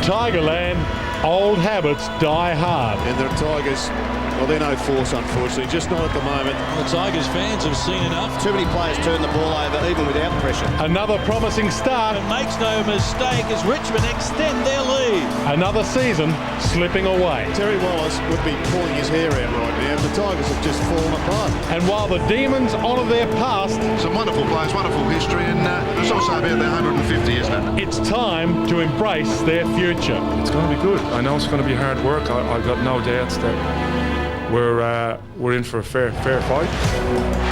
Tigerland, old habits die hard. And the Tigers, well, they're no force, unfortunately, just not at the moment. The Tigers fans have seen enough. Too many players turn the ball over, even without pressure. Another promising start. And makes no mistake as Richmond extend their lead. Another season slipping away. Terry Wallace would be pulling his hair out right now. The Tigers have just fallen apart. And while the Demons honour their past, some wonderful players, wonderful history, and it's also about their 150, isn't it? It's time to embrace their future. It's going to be good. I know it's going to be hard work. I've got no doubts that we're in for a fair fight.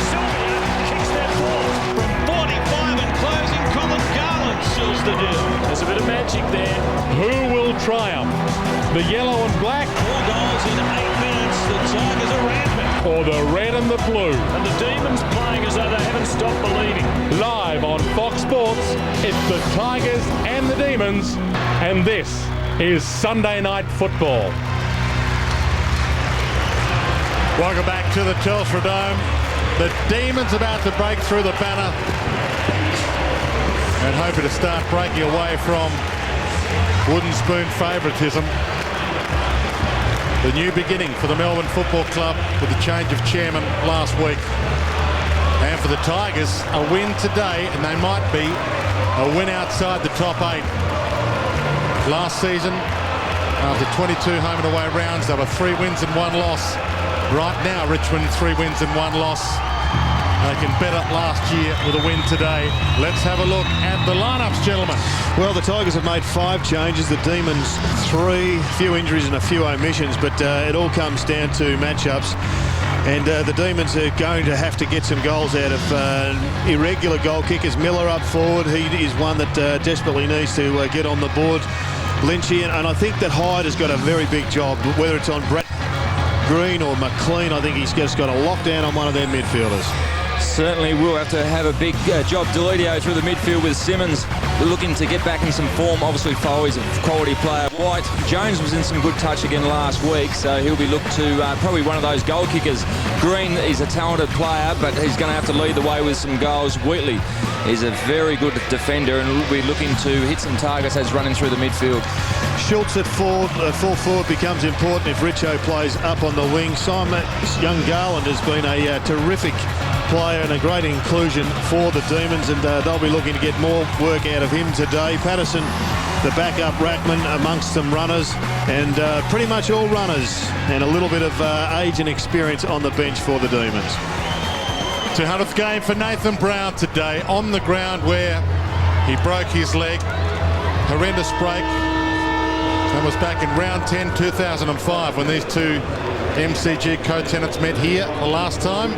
Sylvia kicks that ball from 45 and closing. Colin Garland seals the deal. There's a bit of magic there. Who will triumph? The yellow and black? 4 goals in 8 minutes. The Tigers are rampant. Or the red and the blue? And the Demons playing as though they haven't stopped believing. Live on Fox Sports, it's the Tigers and the Demons, and this is Sunday Night Football. Welcome back to the Telstra Dome. The Demons about to break through the banner and hoping to start breaking away from wooden spoon favouritism. The new beginning for the Melbourne Football Club with the change of chairman last week. And for the Tigers, a win today, and they might be a win outside the top 8. Last season, after 22 home and away rounds, there were 3 wins and 1 loss. Right now, Richmond, 3 wins and 1 loss. They can better last year with a win today. Let's have a look at the lineups, gentlemen. Well, the Tigers have made 5 changes, the Demons 3, a few injuries and a few omissions, but it all comes down to matchups. And the Demons are going to have to get some goals out of irregular goal kickers. Miller up forward, he is one that desperately needs to get on the board. Lynchy, and I think that Hyde has got a very big job, whether it's on Brett Green or McLean. I think he's just got to lock down on one of their midfielders. Certainly will have to have a big job. Delidio through the midfield with Simmons looking to get back in some form. Obviously, Foley's a quality player. White, Jones was in some good touch again last week, so he'll be looked to probably one of those goal kickers. Green is a talented player, but he's going to have to lead the way with some goals. Wheatley is a very good defender and will be looking to hit some targets as running through the midfield. Schultz at full forward becomes important if Richo plays up on the wing. Simon Young Garland has been a terrific player and a great inclusion for the Demons, and they'll be looking to get more work out of him today. Patterson, the backup ruckman, amongst some runners, and pretty much all runners, and a little bit of age and experience on the bench for the Demons. 200th game for Nathan Brown today on the ground where he broke his leg. Horrendous break. That was back in round 10, 2005, when these two MCG co-tenants met here the last time.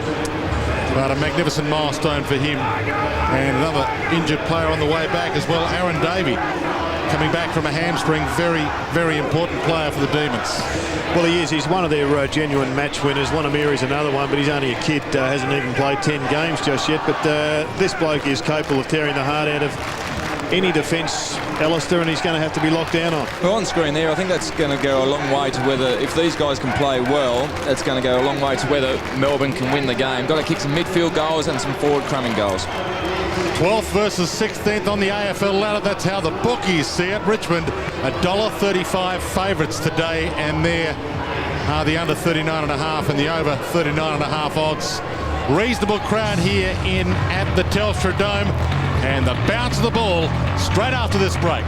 But a magnificent milestone for him. And another injured player on the way back as well, Aaron Davey, coming back from a hamstring. Very, very important player for the Demons. Well, he is. He's one of their genuine match winners. Wanamiri's another one, but he's only a kid, hasn't even played 10 games just yet. But this bloke is capable of tearing the heart out of any defence, Alistair, and he's going to have to be locked down on. Well, on screen there, I think that's going to go a long way to whether, if these guys can play well, that's going to go a long way to whether Melbourne can win the game. Got to kick some midfield goals and some forward crumbing goals. 12th versus 16th on the AFL ladder. That's how the bookies see it. Richmond, $1.35 favourites today, and there are the under 39.5 and the over 39.5 odds. Reasonable crowd here in at the Telstra Dome, and the bounce of the ball straight after this break.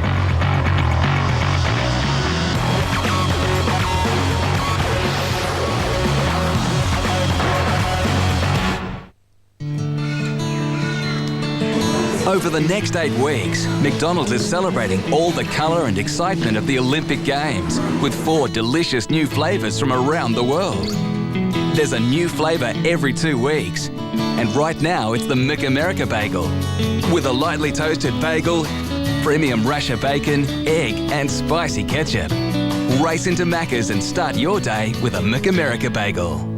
Over the next 8 weeks, McDonald's is celebrating all the colour and excitement of the Olympic Games with 4 delicious new flavours from around the world. There's a new flavour every 2 weeks. And right now, it's the McAmerica Bagel. With a lightly toasted bagel, premium rasher bacon, egg and spicy ketchup. Race into Macca's and start your day with a McAmerica Bagel.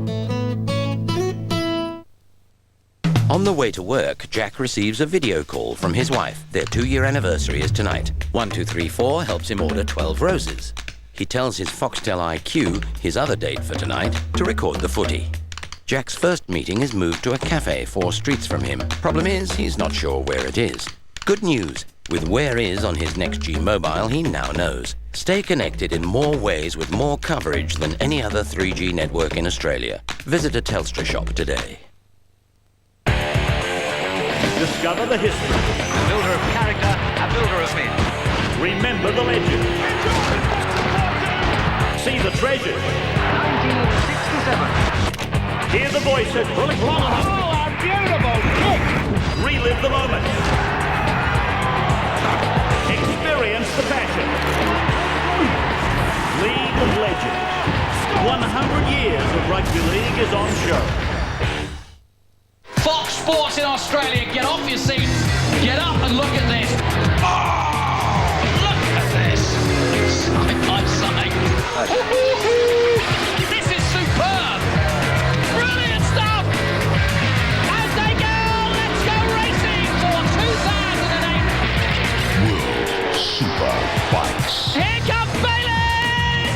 On the way to work, Jack receives a video call from his wife. Their 2-year anniversary is tonight. 1234 helps him order 12 roses. He tells his Foxtel IQ, his other date for tonight, to record the footy. Jack's first meeting is moved to a cafe 4 streets from him. Problem is, he's not sure where it is. Good news. With Where Is on his next G Mobile, he now knows. Stay connected in more ways with more coverage than any other 3G network in Australia. Visit a Telstra shop today. Discover the history. A builder of character, a builder of men. Remember the legend. See the treasures. 1967. Hear the voices. Oh, a beautiful kick. Relive the moments. Experience the passion. League of Legends. 100 years of rugby league is on show. Fox Sports in Australia, get off your seat, get up and look at this. Oh, look at this. Side by side. This is superb. Brilliant stuff. As they go, let's go racing for 2008. World Superbikes. Here comes Bailey.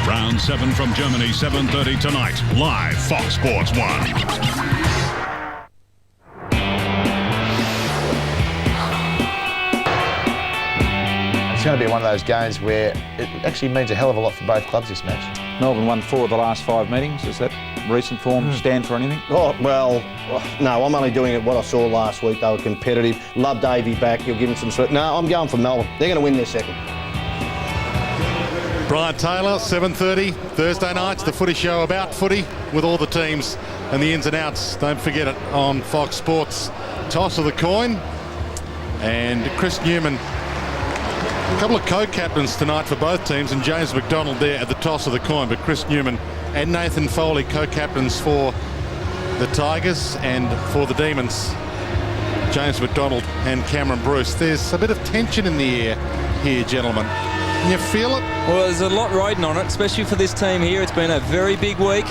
Round 7 from Germany, 7:30 tonight. Live, Fox Sports 1. It's going to be one of those games where it actually means a hell of a lot for both clubs, this match. Melbourne won 4 of the last 5 meetings. Does that recent form stand for anything? Oh, well, no, I'm only doing it what I saw last week. They were competitive. Love Davey back. He'll give him some sweat. No, I'm going for Melbourne. They're going to win their second. Brian Taylor, 7:30, Thursday nights, the footy show about footy with all the teams and the ins and outs. Don't forget it on Fox Sports. Toss of the coin. And Chris Newman, a couple of co-captains tonight for both teams, and James McDonald there at the toss of the coin. But Chris Newman and Nathan Foley co-captains for the Tigers, and for the Demons, James McDonald and Cameron Bruce. There's a bit of tension in the air here, gentlemen. Can you feel it? Well, there's a lot riding on it, especially for this team here. It's been a very big week.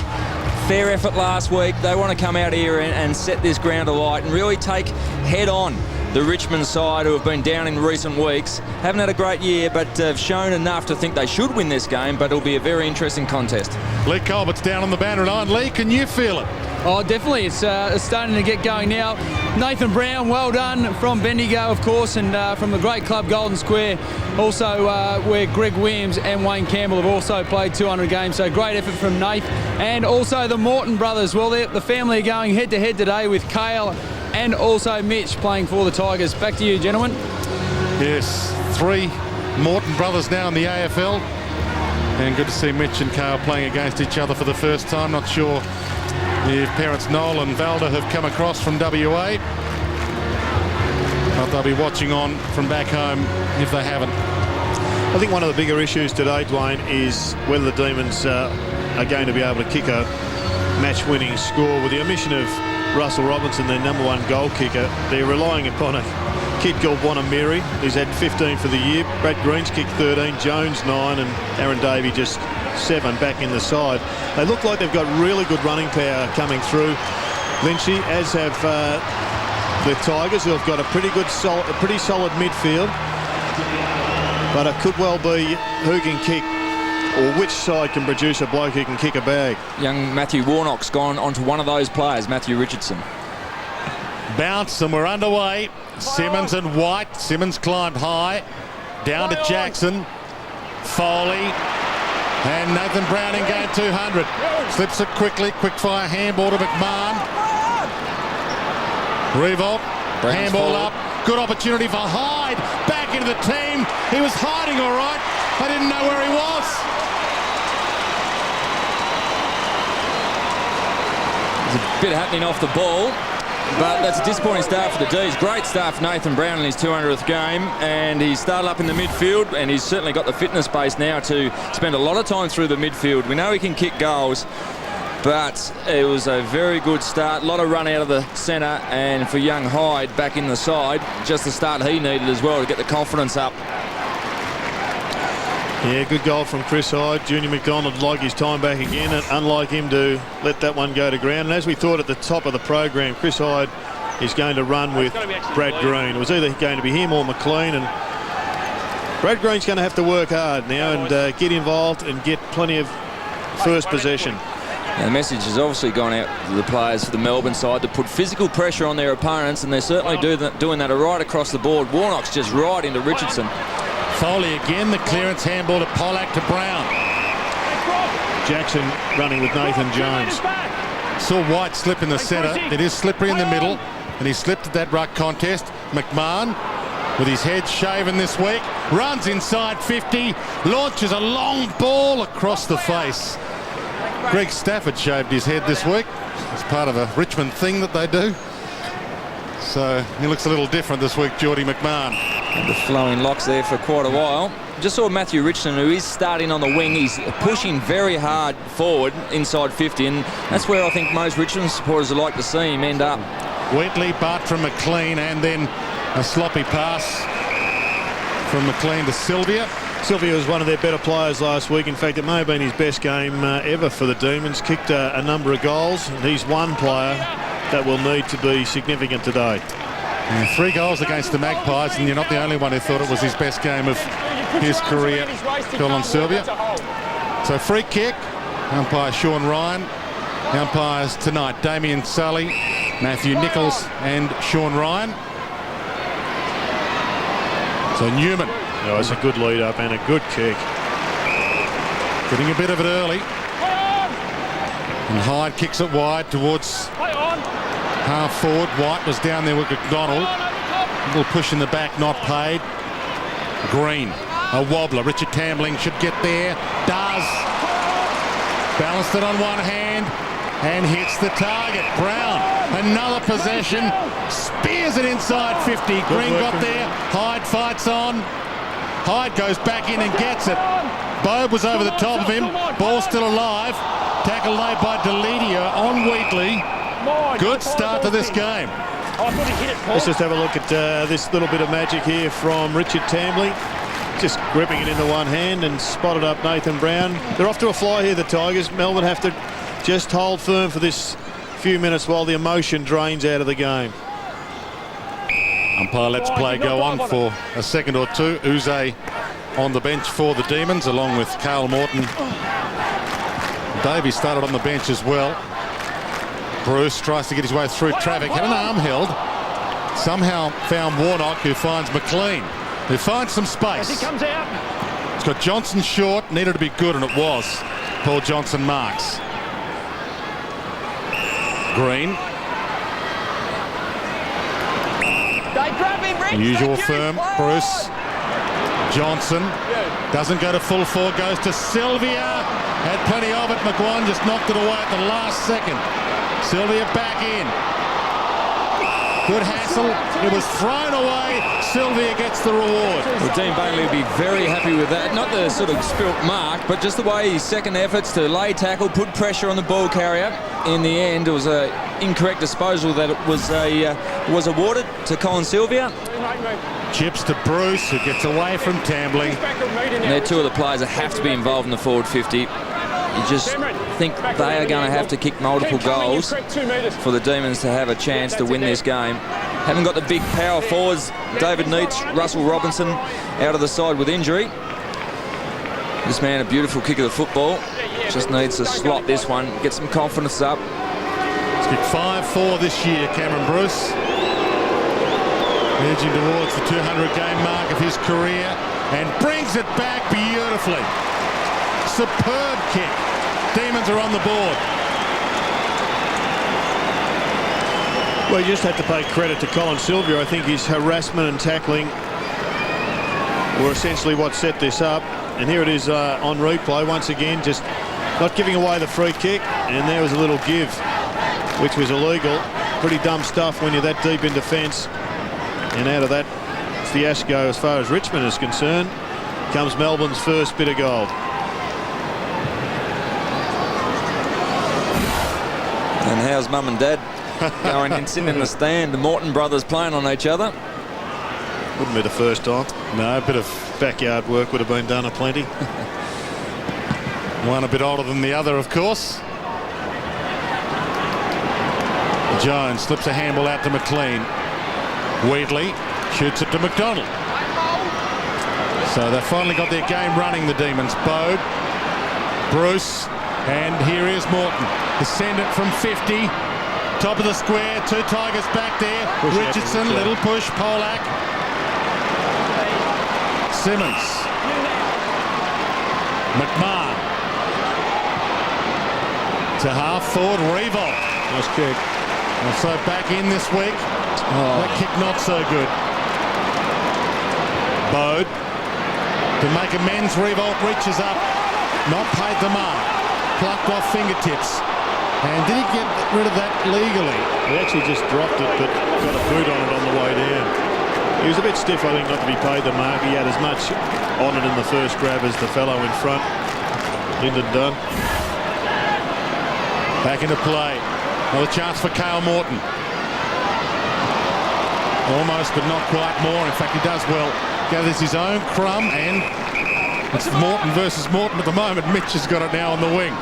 Fair effort last week. They want to come out here and set this ground alight and really take head on the Richmond side, who have been down in recent weeks. Haven't had a great year, but have shown enough to think they should win this game, but it'll be a very interesting contest. Lee Colbert's down on the banner line. Lee, can you feel it? Oh, definitely. It's starting to get going now. Nathan Brown, well done from Bendigo, of course, and from the great club Golden Square, also where Greg Williams and Wayne Campbell have also played 200 games. So great effort from Nath. And also the Morton brothers. Well, the family are going head-to-head today with Cale and also Mitch playing for the Tigers. Back to you, gentlemen. Yes, 3 Morton brothers now in the AFL. And good to see Mitch and Cale playing against each other for the first time. Not sure if parents Noel and Valda have come across from WA. But they'll be watching on from back home if they haven't. I think one of the bigger issues today, Dwayne, is whether the Demons are going to be able to kick a match-winning score. With the omission of Russell Robinson, their #1 goal kicker, they're relying upon a kid called Wanamiri, who's had 15 for the year. Brad Green's kicked 13, Jones 9, and Aaron Davey just 7 back in the side. They look like they've got really good running power coming through, Lynchy, as have the Tigers, who have got a pretty solid midfield. But it could well be who can kick, or which side can produce a bloke who can kick a bag. Young Matthew Warnock's gone onto one of those players, Matthew Richardson. Bounce, and we're underway. Simmons and White. Simmons climbed high. Down to Jackson. Foley. And Nathan Brown in game 200. Slips it quickly. Quick-fire handball to McMahon. Revolt. Handball up. Good opportunity for Hyde. Back into the team. He was hiding all right. I didn't know where he was. There's a bit happening off the ball, but that's a disappointing start for the D's. Great start for Nathan Brown in his 200th game, and he started up in the midfield, and he's certainly got the fitness base now to spend a lot of time through the midfield. We know he can kick goals, but it was a very good start. A lot of run out of the centre, and for young Hyde back in the side, just the start he needed as well to get the confidence up. Yeah, good goal from Chris Hyde. Junior McDonald like his time back again, and unlike him to let that one go to ground. And as we thought at the top of the program, Chris Hyde is going to run with Brad Green. It was either going to be him or McLean, and Brad Green's going to have to work hard now and get involved and get plenty of first possession. Now, the message has obviously gone out to the players for the Melbourne side to put physical pressure on their opponents, and they're certainly doing that right across the board. Warnock's just right into Richardson. Foley again, the clearance handball to Pollack to Brown. Jackson running with Nathan Jones. Saw White slip in the centre. It is slippery in the middle, and he slipped at that ruck contest. McMahon, with his head shaven this week, runs inside 50, launches a long ball across the face. Greg Stafford shaved his head this week. It's part of a Richmond thing that they do. So he looks a little different this week, Geordie McMahon. And the flowing locks there for quite a while. Just saw Matthew Richmond, who is starting on the wing. He's pushing very hard forward inside 50, and that's where I think most Richmond supporters would like to see him end up. Wheatley, Bartram, McLean, and then a sloppy pass from McLean to Sylvia. Sylvia was one of their better players last week. In fact, it may have been his best game ever for the Demons. Kicked a number of goals, and he's one player that will need to be significant today. Yeah, 3 goals against the Magpies, and you're not the only one who thought it was his best game of his career, Colin Sylvia. So free kick, umpire Sean Ryan. The umpires tonight, Damien Sully, Matthew Nichols and Sean Ryan. So Newman. Oh, it's a good lead up and a good kick. Getting a bit of it early. And Hyde kicks it wide towards half forward. White was down there with McDonald. A little push in the back, not paid. Green, a wobbler. Richard Tambling should get there. Does. Balanced it on one hand and hits the target. Brown, another possession. Spears it inside 50. Green got there. Hyde fights on. Hyde goes back in and gets it. Bobe was over the top of him. Ball still alive. Tackle made by Deledio on Wheatley. Good start to this game. Let's just have a look at this little bit of magic here from Richard Tambling. Just gripping it into one hand and spotted up Nathan Brown. They're off to a fly here, the Tigers. Melbourne have to just hold firm for this few minutes while the emotion drains out of the game. Umpire lets play go on for a second or two. Uze on the bench for the Demons, along with Cale Morton. Davey started on the bench as well. Bruce tries to get his way through traffic. Had an arm held. Somehow found Warnock, who finds McLean, who finds some space. As he comes out. It's got Johnson short. Needed to be good, and it was. Paul Johnson marks. Green. Usual firm. Bruce. Johnson doesn't go to full forward, goes to Sylvia. Had plenty of it. McGuan just knocked it away at the last second. Sylvia back in. Good hassle. It was thrown away. Sylvia gets the reward. Well, Dean Bailey will be very happy with that. Not the sort of spilt mark, but just the way his second efforts to lay tackle, put pressure on the ball carrier. In the end, it was an incorrect disposal that was awarded to Colin Sylvia. Chips to Bruce, who gets away from Tambling. And they're two of the players that have to be involved in the forward 50. You just think they are going to have to kick multiple goals for the Demons to have a chance to win this game. Haven't got the big power forwards, David Neitz, Russell Robinson, out of the side with injury. This man, a beautiful kick of the football. Just needs to slot this one, get some confidence up. He's kicked 5-4 this year, Cameron Bruce. Edging towards the 200-game mark of his career and brings it back beautifully. Superb kick. Demons are on the board. Well, you just have to pay credit to Colin Sylvia. I think his harassment and tackling were essentially what set this up. And here it is on replay once again, just not giving away the free kick. And there was a little give, which was illegal. Pretty dumb stuff when you're that deep in defence. And out of that fiasco, as far as Richmond is concerned, comes Melbourne's first bit of gold. And how's mum and dad going and sitting in the stand? The Morton brothers playing on each other. Wouldn't be the first time. No, a bit of backyard work would have been done aplenty. One a bit older than the other, of course. Jones slips a handball out to McLean. Wheatley shoots it to McDonald. So they've finally got their game running, the Demons. Bode, Bruce, and here is Morton. They send it from 50. Top of the square, two Tigers back there. Richardson, little push, Pollack. Simmons. McMahon. To half forward, Revolt. Nice kick. Also back in this week. That kick not so good. Bode. To make amends, Revolt reaches up. Not paid the mark. Plucked off fingertips. And did he get rid of that legally? He actually just dropped it, but got a boot on it on the way down. He was a bit stiff, I think, not to be paid the mark. He had as much on it in the first grab as the fellow in front. Lyndon Dunn. Back into play. Another chance for Cale Morton. Almost, but not quite more. In fact, he does well. Gathers his own crumb, and it's Morton versus Morton at the moment. Mitch has got it now on the wing.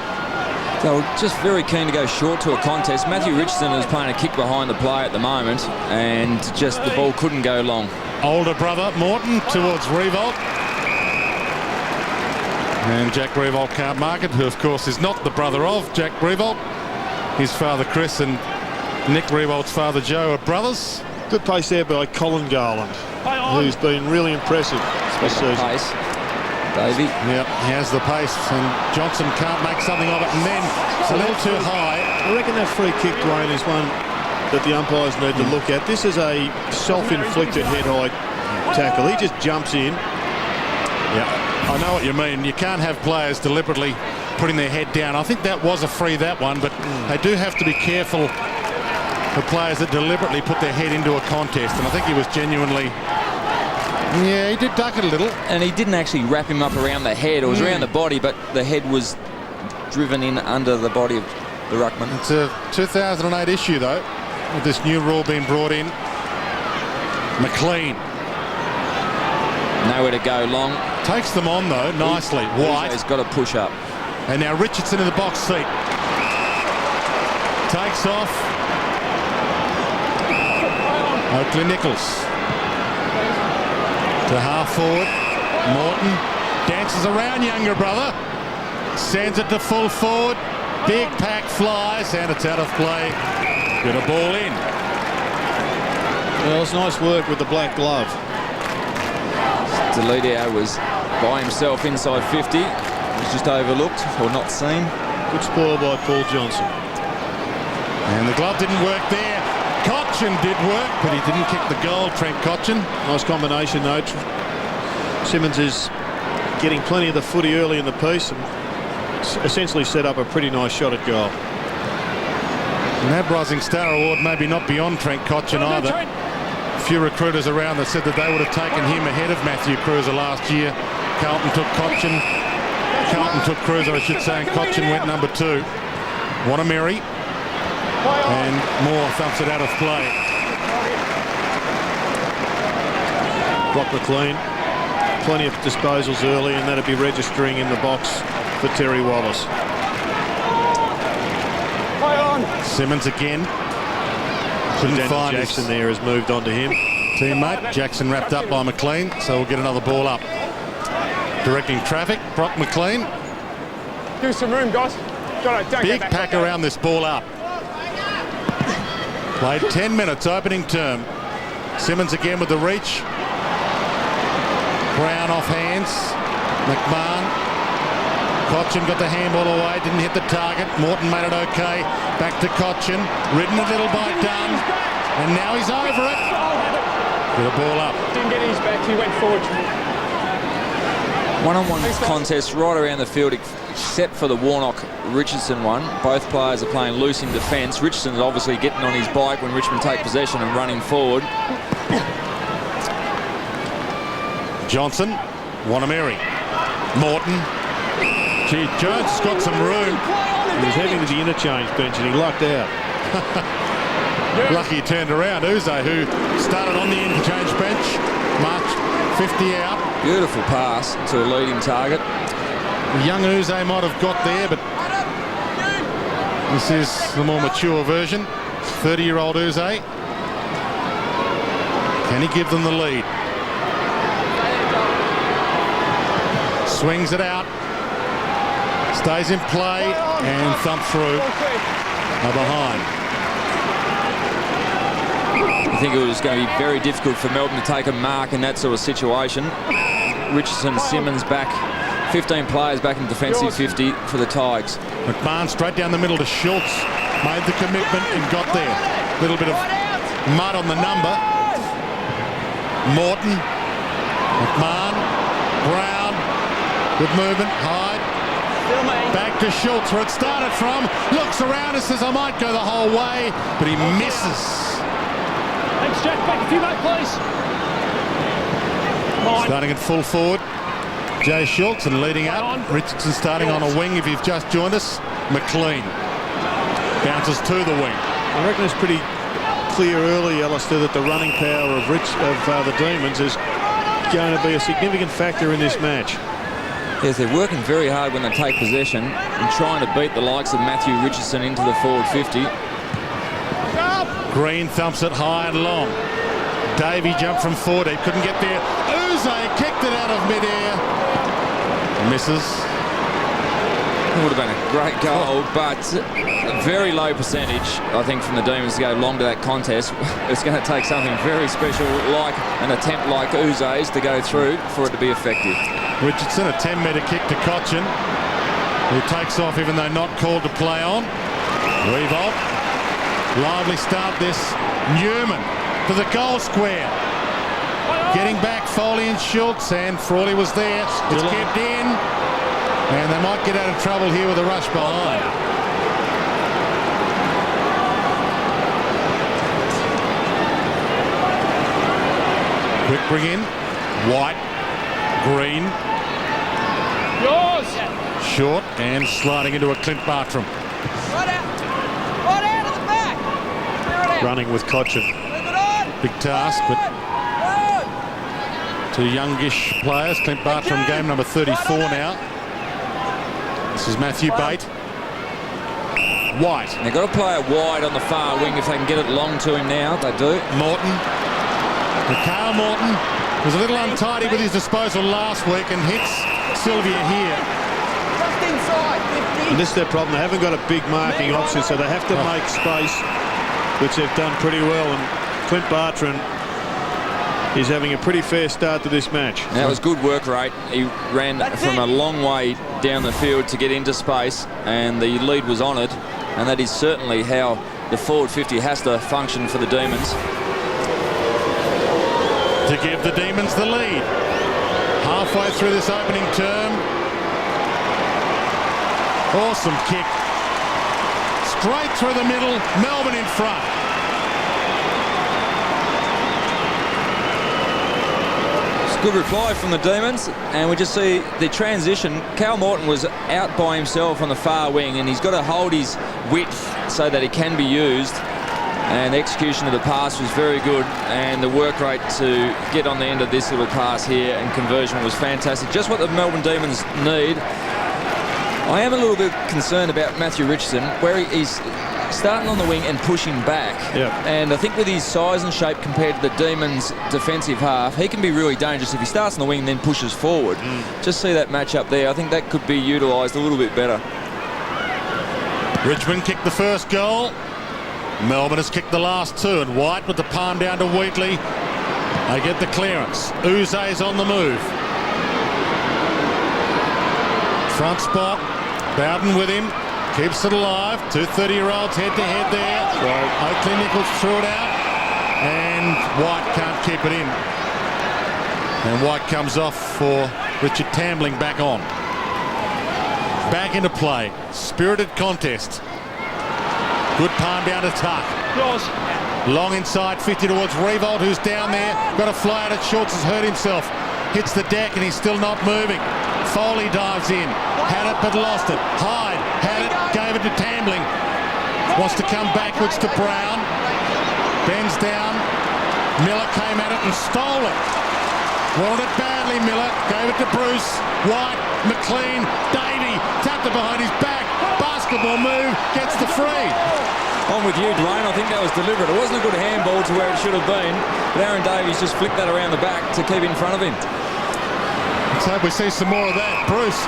They were just very keen to go short to a contest. Matthew Richardson is playing a kick behind the play at the moment, and just the ball couldn't go long. Older brother Morton towards Revolt. And Jack Revolt can't mark it, who of course is not the brother of Jack Revolt. His father Chris and Nick Revolt's father Joe are brothers. Good pace there by Colin Garland, who's been really impressive this season. Pace. Davey. Yep, he has the pace, and Johnson can't make something of it, and then it's a little too high. I reckon that free kick, Dwayne, is one that the umpires need to look at. This is a self-inflicted head-high tackle. He just jumps in. Yeah, I know what you mean. You can't have players deliberately putting their head down. I think that was a free, that one, but they do have to be careful for players that deliberately put their head into a contest, and I think he was genuinely... Yeah, he did duck it a little. And he didn't actually wrap him up around the head. It was around the body, but the head was driven in under the body of the ruckman. It's a 2008 issue, though, with this new rule being brought in. McLean. Nowhere to go long. Takes them on, though, nicely. White. He's got to push up. And now Richardson in the box seat. Takes off. Oakley Nichols. To half forward. Morton dances around younger brother. Sends it to full forward. Big pack flies, and it's out of play. Get a ball in. Well, it's nice work with the black glove. Delidio was by himself inside 50. He was just overlooked or not seen. Good spoil by Paul Johnson. And the glove didn't work there. Cotchin did work, but he didn't kick the goal, Trent Cotchin. Nice combination, though. Simmons is getting plenty of the footy early in the piece and essentially set up a pretty nice shot at goal. And that Rising Star Award maybe not beyond Trent Cotchin either. A few recruiters around that said that they would have taken him ahead of Matthew Cruiser last year. Carlton took Cotchin. Carlton took Cruiser, I should say, and Cotchin went number 2. Wanamiri. And Moore thumps it out of play. Brock McLean. Plenty of disposals early, and that'd be registering in the box for Terry Wallace. Simmons again. Couldn't find Jackson there has moved on to him. Teammate. Jackson wrapped up by McLean, so we'll get another ball up. Directing traffic, Brock McLean. Give us some room, guys. Big pack around this ball up. Played 10 minutes, opening term. Simmons again with the reach. Brown off hands. McMahon. Cotchin got the handball away, didn't hit the target. Morton made it okay. Back to Cotchin. Ridden a little by Dunn. And now he's over it. Get a ball up. Didn't get his back, he went forward. One-on-one contest right around the field, except for the Warnock-Richardson one. Both players are playing loose in defence. Richardson's obviously getting on his bike when Richmond take possession and running forward. Johnson, Wanamiri, Morton. Gee, Jones has got some room. He was heading to the interchange bench and he lucked out. Lucky he turned around. Uze, who started on the interchange bench, marched 50 out. Beautiful pass to a leading target. Young Uze might have got there, but this is the more mature version. 30-year-old Uze. Can he give them the lead? Swings it out. Stays in play and thumps through. Behind. I think it was going to be very difficult for Melbourne to take a mark in that sort of situation. Richardson, Simmons back. 15 players back in defensive 50 for the Tigers. McMahon straight down the middle to Schultz. Made the commitment and got there. Little bit of mud on the number. Morton. McMahon. Brown. Good movement. Hyde. Back to Schultz where it started from. Looks around and says, I might go the whole way. But he misses. Thanks, Jack. Back a few, mate, please. Starting at full forward. Jay Schultz and leading out. Richardson starting on a wing if you've just joined us. McLean bounces to the wing. I reckon it's pretty clear early, Alistair, that the running power of the Demons is going to be a significant factor in this match. Yes, they're working very hard when they take possession and trying to beat the likes of Matthew Richardson into the forward 50. Green thumps it high and long. Davey jumped from 40, couldn't get there. Uze kicked it out of midair. Misses. It would have been a great goal, but a very low percentage, I think, from the Demons to go long to that contest. It's going to take something very special, like an attempt like Uze's, to go through for it to be effective. Richardson, a 10-metre kick to Cochin, who takes off even though not called to play on. Revolt. Lively start this. Newman to the goal square. Getting back, Foley and Schultz, and Frawley was there. It's kept in, and they might get out of trouble here with a rush behind. Quick bring in. White. Green. Yours. Short and sliding into a Clint Bartram. Right out of the back. Running with Cochin. Big task, but two youngish players. Clint Bartram, game number 34 now. This is Matthew Bate. White. They've got to play it wide on the far wing if they can get it long to him now. They do. Morton. Mikhail Morton was a little untidy with his disposal last week and hits Sylvia here. Just inside, 50. And this is their problem. They haven't got a big marking option, so they have to make space, which they've done pretty well. And Clint Bartram is having a pretty fair start to this match. That was good work rate. He ran from a long way down the field to get into space, and the lead was on it. And that is certainly how the forward 50 has to function for the Demons. To give the Demons the lead. Halfway through this opening term. Awesome kick. Straight through the middle. Melbourne in front. Good reply from the Demons, and we just see the transition. Cal Morton was out by himself on the far wing, and he's got to hold his width so that he can be used, and the execution of the pass was very good, and the work rate to get on the end of this little pass here and conversion was fantastic. Just what the Melbourne Demons need. I am a little bit concerned about Matthew Richardson, where he's starting on the wing and pushing back. Yep. And I think with his size and shape compared to the Demons' defensive half, he can be really dangerous if he starts on the wing and then pushes forward. Just see that match up there. I think that could be utilised a little bit better. Richmond kicked the first goal. Melbourne has kicked the last two, and White with the palm down to Wheatley. They get the clearance. Uze's on the move. Front spot. Bowden with him. Keeps it alive. Two 30-year-olds head-to-head there. Oakley Nichols threw it out. And White can't keep it in. And White comes off for Richard Tambling back on. Back into play. Spirited contest. Good palm down to Tuck. Yours. Long inside 50 towards Revolt, who's down there. Got a fly out at Schultz, has hurt himself. Hits the deck and he's still not moving. Foley dives in. Had it but lost it. Hyde had it, gave it to Tambling. Wants to come backwards to Brown. Bends down. Miller came at it and stole it. Wanted it badly, Miller. Gave it to Bruce. White, McLean, Davey. Tapped it behind his back. Basketball move. Gets the free. I'm with you, Dwayne. I think that was deliberate. It wasn't a good handball to where it should have been, but Aaron Davies just flicked that around the back to keep in front of him. Let's hope we see some more of that. Bruce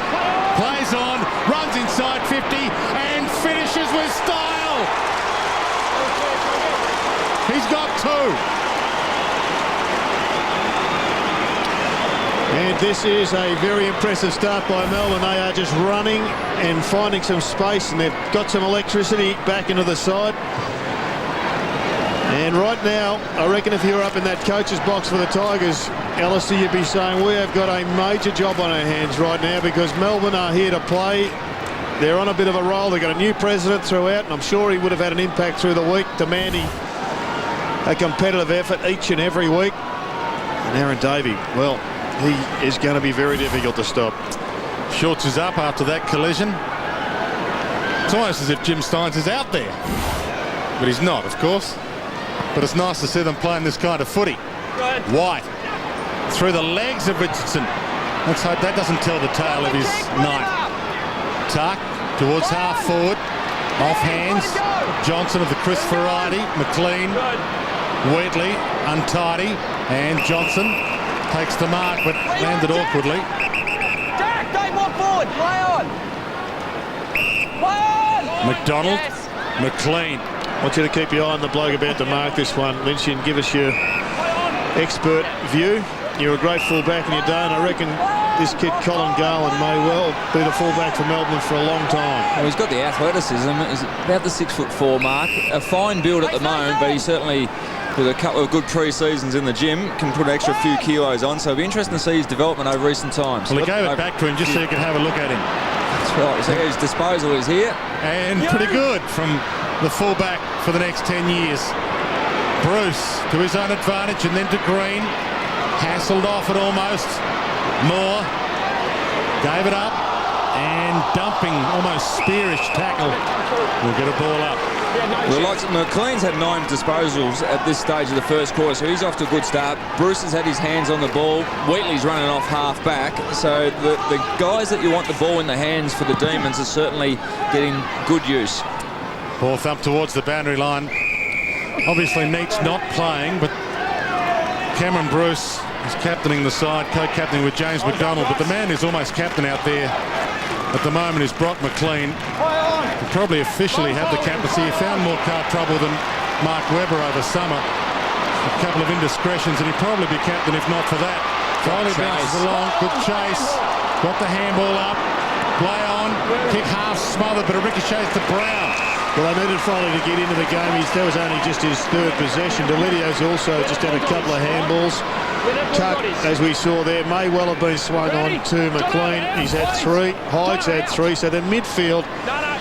plays on, runs inside 50 and finishes with style. He's got two. And this is a very impressive start by Melbourne. They are just running and finding some space, and they've got some electricity back into the side. And right now, I reckon if you were up in that coach's box for the Tigers, Alistair, you'd be saying we have got a major job on our hands right now, because Melbourne are here to play. They're on a bit of a roll. They've got a new president throughout, and I'm sure he would have had an impact through the week, demanding a competitive effort each and every week. And Aaron Davey, well, he is going to be very difficult to stop. Schultz is up after that collision. It's almost as if Jim Steins is out there. But he's not, of course. But it's nice to see them playing this kind of footy. White through the legs of Richardson. Let's hope that doesn't tell the tale of his night. Tuck towards half forward. Off hands. Johnson of the Chris variety. McLean. Wheatley untidy. And Johnson takes the mark, but landed awkwardly. Jack, don't walk forward. Play on. Play on. McDonald. Yes. McLean. I want you to keep your eye on the bloke about to mark this one, Lynch, and give us your expert view. You're a great fullback in your day, and I reckon this kid Colin Garland may well be the fullback for Melbourne for a long time. Well, he's got the athleticism. He's about the 6'4" mark. A fine build at the moment, but he certainly, with a couple of good pre-seasons in the gym, can put an extra few kilos on. So it'll be interesting to see his development over recent times. Well, he gave it back to him just so you could have a look at him. That's right. So his disposal is here. And pretty good from the fullback for the next 10 years. Bruce to his own advantage, and then to Green. Hassled off it almost. Moore gave it up, and dumping, almost spearish tackle. We'll get a ball up. Well, like McLean's had 9 disposals at this stage of the first quarter, so he's off to a good start. Bruce has had his hands on the ball. Wheatley's running off half back. So the guys that you want the ball in the hands for the Demons are certainly getting good use. Ball thumped towards the boundary line. Obviously Neat's not playing, but Cameron Bruce is captaining the side, co-captaining with James McDonald. But the man who's almost captain out there at the moment is Brock McLean. He probably officially had the captaincy. He found more car trouble than Mark Webber over summer. A couple of indiscretions, and he'd probably be captain if not for that. Foley bounces along, good chase. Got the handball up. Play on. Kick half smothered, but it ricochets to Brown. Well, they needed Foley to get into the game. That was only just his third possession. Delidio's also just had a couple of handballs. Tuck, as we saw there, may well have been swung on to McLean. He's had 3. Hyde's had 3. So the midfield,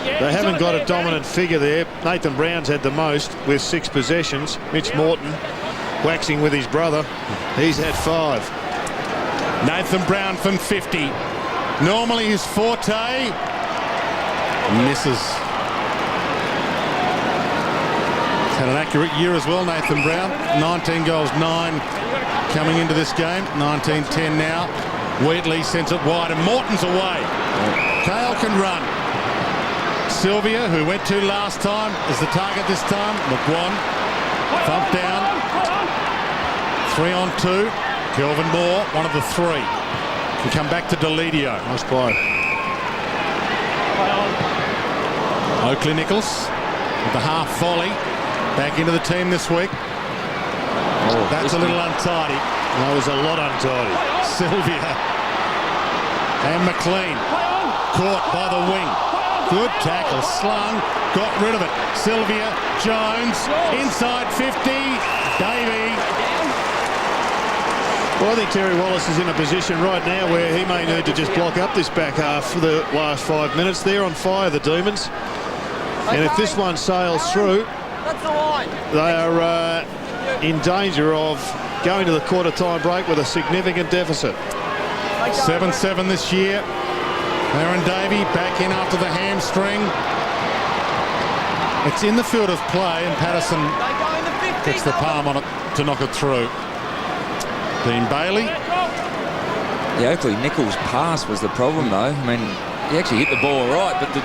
they haven't got a dominant figure there. Nathan Brown's had the most with 6 possessions. Mitch Morton waxing with his brother. He's had 5. Nathan Brown from 50. Normally his forte. Misses. Had an accurate year as well, Nathan Brown. 19 goals, 9 coming into this game. 19-10 now. Wheatley sends it wide, and Morton's away. Kale can run. Sylvia, who went to last time, is the target this time. McGuan, thump down. 3 on 2. Kelvin Moore, one of the 3. Can come back to Delidio. Nice play. Oakley Nichols with the half volley. Back into the team this week. Oh, that's a little untidy. That was a lot untidy. Sylvia. And McLean. Caught by the wing. Good tackle. Slung. Got rid of it. Sylvia. Jones. Inside 50. Davey. Well, I think Terry Wallace is in a position right now where he may need to just block up this back half for the last 5 minutes. They're on fire, the Demons. And if this one sails through, they are in danger of going to the quarter-time break with a significant deficit. 7-7 this year. Aaron Davey back in after the hamstring. It's in the field of play, and Patterson gets the palm on it to knock it through. Dean Bailey. The Oakley Nichols pass was the problem, though. I mean, he actually hit the ball right, but the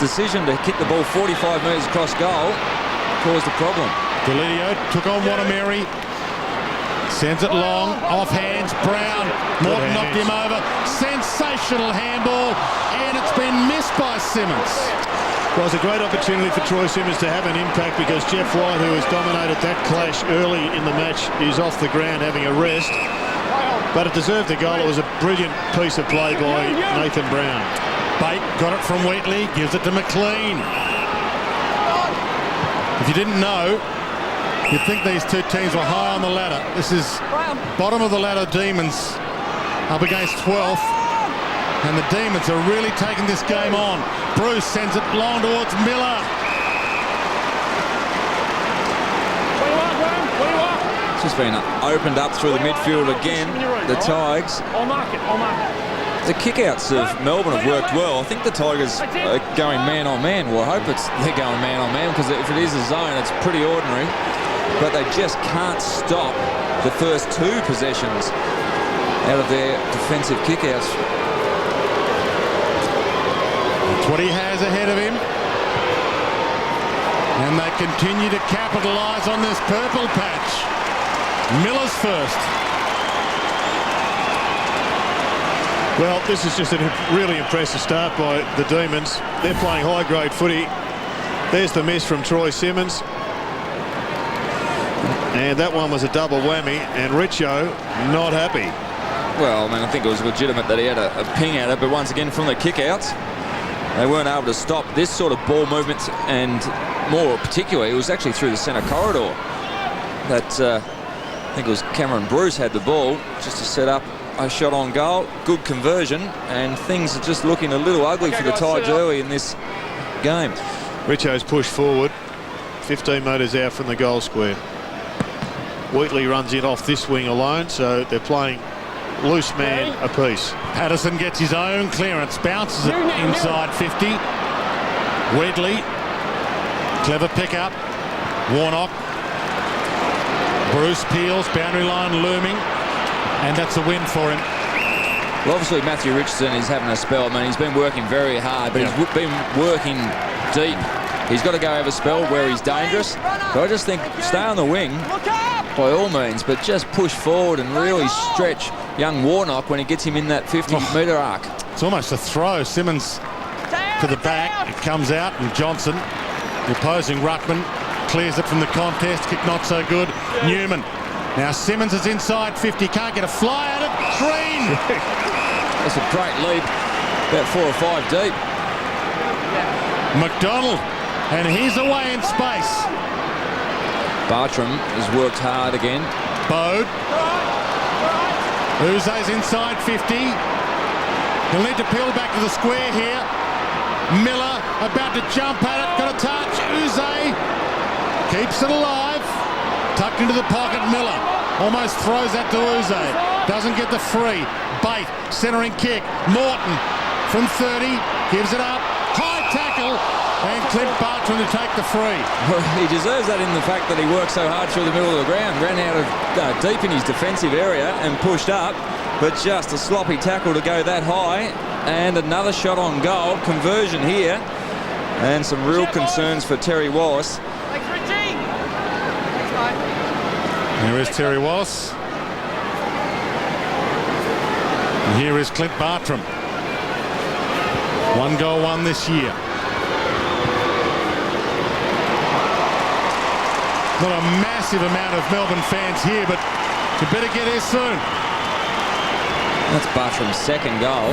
decision to kick the ball 45 metres across goal caused a problem. Delidio took on Wanameri. Sends it long, off hands, Brown. Morton knocked him over. Sensational handball, and it's been missed by Simmons. Well, it was a great opportunity for Troy Simmons to have an impact, because Jeff White, who has dominated that clash early in the match, is off the ground having a rest. But it deserved a goal. It was a brilliant piece of play by Nathan Brown. Bate got it from Wheatley, gives it to McLean. If you didn't know, you'd think these two teams were high on the ladder. This is bottom of the ladder Demons up against 12th. And the Demons are really taking this game on. Bruce sends it long towards Miller. It's just been opened up through the midfield again, the Tigers. I'll mark it. The kickouts of Melbourne have worked well. I think the Tigers are going man-on-man. Well, I hope they're going man-on-man, because if it is a zone, it's pretty ordinary. But they just can't stop the first two possessions out of their defensive kickouts. That's what he has ahead of him. And they continue to capitalise on this purple patch. Miller's first. Well, this is just a really impressive start by the Demons. They're playing high-grade footy. There's the miss from Troy Simmons. And that one was a double whammy, and Richo not happy. Well, I mean, I think it was legitimate that he had a ping at it, but once again, from the kickouts, they weren't able to stop this sort of ball movement, and more particularly, it was actually through the centre corridor that I think it was Cameron Bruce had the ball just to set up a shot on goal. Good conversion, and things are just looking a little ugly for the Tigers early in this game. Richo's pushed forward, 15 metres out from the goal square. Wheatley runs in off this wing alone, so they're playing loose man apiece. Patterson gets his own clearance, bounces it inside 50. Wheatley, clever pickup. Warnock. Bruce peels, boundary line looming, and that's a win for him. Well, obviously Matthew Richardson is having a spell. I mean, he's been working very hard, but he's been working deep. He's got to go have a spell where he's dangerous. So I just think stay on the wing by all means, but just push forward and really stretch young Warnock when he gets him in that 50-metre arc. It's almost a throw. Simmons to the back. It comes out, and Johnson, the opposing ruckman, clears it from the contest. Kick not so good. Newman. Now Simmons is inside 50. Can't get a fly at it. Green. That's a great leap. About 4 or 5 deep. McDonald. And he's away in space. Bartram has worked hard again. Bode. Uze's inside 50. He'll need to peel back to the square here. Miller about to jump at it. Got a touch. Uze keeps it alive. Tucked into the pocket. Miller almost throws that to Uze. Doesn't get the free. Bate, centering kick. Morton from 30. Gives it up. High tackle. And Clint Bartram to take the free. Well, he deserves that in the fact that he worked so hard through the middle of the ground. Ran out of deep in his defensive area and pushed up. But just a sloppy tackle to go that high. And another shot on goal. Conversion here. And some real concerns for Terry Wallace. Here is Terry Wallace. And here is Clint Bartram. 1 goal, 1 this year. Not a massive amount of Melbourne fans here, but you better get here soon. That's Bartram's second goal.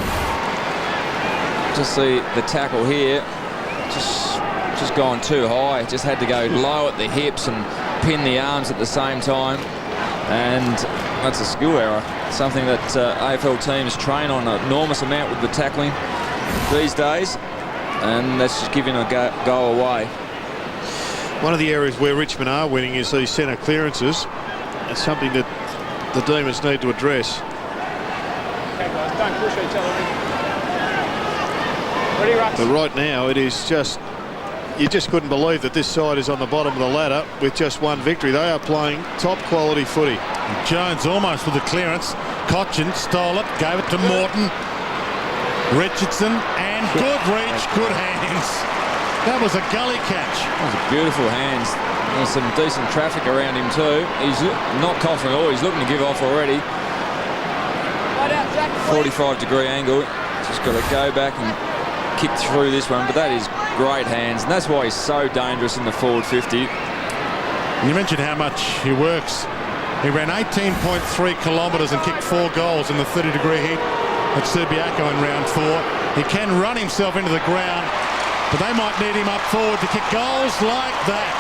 Just see the tackle here. Just gone too high. Just had to go low at the hips and pin the arms at the same time. And that's a skill error. Something that AFL teams train on an enormous amount with the tackling these days. And that's just giving a go away. One of the areas where Richmond are winning is these centre clearances. It's something that the Demons need to address. Okay, guys, don't push each other in. Ready, Rux? But right now, it is just... You just couldn't believe that this side is on the bottom of the ladder with just 1 victory. They are playing top-quality footy. Jones almost with the clearance. Cochin stole it, gave it to Morton. Richardson, and good reach, good hands. That was a gully catch. That was a beautiful hands. There's some decent traffic around him too. He's not coughing at all. He's looking to give off already. 45-degree angle. Just got to go back and kick through this one. But that is great hands. And that's why he's so dangerous in the forward 50. You mentioned how much he works He ran 18.3 kilometres and kicked 4 goals in the 30-degree heat at Subiaco in round 4. He can run himself into the ground, but they might need him up forward to kick goals like that.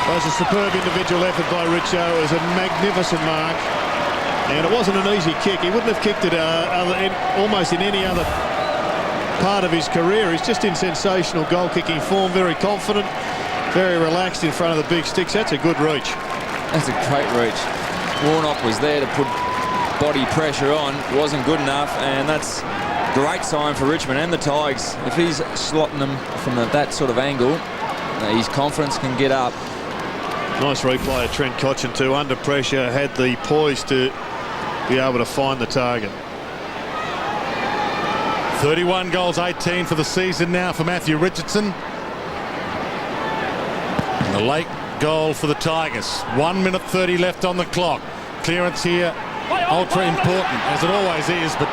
Well, it was a superb individual effort by Richo. It was a magnificent mark. And it wasn't an easy kick. He wouldn't have kicked it almost in any other part of his career. He's just in sensational goal-kicking form, very confident, very relaxed in front of the big sticks. That's a good reach. That's a great reach. Warnock was there to put body pressure on. Wasn't good enough, and that's a great sign for Richmond and the Tigers. If he's slotting them from that sort of angle, his confidence can get up. Nice replay of Trent Cotchin too. Under pressure, had the poise to be able to find the target. 31 goals, 18 for the season now for Matthew Richardson. And the late goal for the Tigers. 1 minute 30 left on the clock. Clearance here, ultra important, as it always is, but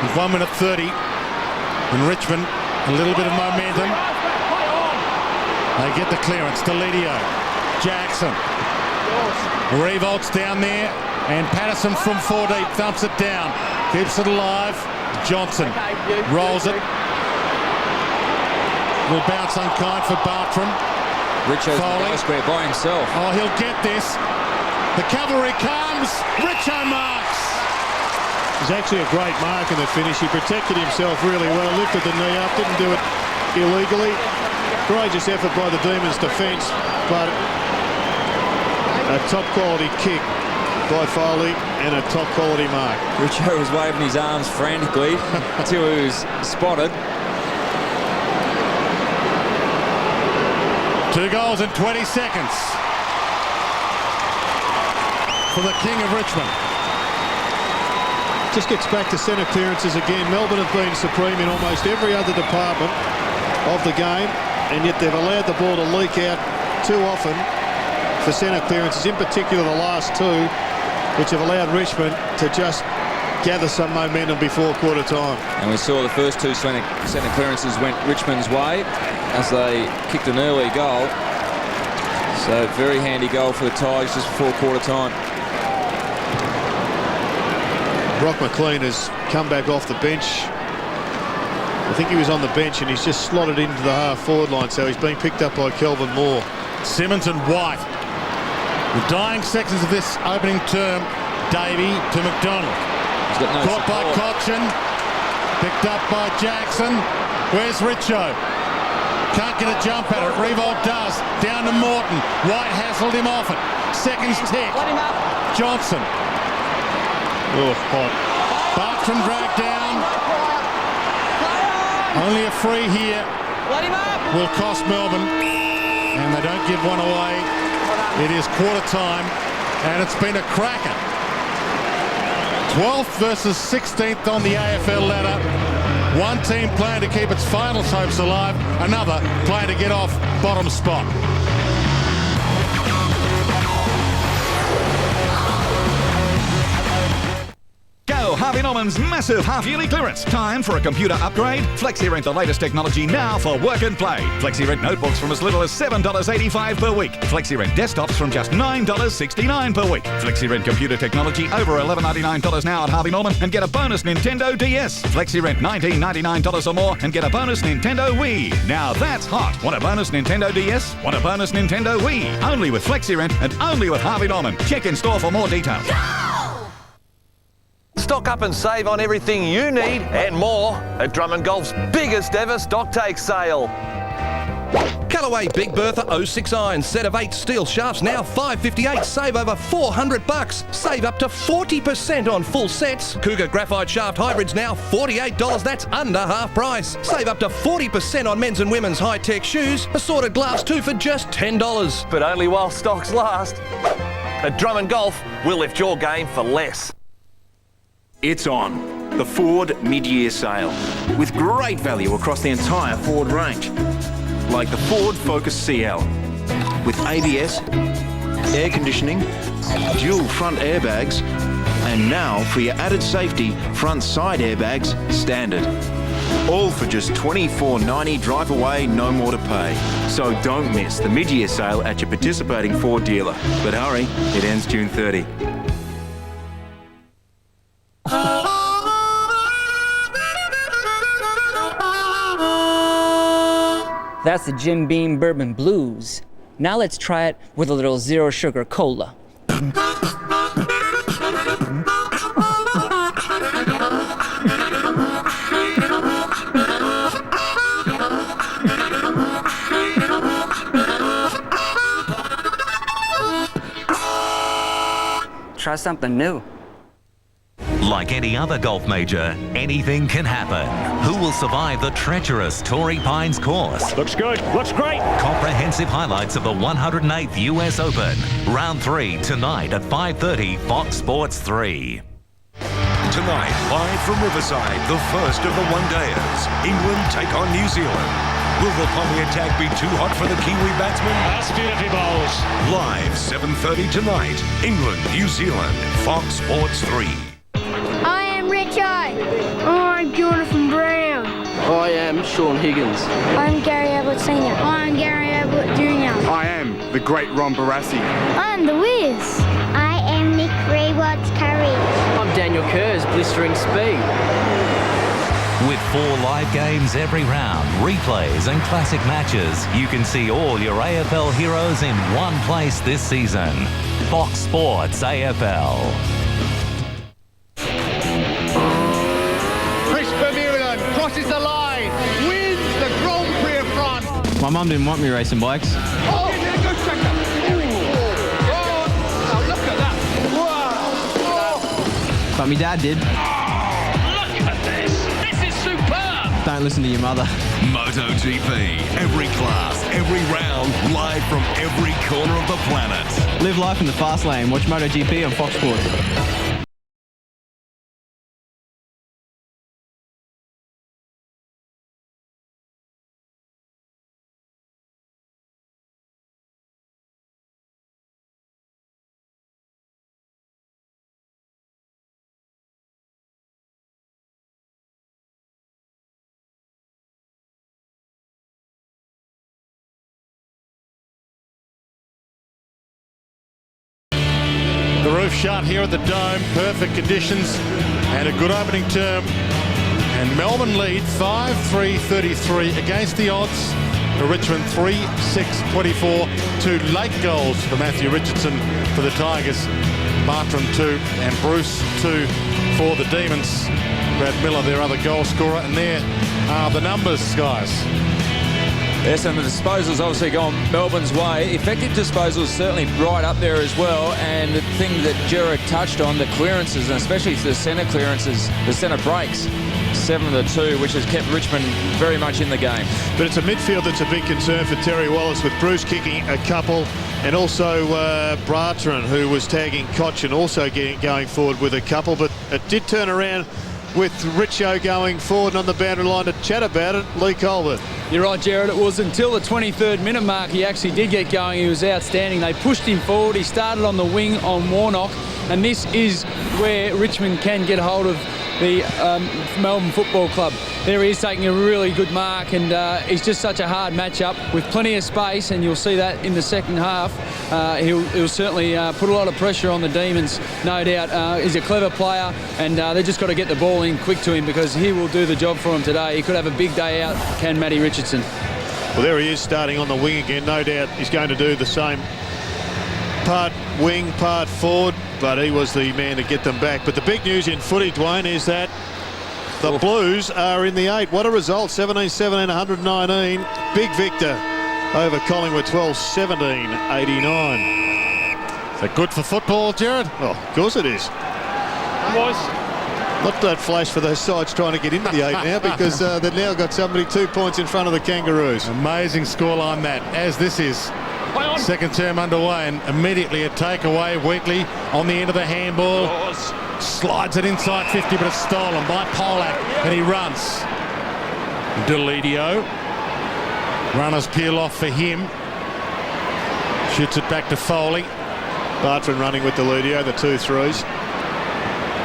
with 1 minute 30 in Richmond, a little bit of momentum. They get the clearance. Deledio, Jackson. Revolts down there, and Patterson from 4 deep thumps it down. Keeps it alive. Johnson rolls it. Will bounce unkind for Bartram. Richo's in the goal square by himself. Oh, he'll get this. The cavalry comes. Richo marks. It was actually a great mark in the finish. He protected himself really well. Lifted the knee up. Didn't do it illegally. Courageous effort by the Demons' defence, but a top quality kick by Foley and a top quality mark. Richo was waving his arms frantically until he was spotted. 2 goals in 20 seconds for the King of Richmond. Just gets back to centre clearances again. Melbourne have been supreme in almost every other department of the game, and yet they've allowed the ball to leak out too often for centre clearances, in particular the last 2, which have allowed Richmond to just gather some momentum before quarter time. And we saw the first 2 centre clearances went Richmond's way as they kicked an early goal. So very handy goal for the Tigers just before quarter time. Brock McLean has come back off the bench. I think he was on the bench and he's just slotted into the half-forward line, so he's being picked up by Kelvin Moore. Simmons and White. The dying sections of this opening term, Davey to McDonald. He's got no caught by Cotchin, picked up by Jackson. Where's Richo? Can't get a jump at it. Revolt does. Down to Morton. White hassled him off it. Seconds tick. Johnson. Oh, hot. Bartram dragged down. Only a free here will cost Melbourne, and they don't give one away. It is quarter time, and it's been a cracker. 12th versus 16th on the AFL ladder. One team playing to keep its finals hopes alive, another playing to get off bottom spot. Go Harvey Norman's massive half-yearly clearance. Time for a computer upgrade? FlexiRent, the latest technology now for work and play. FlexiRent notebooks from as little as $7.85 per week. FlexiRent desktops from just $9.69 per week. FlexiRent computer technology over $11.99 now at Harvey Norman and get a bonus Nintendo DS. FlexiRent $19.99 or more and get a bonus Nintendo Wii. Now that's hot. Want a bonus Nintendo DS? Want a bonus Nintendo Wii? Only with FlexiRent and only with Harvey Norman. Check in store for more details. Stock up and save on everything you need and more at Drummond Golf's biggest ever stock take sale. Callaway Big Bertha 06 irons, set of 8 steel shafts, now $5.58. Save over $400. Save up to 40% on full sets. Cougar Graphite Shaft Hybrids now $48. That's under half price. Save up to 40% on men's and women's high-tech shoes. Assorted gloves too for just $10. But only while stocks last. At Drummond Golf, we'll lift your game for less. It's on, the Ford mid-year sale, with great value across the entire Ford range, like the Ford Focus CL, with ABS, air conditioning, dual front airbags, and now for your added safety, front side airbags standard. All for just $24.90 drive away, no more to pay. So don't miss the mid-year sale at your participating Ford dealer. But hurry, it ends June 30. That's the Jim Beam Bourbon Blues. Now let's try it with a little zero sugar cola. Try something new. Like any other golf major, anything can happen. Who will survive the treacherous Torrey Pines course? Looks good. Looks great. Comprehensive highlights of the 108th US Open. Round 3 tonight at 5:30 Fox Sports 3. Tonight, live from Riverside, the first of the one-dayers. England take on New Zealand. Will the Pommy attack be too hot for the Kiwi batsmen? That's beautifully bowls. Live 7:30 tonight. England, New Zealand, Fox Sports 3. I am Richo. I'm Jonathan Brown. I am Sean Higgins. I'm Gary Ablett Sr. I'm Gary Ablett Jr. I am the great Ron Barassi. I'm the Wiz. I am Nick Rewards Curry. I'm Daniel Kerr's Blistering Speed. With 4 live games every round, replays and classic matches, you can see all your AFL heroes in one place this season. Fox Sports AFL. Chris Bermudan crosses the line, wins the Grand Prix of France. My mum didn't want me racing bikes. Oh, yeah, go check that. Oh, look at that. Wow. But my dad did. Look at this. This is superb. Don't listen to your mother. MotoGP. Every class, every round, live from every corner of the planet. Live life in the fast lane. Watch MotoGP on Fox Sports. The roof shut here at the Dome, perfect conditions and a good opening term. And Melbourne lead 5-3-33 against the odds for Richmond 3-6-24. 2 late goals for Matthew Richardson for the Tigers. Bartram 2 and Bruce 2 for the Demons. Brad Miller, their other goal scorer. And there are the numbers, guys. Yes, and the disposals obviously gone Melbourne's way. Effective disposals certainly right up there as well. And the thing that Gerard touched on, the clearances, and especially the centre clearances, the centre breaks, 7-2, which has kept Richmond very much in the game. But it's a midfield that's a big concern for Terry Wallace, with Bruce kicking a couple, and also Bartram, who was tagging Koch and also going forward with a couple. But it did turn around with Richo going forward on the boundary line to chat about it. Lee Colbert. You're right, Jared. It was until the 23rd minute mark he actually did get going. He was outstanding. They pushed him forward. He started on the wing on Warnock, and this is where Richmond can get hold of the Melbourne Football Club. There he is taking a really good mark, and it's just such a hard matchup with plenty of space, and you'll see that in the second half. He'll certainly put a lot of pressure on the Demons, no doubt. He's a clever player, and they've just got to get the ball in quick to him, because he will do the job for him today. He could have a big day out, can Matty Richardson. Well, there he is starting on the wing again. No doubt he's going to do the same. Part wing, part forward, but he was the man to get them back. But the big news in footy, Dwayne, is that the Blues are in the 8. What a result, 17-17, 119. Big victor over Collingwood, 12-17, 89. Is that good for football, Gerard? Oh, of course it is. Not that flash for those sides trying to get into the 8 now, because they've now got somebody 2 points in front of the Kangaroos. Amazing scoreline that, as this is. Second term underway, and immediately a takeaway. Wheatley on the end of the handball. Slides it inside 50, but it's stolen by Polak, and he runs. Deledio. Runners peel off for him. Shoots it back to Foley. Bartram running with Deledio, the 2-3s.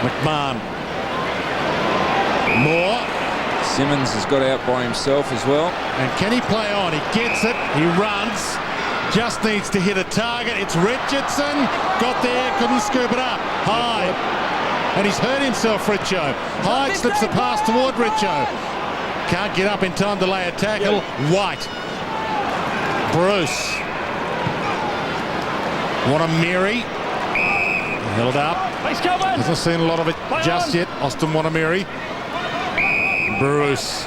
McMahon. Moore. Simmons has got out by himself as well. And can he play on? He gets it. He runs. Just needs to hit a target. It's Richardson. Got there. Couldn't scoop it up. Hyde. And he's hurt himself, Richo. Hyde slips the pass toward Richo. Can't get up in time to lay a tackle. White. Bruce. Wanamiri. Held up. Hasn't seen a lot of it just yet. Austin Wanamiri. Bruce.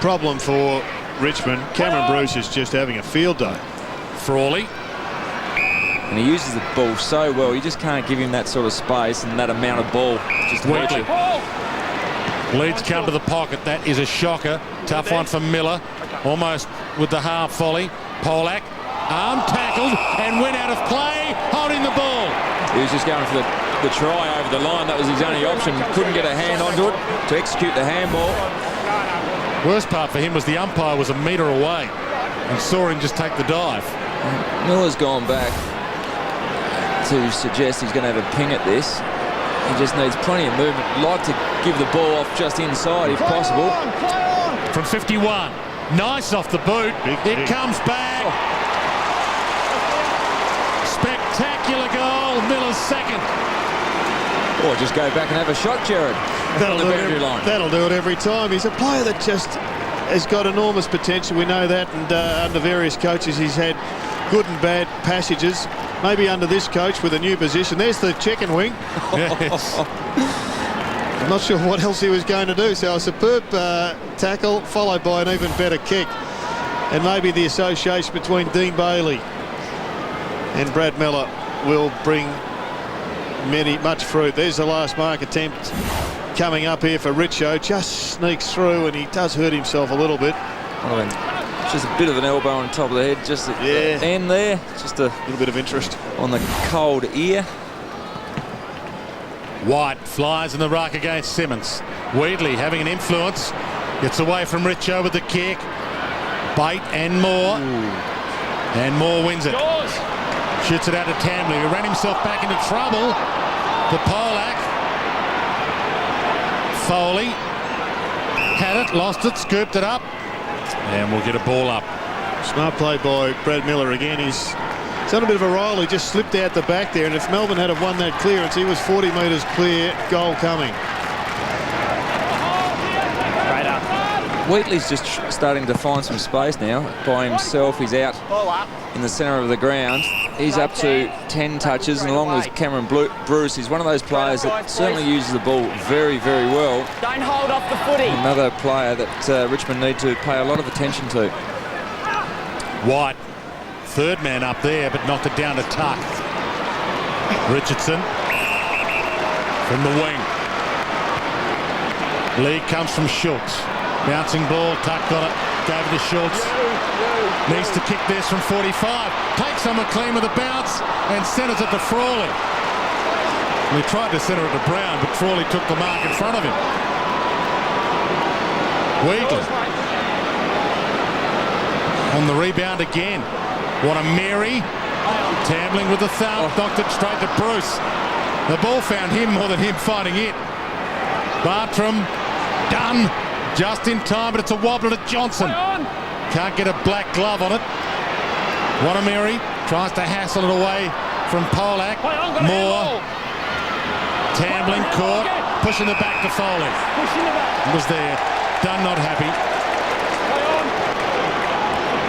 Problem for Richmond. Cameron Bruce is just having a field day. Frawley. And he uses the ball so well. You just can't give him that sort of space and that amount of ball. Just Wheatley. Leeds come to the pocket. That is a shocker. Tough one for Miller. Almost with the half volley. Polak. Arm tackled and went out of play, holding the ball. He was just going for the try over the line. That was his only option. Couldn't get a hand onto it to execute the handball. Worst part for him was the umpire was a metre away and saw him just take the dive. Miller's gone back to suggest he's going to have a ping at this. He just needs plenty of movement. Like to give the ball off just inside if possible. From 51. Nice off the boot. It comes back. Spectacular goal. Miller's second. Or just go back and have a shot, Jared. That'll do it every time. He's a player that just has got enormous potential. We know that, and under various coaches he's had good and bad passages. Maybe under this coach with a new position. There's the chicken wing. Yes. I'm not sure what else he was going to do. So a superb tackle followed by an even better kick. And maybe the association between Dean Bailey and Brad Miller will bring much fruit. There's the last mark attempt coming up here for Richo. Just sneaks through and he does hurt himself a little bit. Just a bit of an elbow on top of the head, just at the end there. Just a little bit of interest on the cold ear. White flies in the ruck against Simmons. Wheatley having an influence. Gets away from Richo with the kick. Bait and Moore. And Moore wins it. Shoots it out to Tamley, who ran himself back into trouble. The Polak. Foley. Had it, lost it, scooped it up. And we'll get a ball up. Smart play by Brad Miller again. He's done a bit of a roll. He just slipped out the back there. And if Melbourne had have won that clearance, he was 40 metres clear. Goal coming. Wheatley's just starting to find some space now by himself. He's out in the centre of the ground. He's up to 10 touches, and along with Cameron Bruce, he's one of those players that certainly uses the ball very, very well. Don't hold off the footy. Another player that Richmond need to pay a lot of attention to. White, third man up there, but knocked it down to Tuck. Richardson from the wing. Lead comes from Schultz. Bouncing ball, Tuck got it, gave it to Schultz. Needs to kick this from 45. Takes someone clean with a bounce and centres it to Frawley. We tried to centre it to Brown, but Frawley took the mark in front of him. Wheatley. On the rebound again. Wanamiri. Tambling with the thumb, knocked it straight to Bruce. The ball found him more than him finding it. Bartram, done. Just in time, but it's a wobbler to Johnson. Can't get a black glove on it. Wanamiri tries to hassle it away from Polak. Moore. Tambling, caught. Pushing it back to Foley. Was there. Dunn not happy.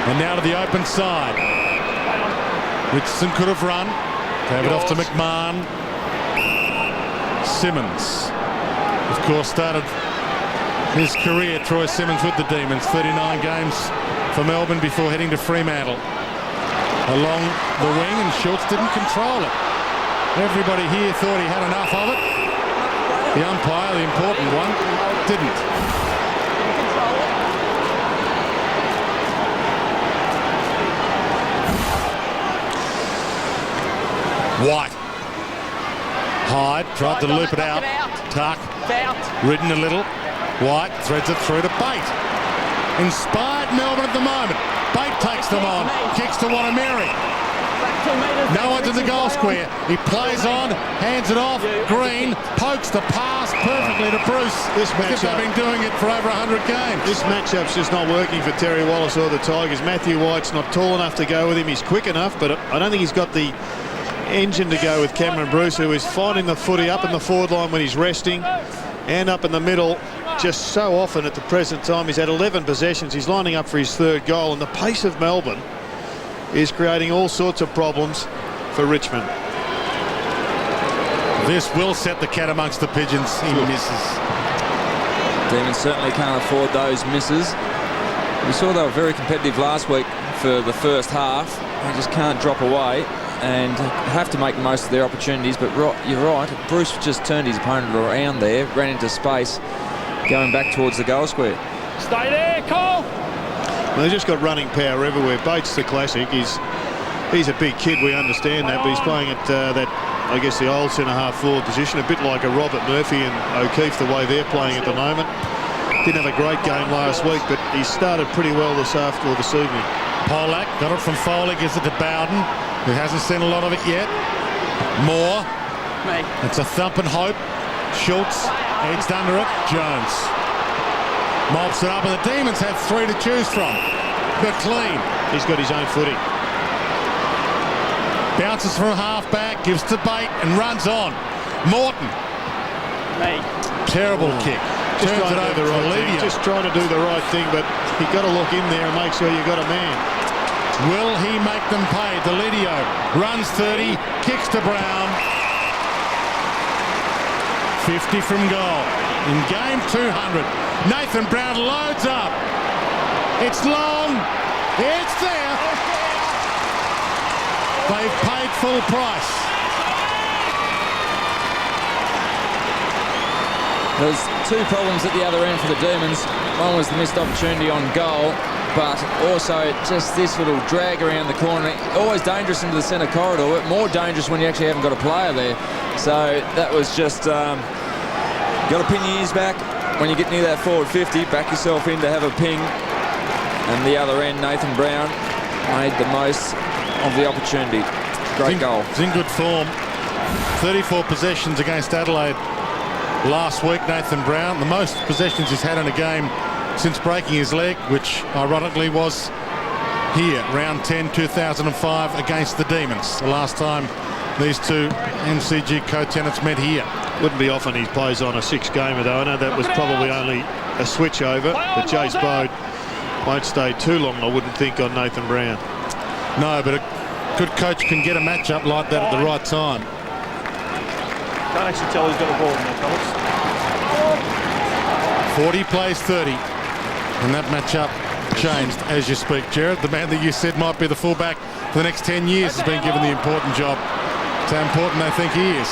And now to the open side. Richardson could have run. Gave it off to McMahon. Simmons, of course, started his career, Troy Simmons, with the Demons. 39 games for Melbourne before heading to Fremantle. Along the wing, and Schultz didn't control it. Everybody here thought he had enough of it. The umpire, the important one, didn't. White. Hyde tried to loop it out. Tuck. Ridden a little. White threads it through to Bate. Inspired Melbourne at the moment. Bate takes them on. Kicks to Wanamiri. No one's in the goal square. He plays on, hands it off. Green pokes the pass perfectly to Bruce. This matchup, they've been doing it for over 100 games. This matchup's just not working for Terry Wallace or the Tigers. Matthew White's not tall enough to go with him. He's quick enough, but I don't think he's got the engine to go with Cameron Bruce, who is finding the footy up in the forward line when he's resting and up in the middle just so often at the present time. He's had 11 possessions. He's lining up for his third goal, and the pace of Melbourne is creating all sorts of problems for Richmond. This will set the cat amongst the pigeons. He misses. Demons certainly can't afford those misses. We saw they were very competitive last week for the first half. They just can't drop away and have to make the most of their opportunities. But you're right, Bruce just turned his opponent around there, ran into space, going back towards the goal square. Stay there, Cole. Well, they've just got running power everywhere. Bates, the classic, he's a big kid, we understand that, but he's playing at that, I guess, the old centre-half forward position, a bit like a Robert Murphy and O'Keefe, the way they're playing at the moment. Didn't have a great game last week, but he started pretty well this evening. Polak got it from Foley, gives it to Bowden, who hasn't seen a lot of it yet. Moore. It's a thump and hope. Schultz edged under it. Jones mops it up, and the Demons have three to choose from. McLean. He's got his own footy. Bounces from half-back, gives to Bate and runs on. Morton. Terrible kick. Just Turns trying it to do over the right to thing. Lydia. Just trying to do the right thing, but you've got to look in there and make sure you've got a man. Will he make them pay? Delidio runs 30, kicks to Brown. 50 from goal. In game 200, Nathan Brown loads up. It's long. It's there. They've paid full price. There's two problems at the other end for the Demons. One was the missed opportunity on goal, but also just this little drag around the corner. Always dangerous into the centre corridor, but more dangerous when you actually haven't got a player there. So that was just, got to pin your ears back. When you get near that forward 50, back yourself in to have a ping. And the other end, Nathan Brown made the most of the opportunity. Great goal. He's in good form. 34 possessions against Adelaide last week, Nathan Brown. The most possessions he's had in a game since breaking his leg, which ironically was here, round 10, 2005 against the Demons. The last time these two MCG co-tenants met here. Wouldn't be often he plays on a six-gamer, though. I know that was probably only a switch over, but Jace Bode won't stay too long, I wouldn't think, on Nathan Brown. No, but a good coach can get a matchup like that at the right time. Can't actually tell who's got the ball in there, fellas. 40 plays 30, and that matchup changed as you speak. Jared, the man that you said might be the fullback for the next 10 years, has been given the important job. It's how important they think he is.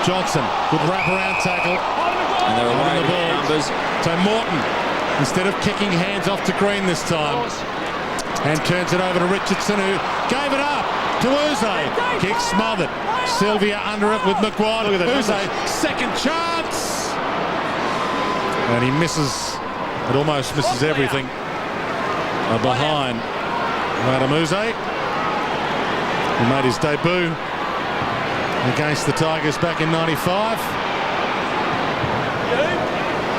Johnson, good wraparound tackle. And they're away the ball. numbers. So Morton, instead of kicking, hands off to Green this time, and turns it over to Richardson, who gave it up to Uze. Kick smothered. Sylvia under it with McGuire. Uze, second chance. And he misses. It almost misses everything. Behind Adam Uze, who made his debut against the Tigers back in 95.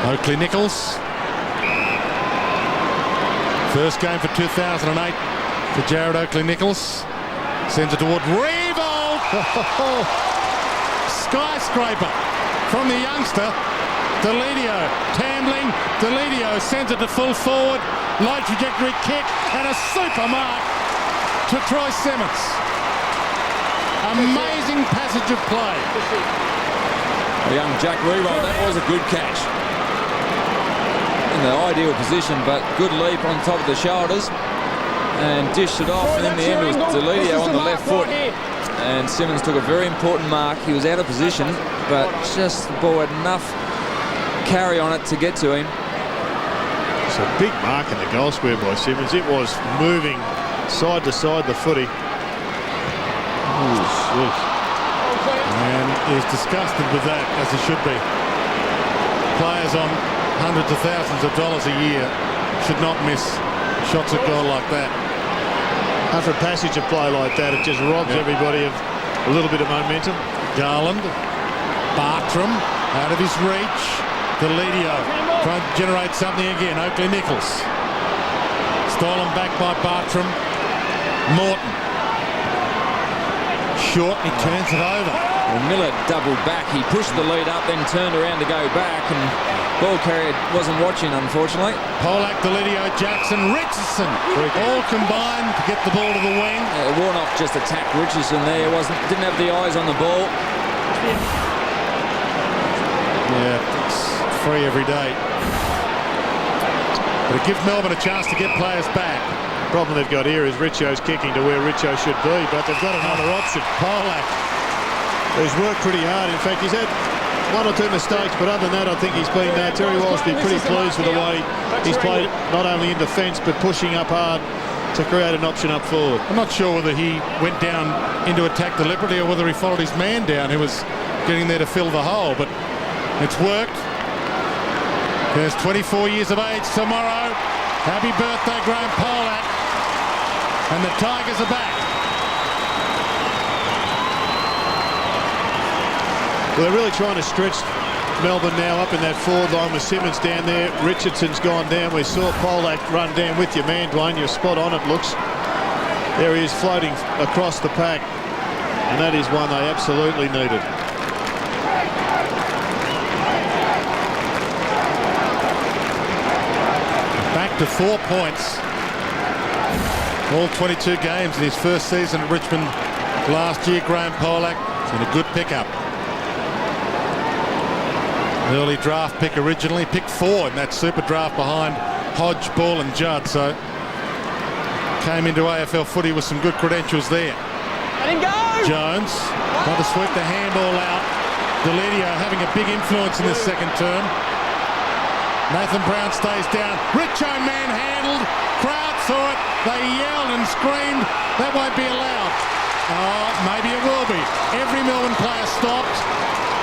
Oakley Nichols. First game for 2008 for Jared Oakley Nichols. Sends it toward Revolt. Skyscraper from the youngster. Delidio, Tambling. Delidio sends it to full forward. Low trajectory kick and a super mark to Troy Simmons. Amazing passage of play. Young Jack Revolt, that was a good catch. In the ideal position, but good leap on top of the shoulders and dished it off, and in the end it was Delidio on the left foot, and Simmons took a very important mark. He was out of position, but just the ball had enough carry on it to get to him. It's a big mark in the goal square by Simmons. It was moving side to side, the footy. And he's disgusted with that, as he should be. Players on hundreds of thousands of dollars a year should not miss shots at goal like that. After a passage of play like that, it just robs everybody of a little bit of momentum. Garland, Bartram, out of his reach. Deledio trying to generate something again. Oakley Nichols. Stolen back by Bartram. Morton. Short, he turns it over. Well, Miller doubled back. He pushed the lead up, then turned around to go back, and ball carrier wasn't watching, unfortunately. Polak, Deledio, Jackson, Richardson, all combined to get the ball to the wing. Warnock just attacked Richardson there. Didn't have the eyes on the ball. Yeah, it's free every day. But it gives Melbourne a chance to get players back. The problem they've got here is Richo's kicking to where Richo should be, but they've got another option. Polak, who's worked pretty hard. In fact, he's had one or two mistakes, but other than that, I think he's been Terry Walsh been pretty pleased with the way he's played, not only in defence but pushing up hard to create an option up forward. I'm not sure whether he went down into attack deliberately or whether he followed his man down who was getting there to fill the hole, but it's worked. There's 24 years of age tomorrow. Happy birthday, Graham Polak. And the Tigers are back. Well, they're really trying to stretch Melbourne now up in that forward line with Simmons down there. Richardson's gone down. We saw Polak run down with your man, Dwayne. You're spot on, it looks. There he is floating across the pack. And that is one they absolutely needed. Back to 4 points. All 22 games in his first season at Richmond last year. Graham Polak in a good pickup. Early draft pick originally, picked 4 in that super draft behind Hodge, Ball and Judd, so came into AFL footy with some good credentials there. Let him go! Jones trying to sweep the handball out. Deledio having a big influence in this second term. Nathan Brown stays down. Richo manhandled. Crowd saw it. They yelled and screamed. That won't be allowed. Oh, maybe it will be. Every Melbourne player stopped.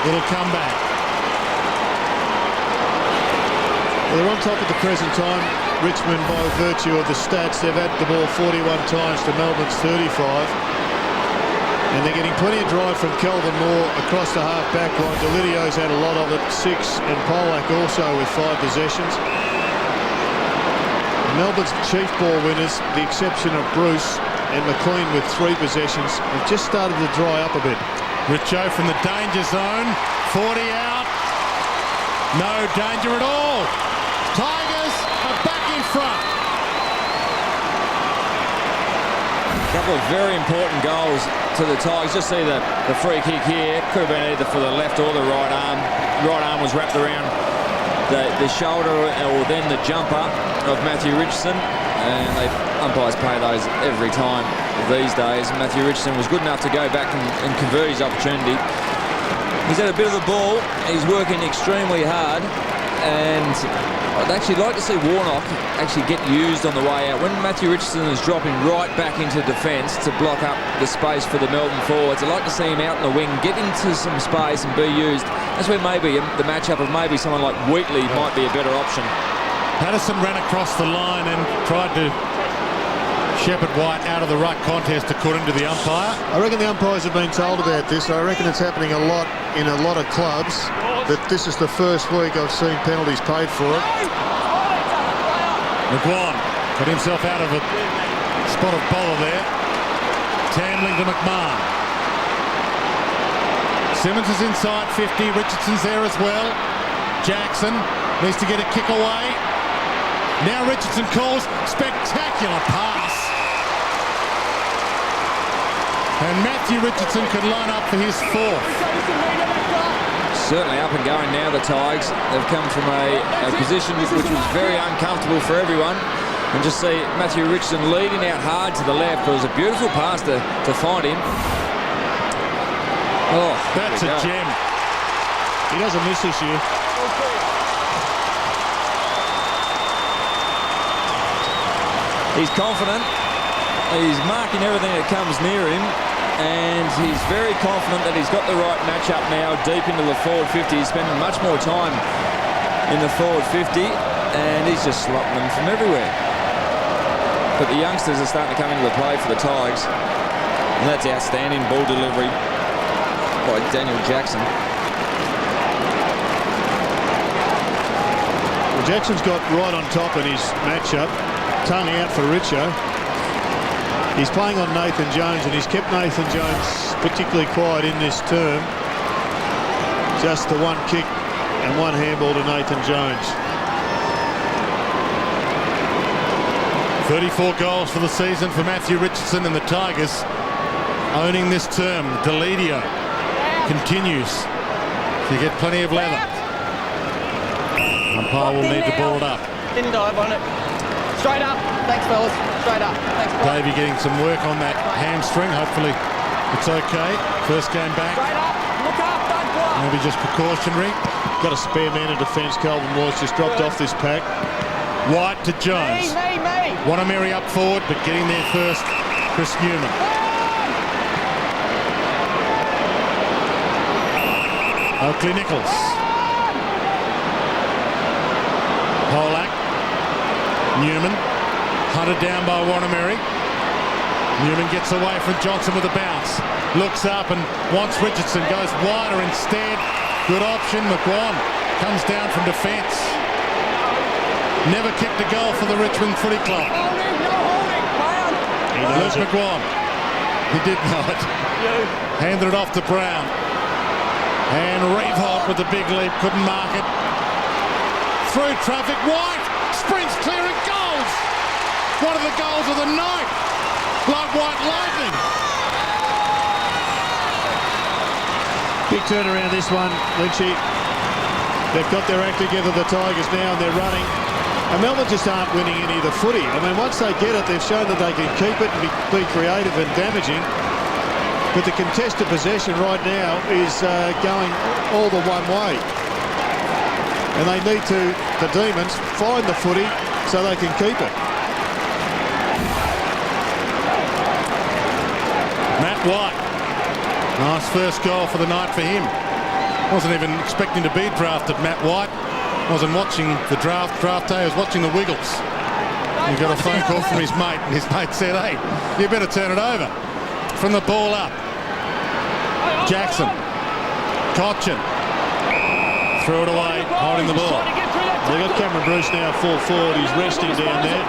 It'll come back. Well, they're on top at the present time. Richmond, by virtue of the stats, they've had the ball 41 times to Melbourne's 35. And they're getting plenty of drive from Kelvin Moore across the half-back line. Delidio's had a lot of it, 6, and Polak also with 5 possessions. Melbourne's chief ball winners, the exception of Bruce and McLean with 3 possessions, have just started to dry up a bit. Richo from the danger zone, 40 out. No danger at all. Tigers are back in front. A couple of very important goals to the Tigers. Just see the free kick here. Could have been either for the left or the right arm. Right arm was wrapped around the shoulder or then the jumper of Matthew Richardson. And umpires pay those every time these days. Matthew Richardson was good enough to go back and convert his opportunity. He's had a bit of the ball. He's working extremely hard. And I'd actually like to see Warnock actually get used on the way out. When Matthew Richardson is dropping right back into defence to block up the space for the Melbourne forwards, I'd like to see him out in the wing, get into some space and be used. That's where maybe the matchup of maybe someone like Wheatley might be a better option. Patterson ran across the line and tried to shepherd White out of the ruck contest according to the umpire. I reckon the umpires have been told about this. I reckon it's happening a lot in a lot of clubs, that this is the first week I've seen penalties paid for it. McGuan got himself out of a spot of bother there. Tambling to McMahon. Simmons is inside 50. Richardson's there as well. Jackson needs to get a kick away. Now Richardson calls. Spectacular pass. And Matthew Richardson could line up for his 4th. Certainly up and going now, the Tigers. They've come from a position which was very uncomfortable for everyone. And just see Matthew Richardson leading out hard to the left. It was a beautiful pass to find him. Oh, that's a gem. He doesn't miss this year. He's confident. He's marking everything that comes near him. And he's very confident that he's got the right matchup now deep into the forward 50. He's spending much more time in the forward 50 and he's just slotting them from everywhere. But the youngsters are starting to come into the play for the Tigers. And that's outstanding ball delivery by Daniel Jackson. Well, Jackson's got right on top in his matchup. Tongue out for Richo. He's playing on Nathan Jones, and he's kept Nathan Jones particularly quiet in this term. Just the one kick and one handball to Nathan Jones. 34 goals for the season for Matthew Richardson and the Tigers. Owning this term, Deledio continues to get plenty of leather. Umpire will need to ball it up. Didn't dive on it. Straight up. Thanks, fellas. Straight up. Thanks, bro. Davey getting some work on that hamstring. Hopefully it's okay. First game back. Straight up. Look up. Don't block. Maybe just precautionary. Got a spare man in defence. Calvin Walsh just dropped off this pack. White to Jones. Me. Wanameri up forward, but getting there first, Chris Newman. Oakley Nichols. Polak. Newman. Hunted down by Wanameri. Newman gets away from Johnson with a bounce. Looks up and wants Richardson. Goes wider instead. Good option. McGuan comes down from defence. Never kicked a goal for the Richmond Footy Club. Luke McGuan. He did know it. Handed it off to Brown. And Revolt with the big leap. Couldn't mark it. Through traffic. White sprints clear and goals. One of the goals of the night. Like white lightning. Big turnaround this one, Lynchy. They've got their act together, the Tigers now, and they're running. And Melbourne just aren't winning any of the footy. I mean, once they get it, they've shown that they can keep it and be creative and damaging. But the contested possession right now is going all the one way. And they need to, the Demons, find the footy so they can keep it. Matt White. Nice first goal for the night for him. Wasn't even expecting to be drafted, Matt White. Wasn't watching the draft day, he was watching the Wiggles. He got a phone call from his mate, and his mate said, hey, you better turn it over. From the ball up. Jackson. Cochin. Threw it away, holding the ball. They've got Cameron Bruce now full forward. He's resting down there.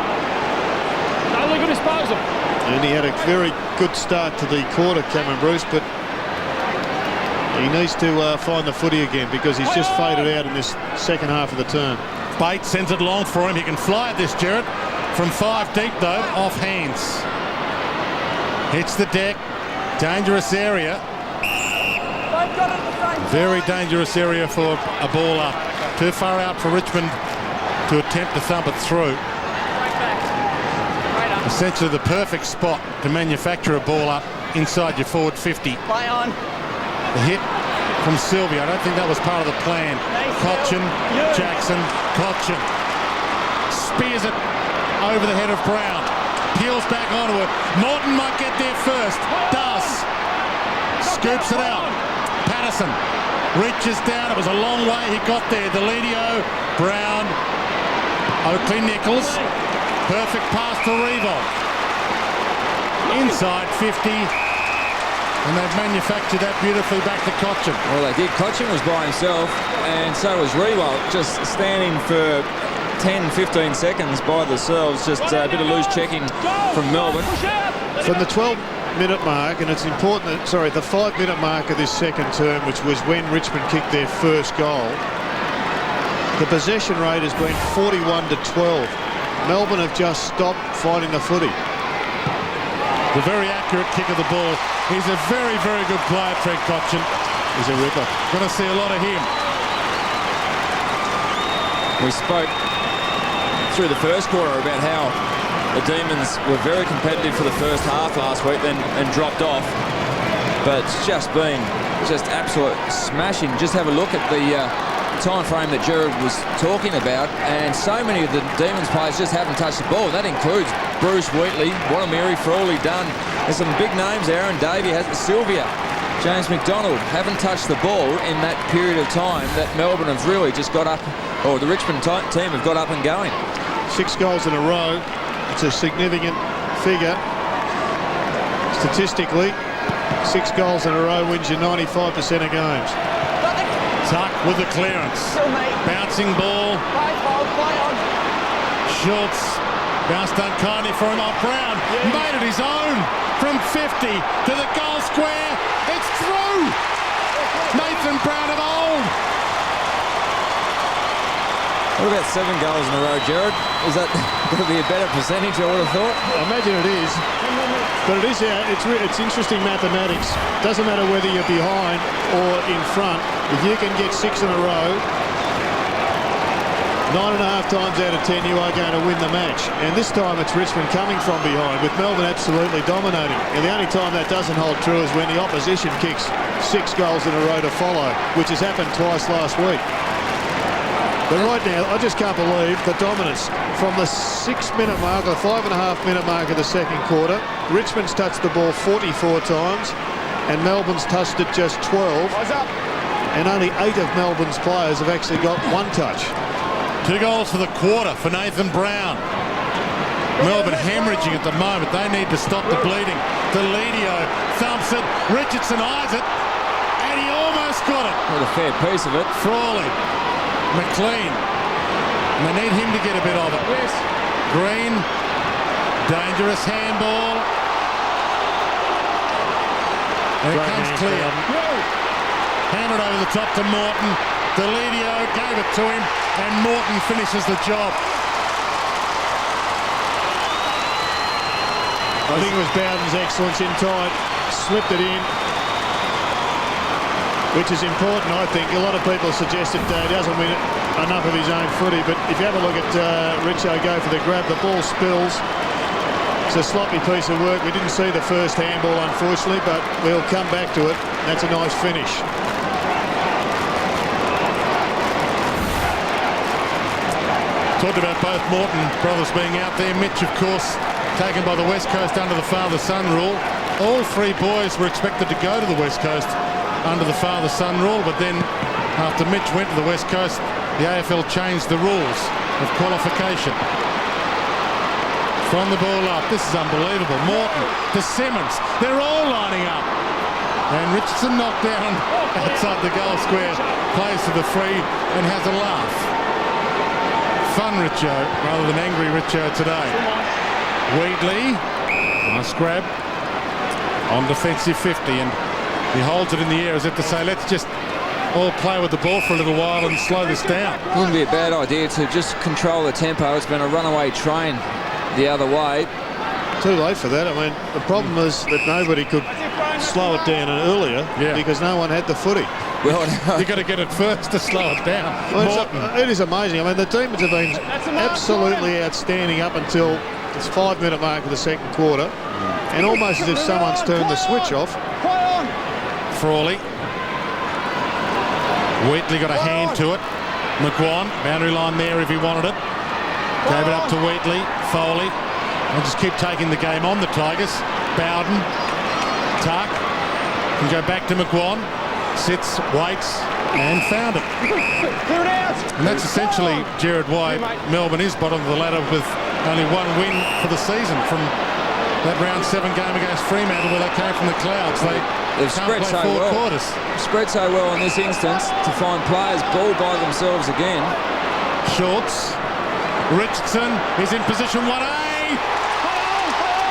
Only good disposal. And he had a very good start to the quarter, Cameron Bruce, but he needs to find the footy again because he's just faded out in this second half of the term. Bates sends it long for him. He can fly at this, Jarrett. From 5 deep, though, off hands. Hits the deck. Dangerous area. Very dangerous area for a ball up. Too far out for Richmond to attempt to thump it through. Essentially the perfect spot to manufacture a ball up inside your forward 50. Play on. The hit from Sylvia. I don't think that was part of the plan. Cochin, Jackson, Cochin. Spears it over the head of Brown. Peels back onto it. Morton might get there first. Does. Scoops it out. Patterson reaches down. It was a long way. He got there. Deledio, Brown, Oakley Nichols. Perfect pass to Revolt. Inside 50. And they've manufactured that beautifully back to Cochin. Well, they did. Cochin was by himself, and so was Revolt, just standing for 10-15 seconds by themselves. Just a bit of loose checking from Melbourne. From the 12-minute mark, and it's important that, sorry, the 5-minute mark of this second term, which was when Richmond kicked their first goal, the possession rate has been 41-12. Melbourne have just stopped finding the footy. The very accurate kick of the ball. He's a very, very good player, Trent Cochin. He's a ripper. Going to see a lot of him. We spoke through the first quarter about how the Demons were very competitive for the first half last week and dropped off. But it's just been absolute smashing. Just have a look at the time frame that Gerard was talking about, and so many of the Demons players just haven't touched the ball. That includes Bruce Wheatley, Wanameri for all he done. There's some big names. Aaron Davey has Sylvia, James McDonald haven't touched the ball in that period of time that Melbourne have really just got up, or the Richmond team have got up and going. 6 goals in a row. It's a significant figure. Statistically, 6 goals in a row wins you 95% of games. Tuck with the clearance. Bouncing ball. Schultz bounced unkindly for him off Brown. Made it his own from 50 to the goal square. It's through. Nathan Brown of old. What about 7 goals in a row, Jared? Is that going to be a better percentage, I would have thought? I imagine it is. But it is, it's interesting mathematics. Doesn't matter whether you're behind or in front. If you can get 6 in a row, 9.5 times out of 10 you are going to win the match. And this time it's Richmond coming from behind, with Melbourne absolutely dominating. And the only time that doesn't hold true is when the opposition kicks 6 goals in a row to follow, which has happened twice last week. But right now, I just can't believe the dominance. From the 6-minute mark, or 5.5-minute mark of the second quarter, Richmond's touched the ball 44 times, and Melbourne's touched it just 12. And only 8 of Melbourne's players have actually got 1 touch. 2 goals for the quarter for Nathan Brown. Melbourne hemorrhaging at the moment. They need to stop the bleeding. Deledio thumps it. Richardson eyes it. And he almost got it. What a fair piece of it. Frawley. McLean. And they need him to get a bit of it. Yes. Green. Dangerous handball. And it comes clear. Hammered over the top to Morton. Deledio gave it to him, and Morton finishes the job. I think it was Bowden's excellence in tight. Slipped it in, which is important, I think. A lot of people suggested he doesn't win enough of his own footy, but if you have a look at Richo go for the grab, the ball spills. It's a sloppy piece of work. We didn't see the first handball, unfortunately, but we'll come back to it. That's a nice finish. Talked about both Morton brothers being out there. Mitch, of course, taken by the West Coast under the father-son rule. All 3 boys were expected to go to the West Coast under the father-son rule, but then after Mitch went to the West Coast, the AFL changed the rules of qualification. From the ball up, this is unbelievable. Morton to Simmons, they're all lining up. And Richardson knocked down outside the goal square, plays to the free and has a laugh. Fun Richo rather than angry Richo today. Wheatley, nice grab on defensive 50, and he holds it in the air as if to say, let's just all play with the ball for a little while and slow this down. Wouldn't be a bad idea to just control the tempo. It's been a runaway train the other way. Too late for that. I mean, the problem is that nobody could slow it down earlier because no one had the footy. Well, you've got to get it first to slow it down. Well, it is amazing. I mean, the Demons have been absolutely outstanding up until this 5-minute mark of the second quarter, and almost as if someone's turned the switch off. Frawley. Wheatley got a hand to it. McGuan, boundary line there if he wanted it. Gave it up to Wheatley. Foley. And just keep taking the game on, the Tigers. Bowden. Tuck. Can go back to McGuan. Sits, waits, and found it. And that's essentially, Jared, why Melbourne is bottom of the ladder with only 1 win for the season from that round 7 game against Fremantle where they came from the clouds. They've spread so well. Quarters. Spread so well in this instance to find players ball by themselves again. Schultz. Richardson is in position 1A.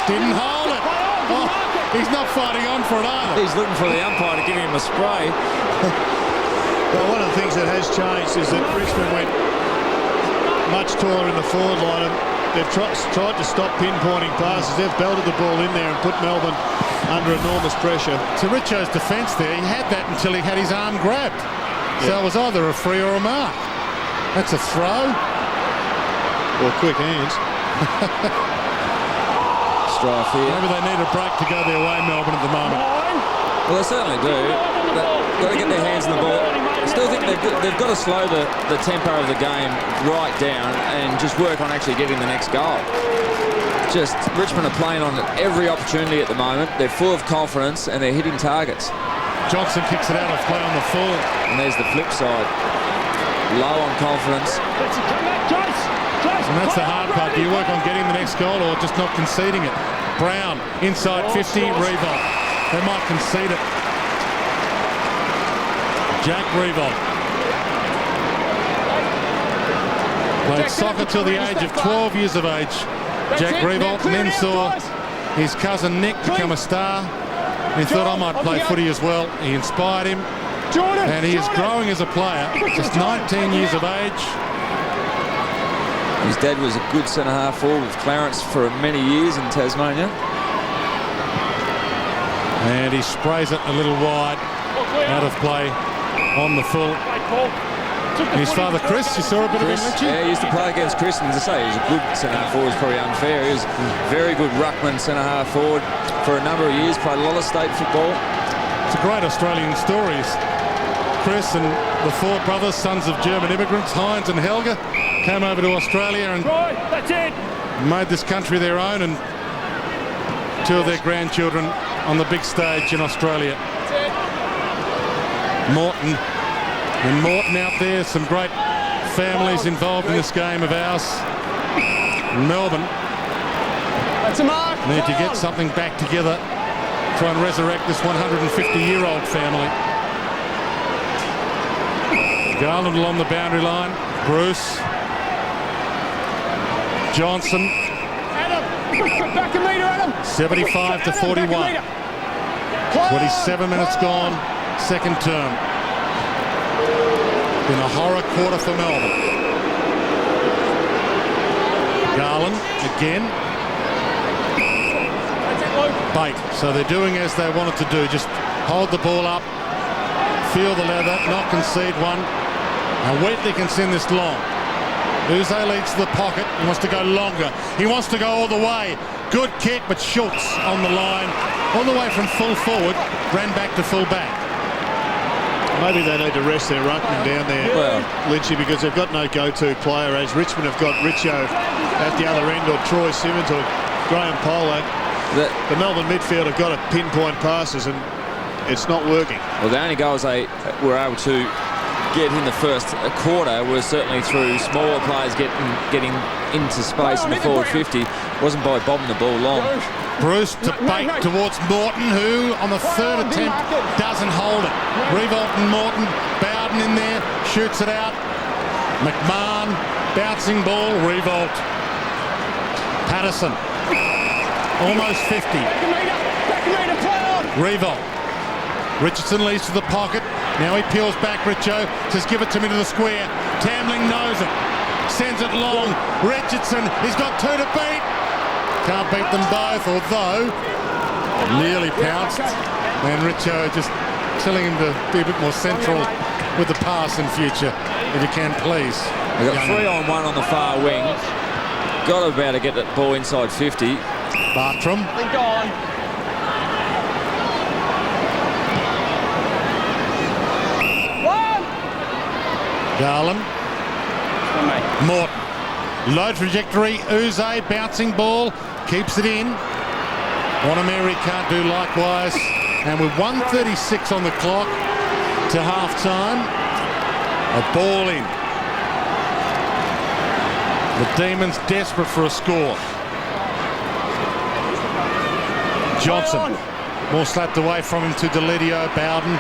Didn't hold it. Oh, he's not fighting on for it either. He's looking for the umpire to give him a spray. Well, one of the things that has changed is that Richmond went much taller in the forward line, and they've tried to stop pinpointing passes. They've belted the ball in there and put Melbourne under enormous pressure. To Richo's defence there, he had that until he had his arm grabbed. So it was either a free or a mark. That's a throw. Or quick hands. Strife here. Maybe they need a break to go their way, Melbourne, at the moment. Well, they certainly do. They've got to get their hands on the ball. I still think they've got to slow the tempo of the game right down and just work on actually getting the next goal. Just Richmond are playing on every opportunity at the moment. They're full of confidence and they're hitting targets. Johnson kicks it out of play on the full. And there's the flip side. low on confidence. And that's the hard part. Do you work on getting the next goal or just not conceding it? Brown, inside 50, Revolt. They might concede it. Jack Revolt. Played soccer till the age of 12 years of age. Jack Revolt, and then saw his cousin Nick become a star. He thought, I might play footy as well. He inspired him. And he is growing as a player. Just 19 years of age. His dad was a good centre-half forward with Clarence for many years in Tasmania. And he sprays it a little wide, out of play on the full. His father Chris, you saw a bit of him, didn't you? Yeah, he used to play against Chris, and as I say, he was a good centre-half forward. It's probably unfair. He was very good ruckman centre-half forward for a number of years, played a lot of state football. It's a great Australian story. Chris and the four brothers, sons of German immigrants, Heinz and Helga, came over to Australia and made this country their own, and two of their grandchildren on the big stage in Australia. Morton and Morton out there, some great families involved in this game of ours. Melbourne need to get something back together, try and resurrect this 150-year-old family. Garland along the boundary line. Bruce. Johnson. 75 to 41. 27 minutes gone. Second term. Been a horror quarter for Melbourne. Garland again. Bait. So they're doing as they wanted to do. Just hold the ball up. Feel the leather. Not concede one. And Wheatley can send this long. Uze leads to the pocket. He wants to go longer. He wants to go all the way. Good kick, but Schultz on the line. All the way from full forward. Ran back to full back. Maybe they need to rest their ruckman down there, Lynchy, because they've got no go-to player, as Richmond have got Richo at the other end, or Troy Simmons, or Graham Polak. The Melbourne midfield have got to pinpoint passes, and it's not working. Well, the only goals they were able to get in the first quarter was certainly through smaller players getting into space in the forward 50. Wasn't by bobbing the ball long. Bruce to bait towards Morton, who on the third attempt doesn't hold it. Revolt and Morton, Bowden in there, shoots it out. McMahon, bouncing ball, Revolt. Patterson, almost 50. Revolt. Richardson leads to the pocket. Now he peels back, Richo. Says, give it to me to the square. Tambling knows it. Sends it long. Richardson, he's got two to beat. Can't beat them both, although nearly pounced. And Richo just telling him to be a bit more central with the pass in future, if you can, please. We've got 3-on-1 on the far wing. Got to be able to get that ball inside 50. Bartram. Garland. Morton. Low trajectory. Uze bouncing ball. Keeps it in. Wanameri can't do likewise. And with 1:36 on the clock to half-time, a ball in. The Demons desperate for a score. Johnson. More slapped away from him to Delidio. Bowden.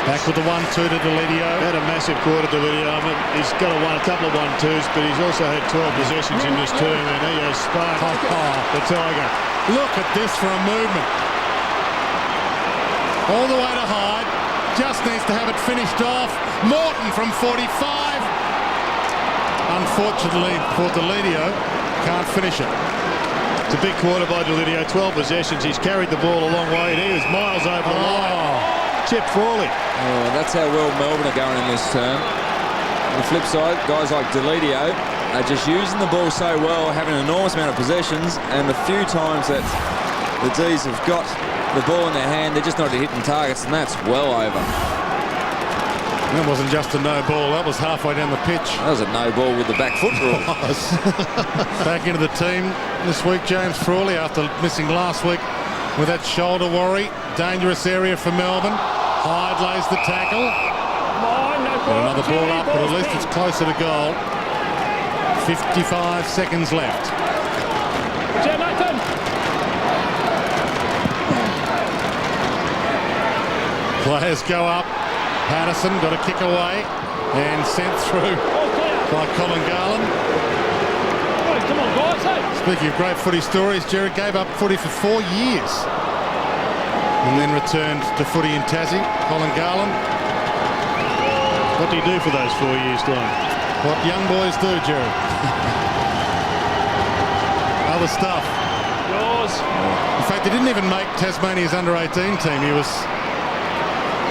Back with the 1-2 to Delidio. Had a massive quarter, Delidio. I mean, he's got a couple of 1-2s, but he's also had 12 possessions in this term, and he has sparked the Tiger. Look at this for a movement. All the way to Hyde. Just needs to have it finished off. Morton from 45. Unfortunately for Delidio, can't finish it. It's a big quarter by Delidio. 12 possessions. He's carried the ball a long way, and he was miles over the line. Chip Frawley. Oh, that's how well Melbourne are going in this term. On the flip side, guys like Delidio are just using the ball so well, having an enormous amount of possessions, and the few times that the D's have got the ball in their hand, they're just not hitting targets, and that's well over. That wasn't just a no ball, that was halfway down the pitch. That was a no ball with the back foot rule. Back into the team this week, James Frawley, after missing last week with that shoulder worry. Dangerous area for Melbourne. Hyde lays the tackle. Got another ball up, but at least it's closer to goal. 55 seconds left. Players go up. Patterson got a kick away and sent through by Colin Garland. Come on, guys. Hey. Speaking of great footy stories, Jared gave up footy for 4 years and then returned to footy in Tassie. Colin Garland. What do you do for those 4 years, Don? What young boys do, Jared. Other stuff. Yours. In fact, he didn't even make Tasmania's under-18 team. He was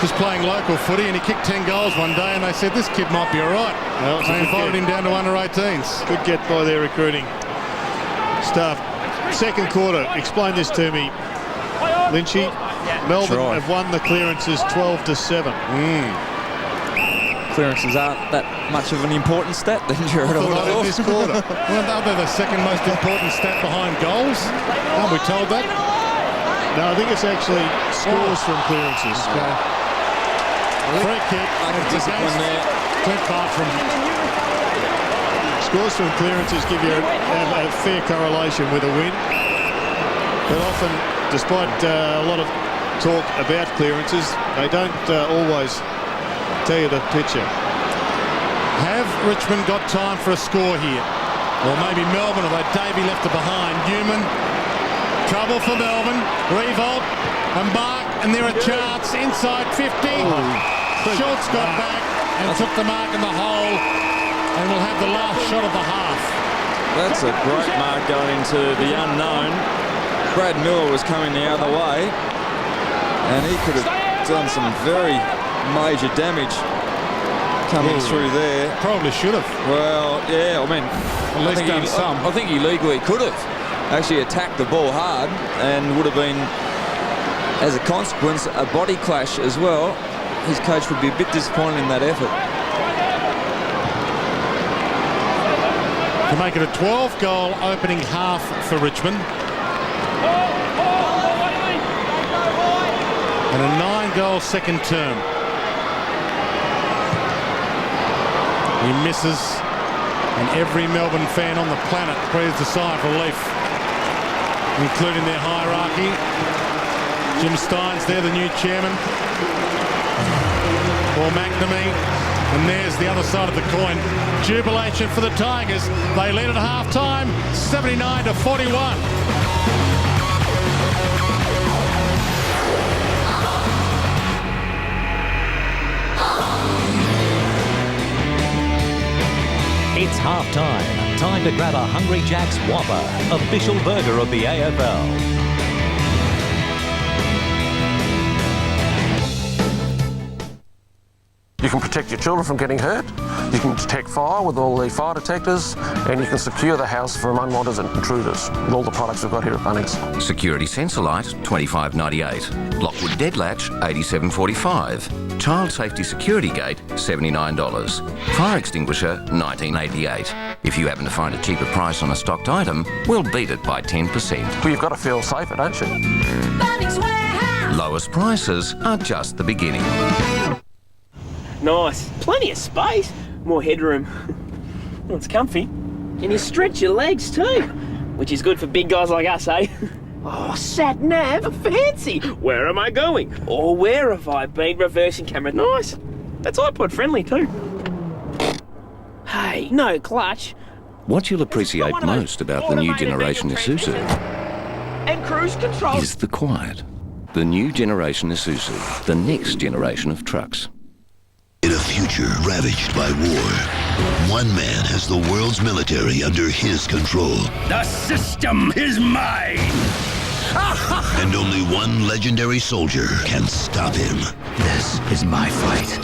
just playing local footy and he kicked 10 goals one day and they said this kid might be all right. Well, they invited him down to under-18s. Good get by their recruiting staff. Second quarter, explain this to me, Lynchy. Melbourne have won the clearances 12-7. Clearances aren't that much of an important stat then, Jared. Not in this quarter. Well, they're the second most important stat behind goals. Aren't we told that? No, I think it's actually scores from clearances. Okay. Free kick. Discipline there. Clint Bartram. Scores from clearances give you a fair correlation with a win. But often, despite a lot of talk about clearances, they don't always tell you the picture. Have Richmond got time for a score here? Or maybe Melbourne, although Davey left it behind. Newman, trouble for Melbourne. Revolt and Mark, and there are chance inside 50. Schultz got back and took the mark in the hole and will have the last shot of the half. That's a great mark going into the unknown. Brad Miller was coming the other way and he could have done some very major damage coming through there. Probably should have. Well, yeah, I mean, at least done some. I think he legally could have actually attacked the ball hard and would have been, as a consequence, a body clash as well. His coach would be a bit disappointed in that effort. To make it a 12-goal opening half for Richmond. And a 9-goal second term. He misses, and every Melbourne fan on the planet breathes a sigh of relief, including their hierarchy. Jim Stein's there, the new chairman. Or McNamee. And there's the other side of the coin. Jubilation for the Tigers. They lead at half-time, 79-41. It's half-time. Time to grab a Hungry Jack's Whopper, official burger of the AFL. You can protect your children from getting hurt, you can detect fire with all the fire detectors, and you can secure the house from unwanted intruders with all the products we've got here at Bunnings. Security sensor light, $25.98. Lockwood dead latch, $87.45. Child safety security gate, $79. Fire extinguisher, $19.88. If you happen to find a cheaper price on a stocked item, we'll beat it by 10%. Well, you've got to feel safer, don't you? Bunnings Warehouse. Lowest prices are just the beginning. Nice. Plenty of space. More headroom. Well, it's comfy. And you stretch your legs too, which is good for big guys like us, eh? Oh, sat nav, fancy. Where am I going? Or where have I been? Reversing camera, nice. That's iPod friendly too. Hey, no clutch. What you'll appreciate most about the new generation Isuzu And cruise control is the quiet. The new generation Isuzu, the next generation of trucks. In a future ravaged by war, one man has the world's military under his control. The system is mine! And only one legendary soldier can stop him. This is my fight.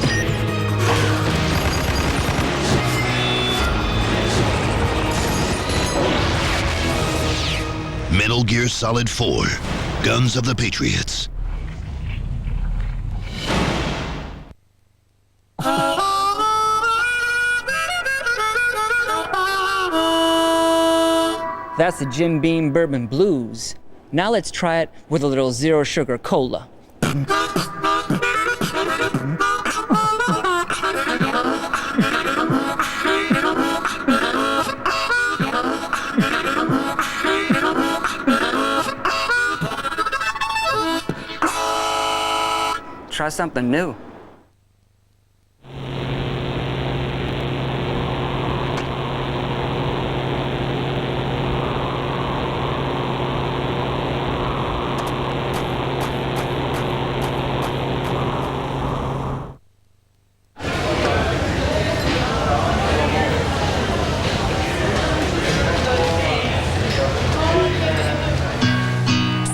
Metal Gear Solid 4, Guns of the Patriots. That's the Jim Beam Bourbon Blues. Now let's try it with a little zero sugar cola. try something new.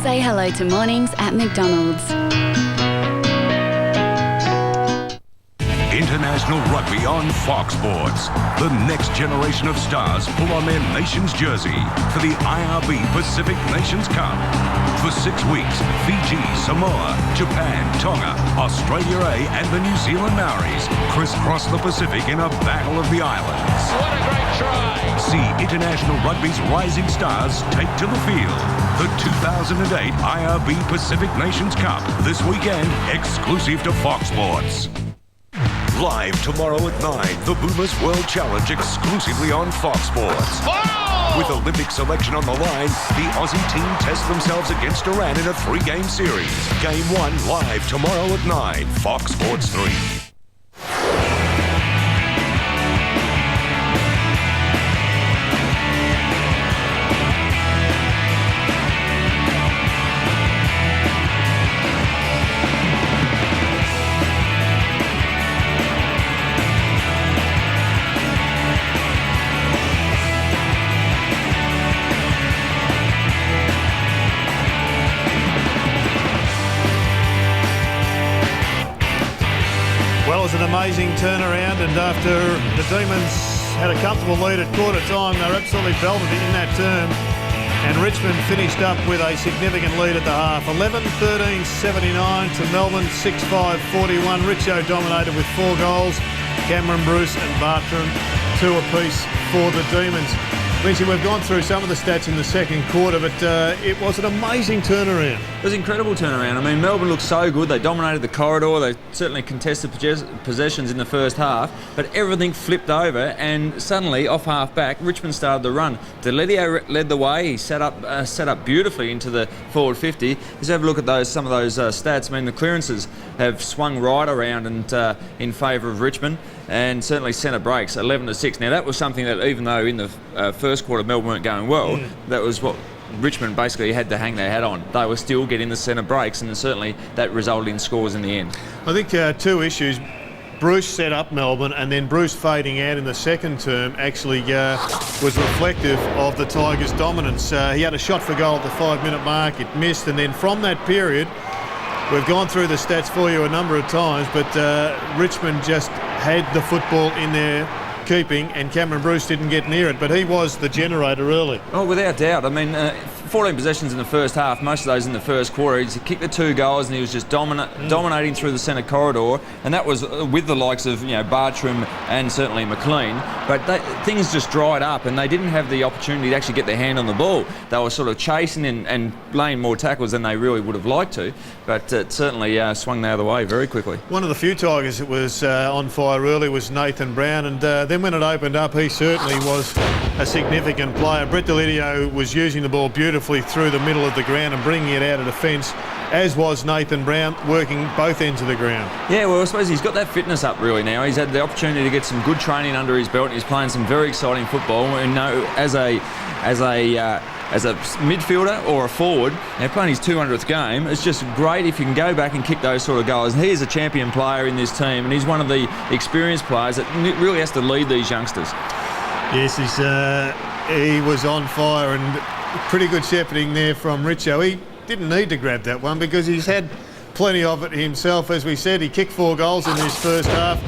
Say hello to mornings at McDonald's. International Rugby on Fox Sports. The next generation of stars pull on their nation's jersey for the IRB Pacific Nations Cup. For 6 weeks, Fiji, Samoa, Japan, Tonga, Australia A and the New Zealand Maoris crisscross the Pacific in a battle of the islands. What a great try! See International Rugby's rising stars take to the field. The 2008 IRB Pacific Nations Cup this weekend, exclusive to Fox Sports. Live tomorrow at 9, the Boomers World Challenge exclusively on Fox Sports. Oh! With Olympic selection on the line, the Aussie team test themselves against Iran in a 3-game series. Game 1 live tomorrow at 9, Fox Sports 3. Well, it was an amazing turnaround, and after the Demons had a comfortable lead at quarter time, they were absolutely belted in that term, and Richmond finished up with a significant lead at the half. 11-13-79 to Melbourne, 6-5-41. Richo dominated with 4 goals. Cameron Bruce and Bartram 2 apiece for the Demons. Lindsay, we've gone through some of the stats in the second quarter, but it was an amazing turnaround. It was an incredible turnaround. I mean, Melbourne looked so good. They dominated the corridor. They certainly contested possessions in the first half, but everything flipped over, and suddenly, off half-back, Richmond started the run. Deledio led the way. He set up beautifully into the forward 50. Let's have a look at some of those stats. I mean, the clearances have swung right around and in favour of Richmond, and certainly centre breaks, 11-6. Now, that was something that, even though in the first quarter Melbourne weren't going well, that was what Richmond basically had to hang their hat on. They were still getting the centre breaks, and certainly that resulted in scores in the end. I think 2 issues. Bruce set up Melbourne, and then Bruce fading out in the second term actually was reflective of the Tigers' dominance. He had a shot for goal at the 5-minute mark. It missed, and then from that period, we've gone through the stats for you a number of times, but Richmond just had the football in their keeping, and Cameron Bruce didn't get near it, but he was the generator early. Oh, without doubt. I mean, 14 possessions in the first half, most of those in the first quarter. He kicked the 2 goals, and he was just dominating through the centre corridor, and that was with the likes of Bartram and certainly McLean. But things just dried up, and they didn't have the opportunity to actually get their hand on the ball. They were sort of chasing and laying more tackles than they really would have liked to, but it certainly swung the other way very quickly. One of the few Tigers that was on fire early was Nathan Brown, and then when it opened up, he certainly was a significant player. Brett Deledio was using the ball beautifully through the middle of the ground and bringing it out of defence, as was Nathan Brown, working both ends of the ground. Yeah, well, I suppose he's got that fitness up really now. He's had the opportunity to get some good training under his belt. He's playing some very exciting football, and as a midfielder or a forward, playing his 200th game, it's just great if you can go back and kick those sort of goals. And he is a champion player in this team, and he's one of the experienced players that really has to lead these youngsters. Yes, he was on fire, and pretty good shepherding there from Richo. He didn't need to grab that one because he's had plenty of it himself. As we said, he kicked 4 goals in this first half,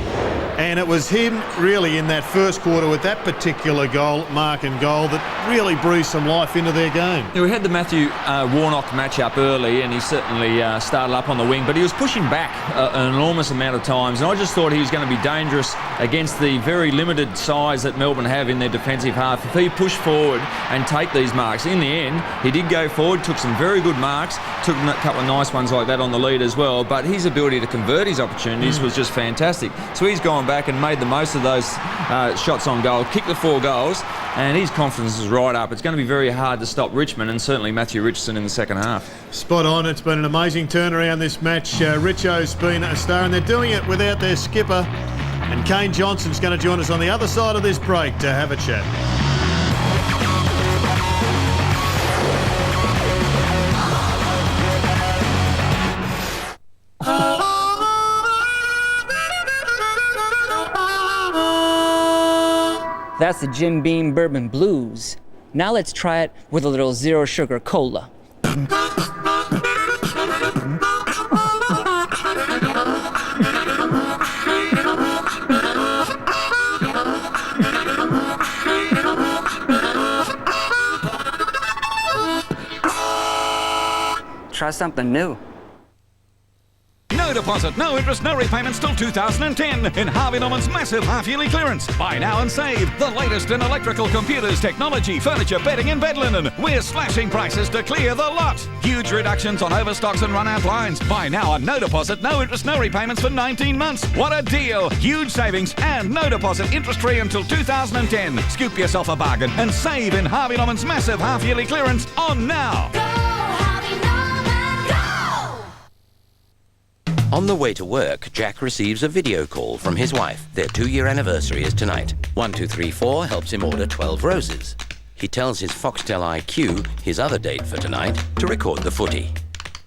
and it was him really in that first quarter with that particular mark and goal that really breathed some life into their game. Yeah, we had the Matthew Warnock match up early, and he certainly started up on the wing, but he was pushing back an enormous amount of times, and I just thought he was going to be dangerous against the very limited size that Melbourne have in their defensive half. If he pushed forward and take these marks, in the end he did go forward, took some very good marks, took a couple of nice ones like that on the lead as well, but his ability to convert his opportunities was just fantastic. So he's gone back and made the most of those shots on goal, kicked the 4 goals, and his confidence is right up. It's going to be very hard to stop Richmond, and certainly Matthew Richardson in the second half. Spot on. It's been an amazing turnaround this match. Richo's been a star, and they're doing it without their skipper. And Kane Johnson's going to join us on the other side of this break to have a chat. That's the Jim Beam Bourbon Blues. Now let's try it with a little zero sugar cola. Try something new. No deposit, no interest, no repayments till 2010 in Harvey Norman's massive half-yearly clearance. Buy now and save. The latest in electrical, computers, technology, furniture, bedding and bed linen. We're slashing prices to clear the lot. Huge reductions on overstocks and run-out lines. Buy now on no deposit, no interest, no repayments for 19 months. What a deal. Huge savings and no deposit, interest-free until 2010. Scoop yourself a bargain and save in Harvey Norman's massive half-yearly clearance on now. On the way to work, Jack receives a video call from his wife. Their 2-year anniversary is tonight. 1234 helps him order 12 roses. He tells his Foxtel IQ, his other date for tonight, to record the footy.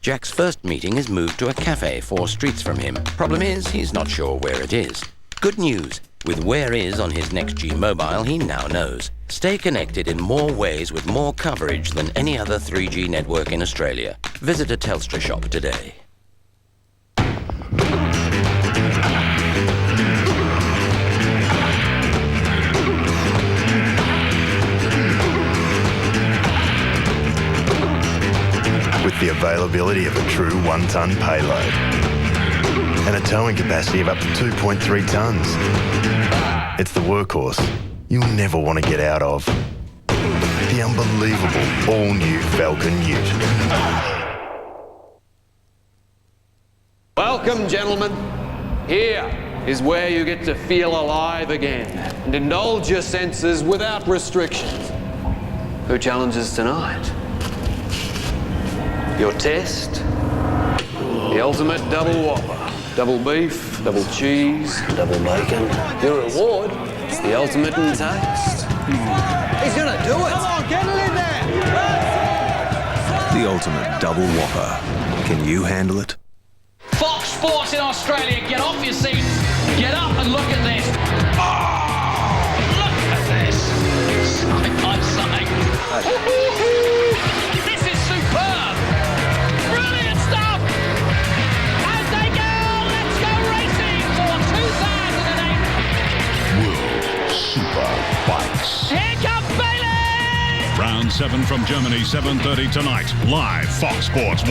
Jack's first meeting is moved to a cafe 4 streets from him. Problem is, he's not sure where it is. Good news. With Where Is on his NextG mobile, he now knows. Stay connected in more ways with more coverage than any other 3G network in Australia. Visit a Telstra shop today. With the availability of a true 1-ton payload and a towing capacity of up to 2.3 tonnes. It's the workhorse you'll never want to get out of. The unbelievable all-new Falcon Ute. Welcome, gentlemen. Here is where you get to feel alive again and indulge your senses without restrictions. Who challenges tonight? Your test? The ultimate double whopper. Double beef, double cheese, double bacon. Your reward? It's the ultimate in taste. He's gonna do it! Come on, get it in there! The ultimate double whopper. Can you handle it? Fox Sports in Australia, get off your seats, get up and look at this. Oh, look at this. I'm saying. This is superb. Brilliant stuff. As they go, let's go racing for 2008. World Superbikes. Here comes Bailey. Round 7 from Germany, 7:30 tonight. Live, Fox Sports 1.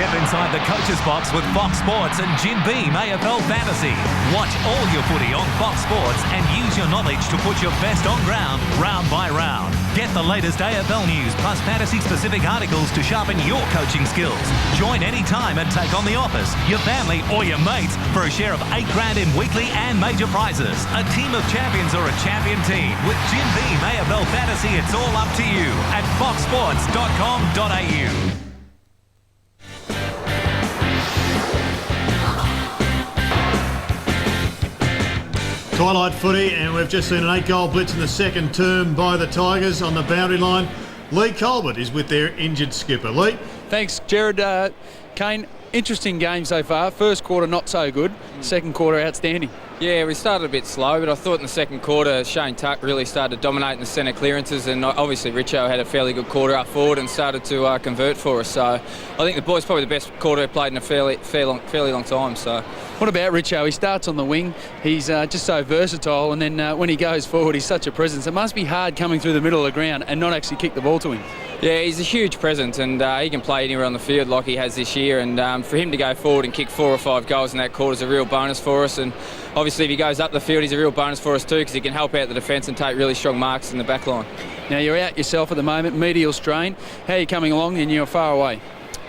Step inside the coach's box with Fox Sports and Jim Beam AFL Fantasy. Watch all your footy on Fox Sports and use your knowledge to put your best on ground, round by round. Get the latest AFL news plus fantasy-specific articles to sharpen your coaching skills. Join any time and take on the office, your family or your mates for a share of $8,000 in weekly and major prizes. A team of champions or a champion team. With Jim Beam AFL Fantasy, it's all up to you at foxsports.com.au. Twilight footy, and we've just seen an 8-goal blitz in the second term by the Tigers on the boundary line. Lee Colbert is with their injured skipper. Lee? Thanks, Jared. Kane, interesting game so far. First quarter not so good, second quarter outstanding. Yeah, we started a bit slow, but I thought in the second quarter Shane Tuck really started to dominate in the centre clearances, and obviously Richo had a fairly good quarter up forward and started to convert for us. So I think the boys probably the best quarter they've played in a fairly long time. So. What about Richo? He starts on the wing. He's just so versatile, and then when he goes forward, he's such a presence. It must be hard coming through the middle of the ground and not actually kick the ball to him. Yeah, he's a huge presence, and he can play anywhere on the field like he has this year. And for him to go forward and kick 4 or 5 goals in that quarter is a real bonus for us. And obviously, if he goes up the field, he's a real bonus for us too, because he can help out the defence and take really strong marks in the back line. Now, you're out yourself at the moment, medial strain. How are you coming along, and you're far away?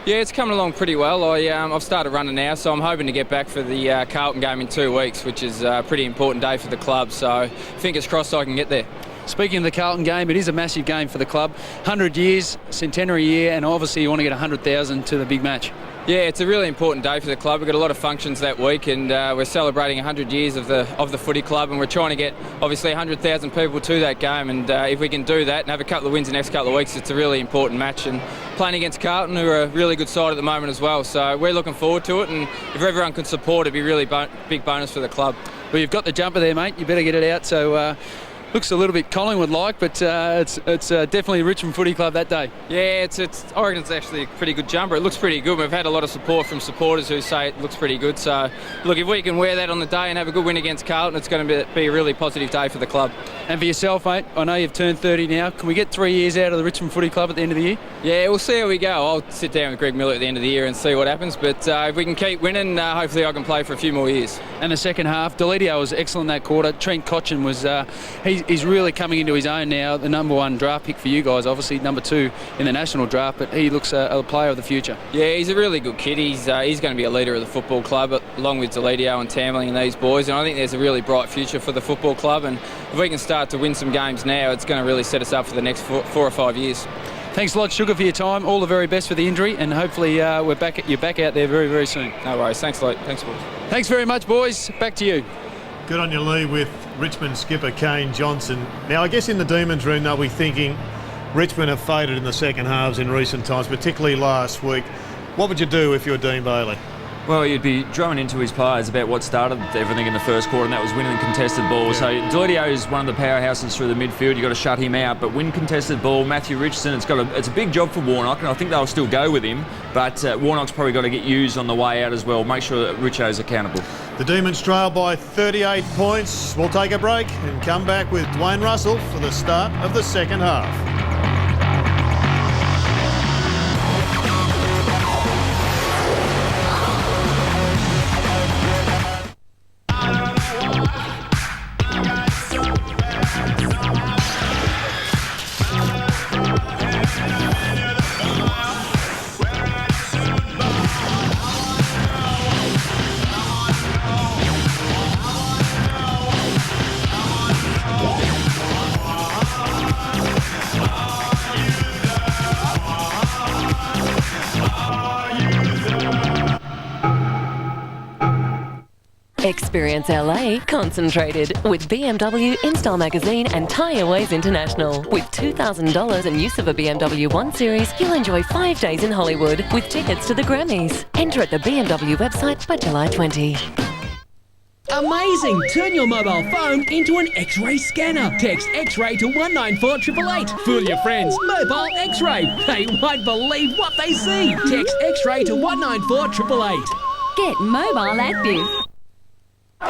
Yeah, it's coming along pretty well. I've started running now, so I'm hoping to get back for the Carlton game in 2 weeks, which is a pretty important day for the club, so fingers crossed I can get there. Speaking of the Carlton game, it is a massive game for the club. 100 years, centenary year, and obviously you want to get 100,000 to the big match. Yeah, it's a really important day for the club. We've got a lot of functions that week, and we're celebrating 100 years of the footy club, and we're trying to get obviously 100,000 people to that game. And if we can do that and have a couple of wins the next couple of weeks, it's a really important match. And playing against Carlton, who are a really good side at the moment as well. So we're looking forward to it, and if everyone can support, it'd be a really big bonus for the club. Well, you've got the jumper there, mate. You better get it out. So. Looks a little bit Collingwood-like, but it's definitely Richmond Footy Club that day. Yeah, I reckon it's actually a pretty good jumper. It looks pretty good. We've had a lot of support from supporters who say it looks pretty good. So, look, if we can wear that on the day and have a good win against Carlton, it's going to be a really positive day for the club. And for yourself, mate, I know you've turned 30 now. Can we get 3 years out of the Richmond Footy Club at the end of the year? Yeah, we'll see how we go. I'll sit down with Greg Miller at the end of the year and see what happens. But if we can keep winning, hopefully I can play for a few more years. And the second half, Deledio was excellent that quarter. Trent Cotchin was he's really coming into his own now, the #1 draft pick for you guys, obviously #2 in the national draft, but he looks a player of the future. Yeah, he's a really good kid. He's going to be a leader of the football club along with Deledio and Tamling and these boys, and I think there's a really bright future for the football club, and if we can start to win some games now, it's going to really set us up for the next 4 or 5 years. Thanks a lot, Sugar, for your time. All the very best for the injury, and hopefully you're back out there very, very soon. No worries. Thanks a lot. Thanks, boys. Thanks very much, boys. Back to you. Good on you, Lee, with Richmond skipper Kane Johnson. Now, I guess in the Demons room, they'll be thinking Richmond have faded in the second halves in recent times, particularly last week. What would you do if you're Dean Bailey? Well, you'd be drumming into his players about what started everything in the first quarter, and that was winning the contested ball. Yeah. So Deledio is one of the powerhouses through the midfield. You've got to shut him out. But win contested ball, Matthew Richardson, it's a big job for Warnock, and I think they'll still go with him. But Warnock's probably got to get used on the way out as well. Make sure that Richo's accountable. The Demons trail by 38 points. We'll take a break and come back with Dwayne Russell for the start of the second half. Experience LA concentrated with BMW InStyle Magazine and Tireways International. With $2,000 in use of a BMW 1 Series, you'll enjoy 5 days in Hollywood with tickets to the Grammys. Enter at the BMW website by July 20. Amazing! Turn your mobile phone into an X-ray scanner. Text X-ray to 194888. Fool your friends. Mobile X-ray. They won't believe what they see. Text X-ray to 194888. Get mobile active. He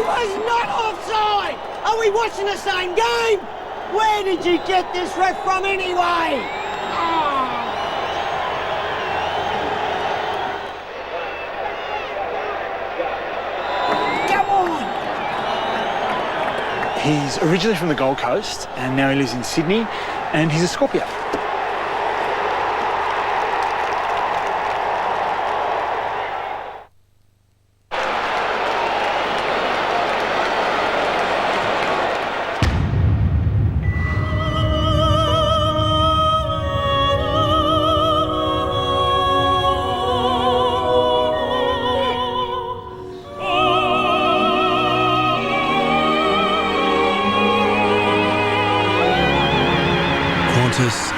was not offside! Are we watching the same game? Where did you get this ref from anyway? Come on! He's originally from the Gold Coast and now he lives in Sydney, and he's a Scorpio.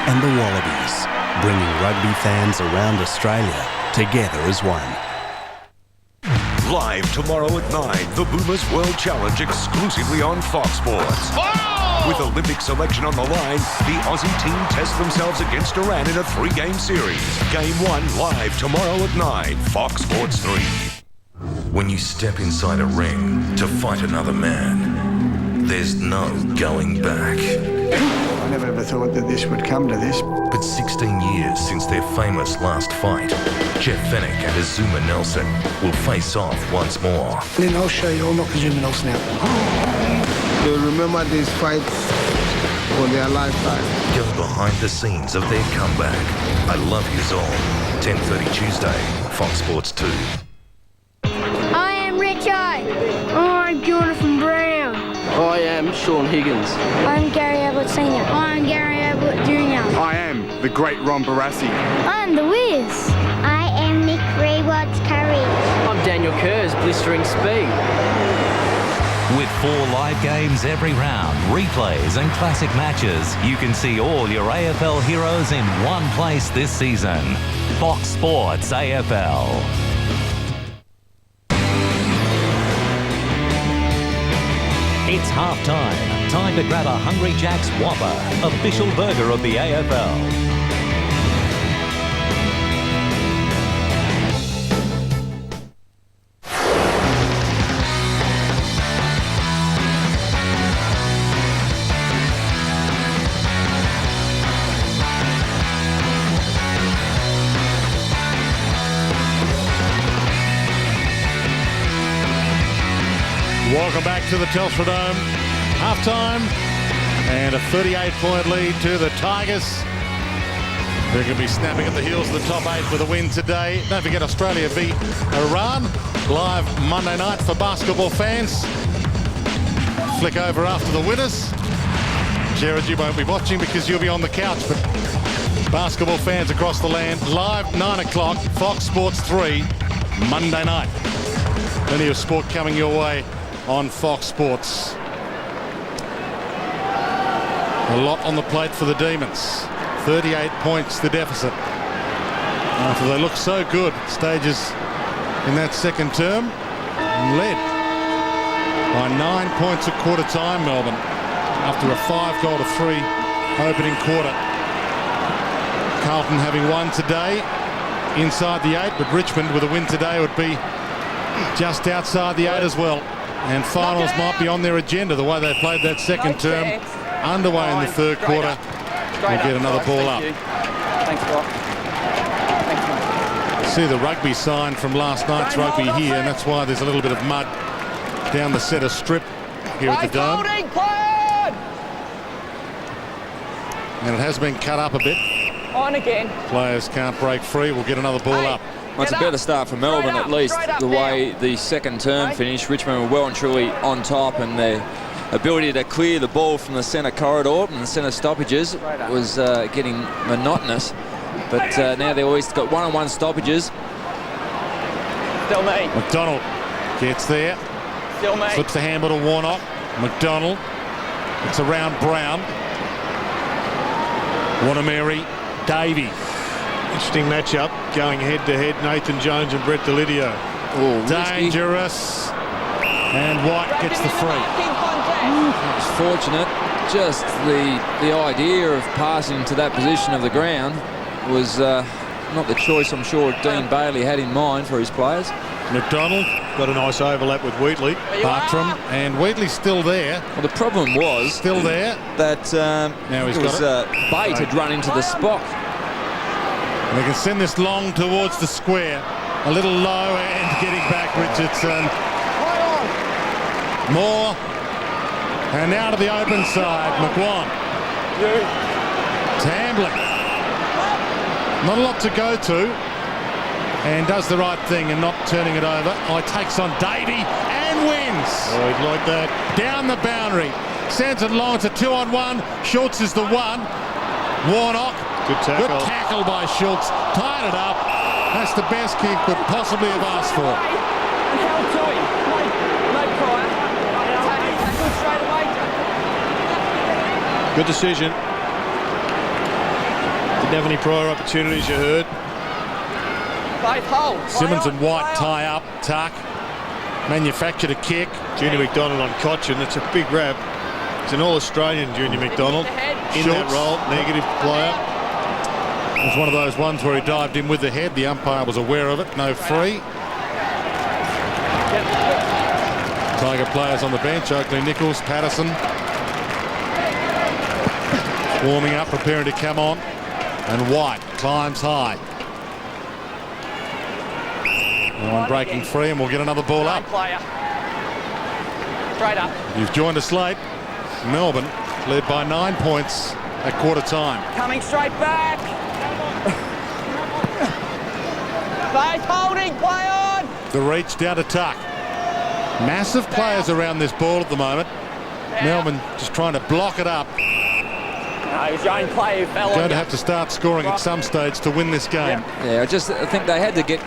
And the Wallabies, bringing rugby fans around Australia together as one. Live tomorrow at 9, the Boomers World Challenge exclusively on Fox Sports. Oh! With Olympic selection on the line, the Aussie team test themselves against Iran in a 3-game series. Game 1 live tomorrow at 9, Fox Sports 3. When you step inside a ring to fight another man, there's no going back. I never ever thought that this would come to this. But 16 years since their famous last fight, Jeff Fennick and Azuma Nelson will face off once more. And then I'll show you, I'll knock Azuma Nelson out. You'll remember this fight for their lifetime. Go behind the scenes of their comeback. I Love Yous All. 10:30 Tuesday, Fox Sports 2. I am Richo. I'm Jonathan Brown. I am Sean Higgins. I'm Gary Ablett Sr. I'm Gary Ablett Jr. I am the great Ron Barassi. I'm the Wiz. I am Nick Rewards Curry. I'm Daniel Kerr's Blistering Speed. With 4 live games every round, replays and classic matches, you can see all your AFL heroes in one place this season. Fox Sports AFL. It's half-time. Time to grab a Hungry Jack's Whopper, official burger of the AFL. Welcome back to the Telstra Dome. Half-time and a 38-point lead to the Tigers. They're going to be snapping at the heels of the top 8 with a win today. Don't forget Australia v Iran, live Monday night for basketball fans. Flick over after the winners. Jared, you won't be watching because you'll be on the couch, but basketball fans across the land, live 9 o'clock, Fox Sports 3, Monday night. Plenty of sport coming your way on Fox Sports. A lot on the plate for the Demons. 38 points the deficit. After they look so good at stages in that second term, and led by 9 points at quarter time, Melbourne, after a 5-goal to 3 opening quarter. Carlton having won today inside the 8, but Richmond with a win today would be just outside the 8 as well. And finals might be on their agenda, the way they played that second term. Underway in the third quarter. We'll get another ball up. Thanks, Brock. Thanks, mate. See the rugby sign from last night's rugby here, and that's why there's a little bit of mud down the centre strip here at the Dome. And it has been cut up a bit. On again. Players can't break free. We'll get another ball up. Well, it's a better start for Melbourne, at least the way the second term finished. Richmond were well and truly on top, and their ability to clear the ball from the centre corridor and the centre stoppages was getting monotonous. But now they've always got one-on-one stoppages. Still me. McDonald gets there. Still me. Flips the handle to Warnock. McDonald. It's around Brown. Wanameri. Davey. Interesting matchup going head-to-head. Nathan Jones and Brett Delidio. Dangerous. And White gets the free. That was fortunate. Just the idea of passing to that position of the ground was not the choice I'm sure Dean Bailey had in mind for his players. McDonald got a nice overlap with Wheatley. Bartram, and Wheatley's still there. Well, the problem was still there that now he's got Bate had run into the spot. And they can send this long towards the square. A little low and getting back Richardson. Moore. And now to the open side. McGuan. Tambling. Not a lot to go to. And does the right thing and not turning it over. Oh, he takes on Davey and wins. Oh, he'd like that. Down the boundary. Sends it long. It's a 2-on-1. Schultz is the one. Warnock. Good tackle by Schultz. Tied it up. That's the best he could possibly have asked for. And held to him. No prior. Tackle straight away. Good decision. Didn't have any prior opportunities, you heard. Both holds. Simmons and White tie up. Tuck. Manufactured a kick. Junior McDonald on Cochin. It's a big grab. It's an All-Australian Junior McDonald. In that role. Negative player. It was one of those ones where he dived in with the head. The umpire was aware of it. No free. Tiger players on the bench. Oakley, Nichols, Patterson. Warming up, preparing to come on. And White climbs high. No one breaking free, and we'll get another ball up. Straight up. You've joined us late. Melbourne led by 9 points at quarter time. Coming straight back. Play holding, play on. The reach down to Tuck. Massive players around this ball at the moment. Melbourne just trying to block it up. No, he was your own player who fell on. Going to have to start scoring at some stage to win this game. Yeah, I think they had to get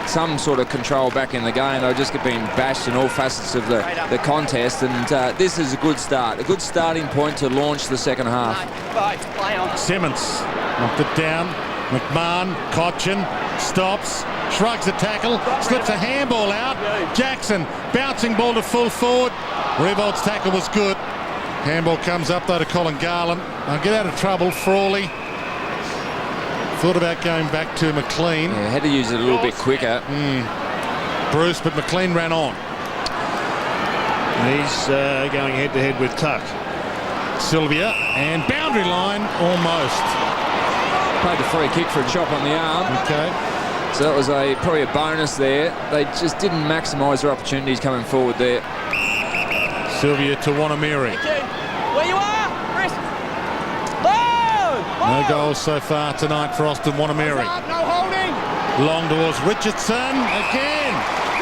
some sort of control back in the game. They were just being bashed in all facets of the contest, and this is a good start. A good starting point to launch the second half. Simmons knocked it down. McMahon, Cochin, stops, shrugs the tackle, slips a handball out. Jackson, bouncing ball to full forward. Revolt's tackle was good. Handball comes up though to Colin Garland. I'll get out of trouble. Frawley thought about going back to McLean. Yeah, had to use it a little bit quicker. Bruce, but McLean ran on. He's going head-to-head with Tuck. Sylvia, and boundary line almost. Played the free kick for a chop on the arm. Okay. So that was probably a bonus there. They just didn't maximise their opportunities coming forward there. Sylvia to Wanamiri. Where you are, Chris. No goals so far tonight for Austin Wanamiri. No holding. Long towards Richardson again.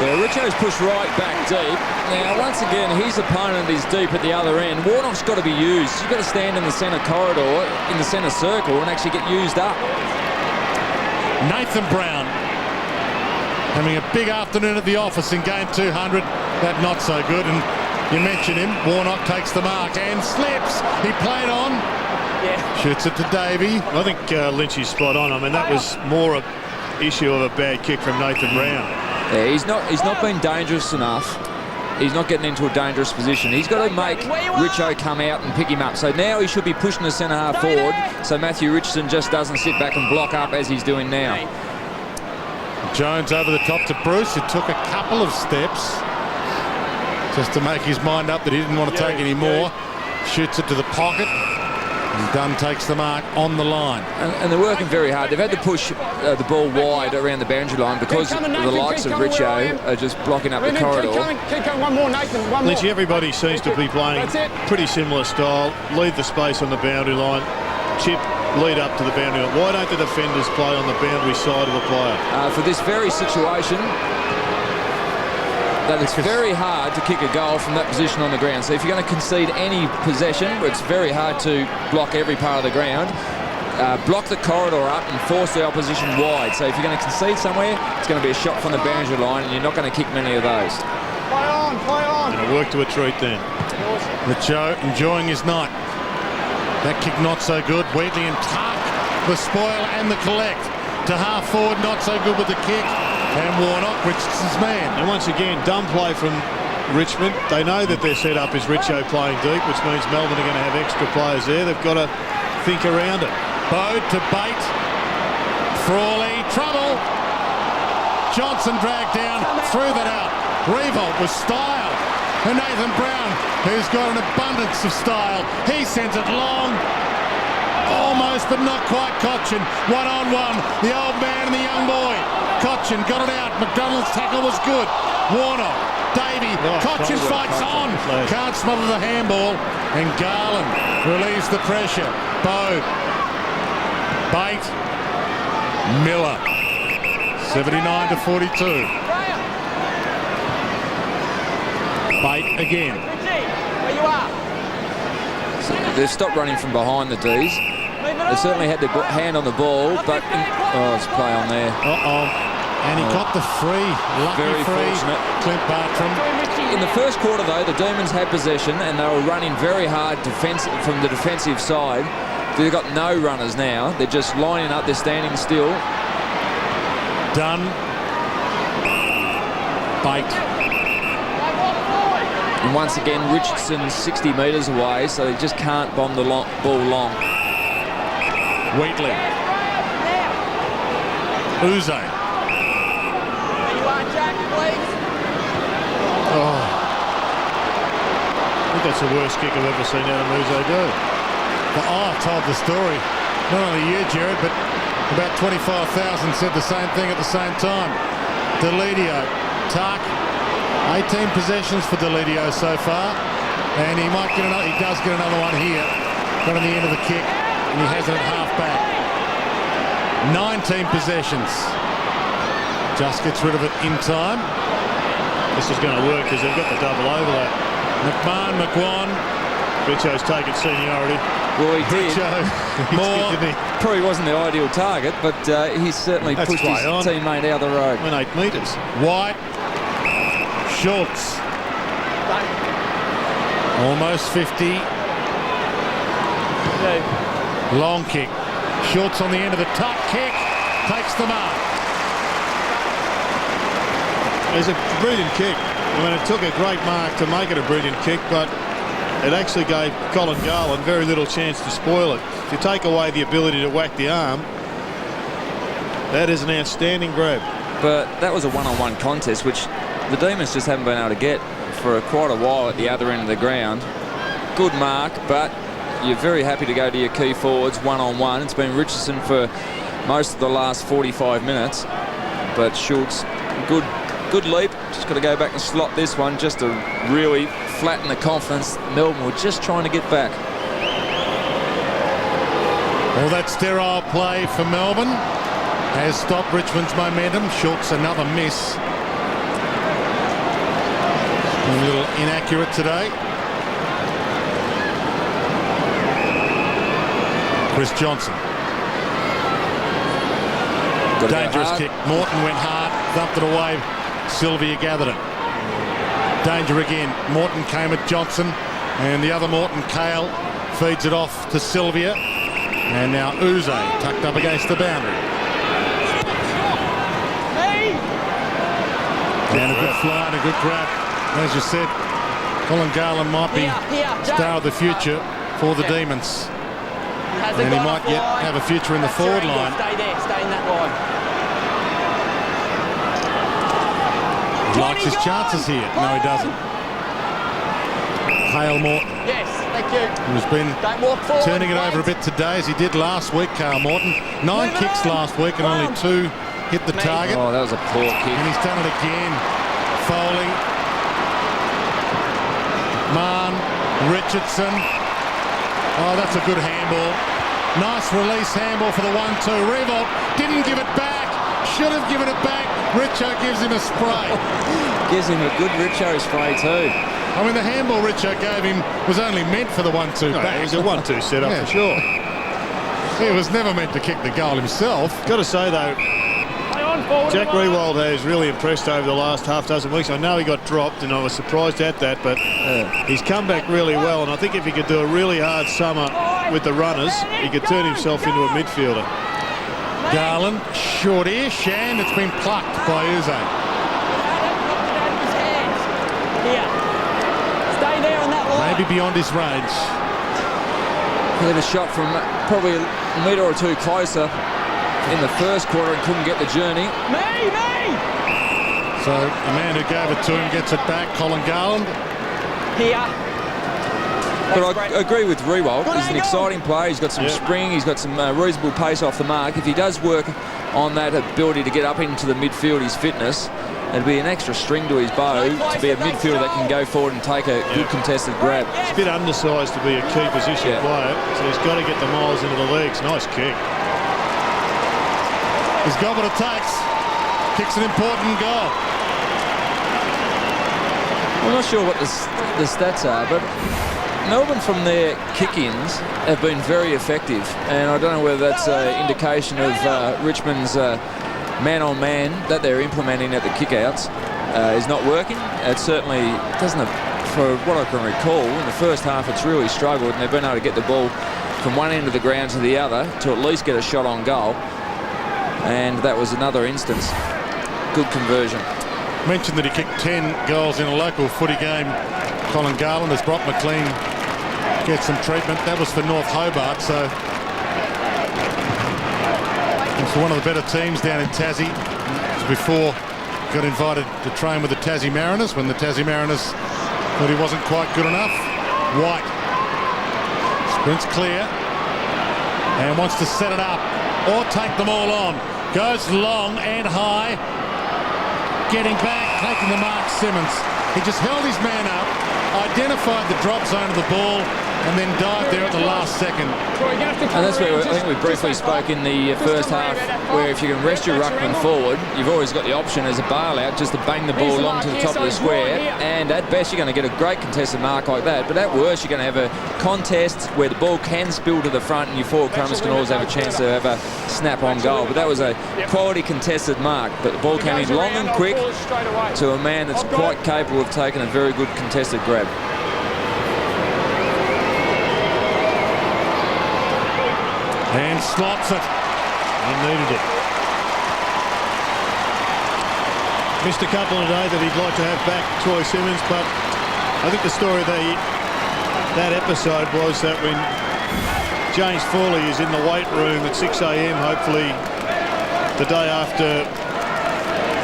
Yeah, Richo's pushed right back deep. Now, once again, his opponent is deep at the other end. Warnock's got to be used. You've got to stand in the centre corridor, in the centre circle, and actually get used up. Nathan Brown having a big afternoon at the office in game 200. That not so good. And you mentioned him. Warnock takes the mark and slips. He played on. Yeah. Shoots it to Davey. I think Lynchy's spot on. I mean, that was more an issue of a bad kick from Nathan Brown. Yeah, he's not been dangerous enough. He's not getting into a dangerous position. He's got to make Richo come out and pick him up. So now he should be pushing the centre half forward so Matthew Richardson just doesn't sit back and block up as he's doing now. Jones over the top to Bruce, who took a couple of steps just to make his mind up that he didn't want to take any more. Shoots it to the pocket. And Dunn takes the mark on the line. And they're working very hard. They've had to push the ball wide around the boundary line because the likes of Richo are just blocking up the corridor. Keep going, one more, Nathan, one more. Lynchy, everybody seems to be playing pretty similar style. Leave the space on the boundary line. Chip, lead up to the boundary line. Why don't the defenders play on the boundary side of the player? For this very situation, that it's very hard to kick a goal from that position on the ground. So if you're going to concede any possession, it's very hard to block every part of the ground. Block the corridor up and force the opposition wide. So if you're going to concede somewhere, it's going to be a shot from the boundary line, and you're not going to kick many of those. Play on, play on. And it worked to a treat then. Richo enjoying his night. That kick not so good. Wheatley and Tuck, the spoil and the collect. To half forward, not so good with the kick. And Warnock, Richardson's man. And once again, dumb play from Richmond. They know that their setup is Richo playing deep, which means Melbourne are going to have extra players there. They've got to think around it. Bode to Bate. Frawley, trouble. Johnson dragged down, threw that out. Revolt with style. And Nathan Brown, who's got an abundance of style. He sends it long. Almost, but not quite. Cochin, one-on-one. The old man and the young boy. Cochin got it out. McDonald's tackle was good. Warnock, Davey, Cochin fights on. Can't smother the handball. And Garland relieves the pressure. Bode. Bate. Miller. 79 to 42. Bate again. Where you are. So they've stopped running from behind the D's. They certainly had their hand on the ball, but it's play on there. And he got the free. Lucky Very free. fortunate. Clint Bartram. In the first quarter, though, the Demons had possession and they were running very hard from the defensive side. They've got no runners now. They're just lining up. They're standing still. Done. Bate. And once again, Richardson's 60 metres away, so they just can't bomb the ball long. Wheatley. Uze. Oh. I think that's the worst kick I've ever seen Adam Uze do. I've told the story. Not only you, Jared, but about 25,000 said the same thing at the same time. Deledio. Tuck. 18 possessions for Deledio so far. And he might get another. He does get another one here. got on the end of the kick, and he has it at half-back. 19 possessions. Just gets rid of it in time. This is going to work because they've got the double overlap. McMahon, McGuan. Richo's taken seniority. Well, he did. More. Probably wasn't the ideal target, but he certainly pushed his teammate out of the road. Went 8 metres. White. Schultz. Almost 50. Long kick. Schultz on the end of the tuck kick. Takes the mark. It's a brilliant kick. I mean, it took a great mark to make it a brilliant kick, but it actually gave Colin Garland very little chance to spoil it. If you take away the ability to whack the arm, that is an outstanding grab. But that was a one-on-one contest, which the Demons just haven't been able to get for quite a while at the other end of the ground. Good mark, but you're very happy to go to your key forwards one-on-one. It's been Richardson for most of the last 45 minutes, but Schultz, good leap. Just got to go back and slot this one just to really flatten the confidence. Melbourne were just trying to get back. Well, that sterile play for Melbourne has stopped Richmond's momentum. Schultz, another miss. A little inaccurate today. Chris Johnson. Dangerous kick. Morton went hard, thumped it away. Sylvia gathered it. Danger again. Morton came at Johnson, and the other Morton, Kale, feeds it off to Sylvia. And now Uze tucked up against the boundary. And a good fly and a good grab. As you said, Colin Garland might be star of the future for the Demons. And he might yet have a future in the forward line. Stay there, stay in that line. He likes his chances here. No, he doesn't. Hale Morton. Yes, thank you. Who's been turning it over a bit today, as he did last week, Carl Morton. 9 kicks last week and only 2 hit the target. Oh, that was a poor kick. And he's done it again. Foley. Mann. Richardson. Oh, that's a good handball. Nice release handball for the 1-2. Revolt didn't give it back. Should have given it back. Richo gives him a spray. Gives him a good Richo spray too. I mean, the handball Richo gave him was only meant for the 1-2 back. It was a 1-2 setup for sure. He was never meant to kick the goal himself. Got to say, though, Jack Riewoldt has really impressed over the last half dozen weeks. I know he got dropped, and I was surprised at that, but he's come back really well. And I think if he could do a really hard summer with the runners, he could turn himself into a midfielder. Garland, short-ish, and it's been plucked by Uze. Stay there on that line. Maybe beyond his range. He had a shot from probably a metre or 2 closer in the first quarter and couldn't get the journey. Me! So the man who gave it to him gets it back, Colin Garland. Here. But I agree with Riewoldt. He's an exciting player. He's got some spring. He's got some reasonable pace off the mark. If he does work on that ability to get up into the midfield, his fitness, it'd be an extra string to his bow to be a midfielder that can go forward and take a good contested grab. He's a bit undersized to be a key position player, so he's got to get the miles into the legs. Nice kick. He's got what it takes. Kicks an important goal. I'm not sure what the stats are, but Melbourne from their kick-ins have been very effective, and I don't know whether that's an indication of Richmond's man-on-man that they're implementing at the kick-outs is not working. It certainly doesn't, for what I can recall, in the first half it's really struggled, and they've been able to get the ball from one end of the ground to the other to at least get a shot on goal, and that was another instance. Good conversion. Mentioned that he kicked 10 goals in a local footy game. Colin Garland, as Brock McLean gets some treatment. That was for North Hobart, so it's one of the better teams down in Tassie. Before got invited to train with the Tassie Mariners when the Tassie Mariners thought he wasn't quite good enough. White sprints clear and wants to set it up or take them all on. Goes long and high. Getting back, taking the mark, Simmons. He just held his man up, identified the drop zone of the ball, and then dived there at the last second. And that's where I think we briefly spoke in the first half, where if you can rest your ruckman forward, you've always got the option as a bailout just to bang the ball along to the top of the square, and at best you're going to get a great contested mark like that, but at worst you're going to have a contest where the ball can spill to the front and your forward runners can always have a chance to have a snap-on goal. But that was a quality contested mark, but the ball came in long and quick to a man that's quite capable of taking a very good contested grab. And slots it. He needed it. Missed a couple today that he'd like to have back, Troy Simmons, but I think the story of that episode was that when James Fawley is in the weight room at 6 a.m, hopefully the day after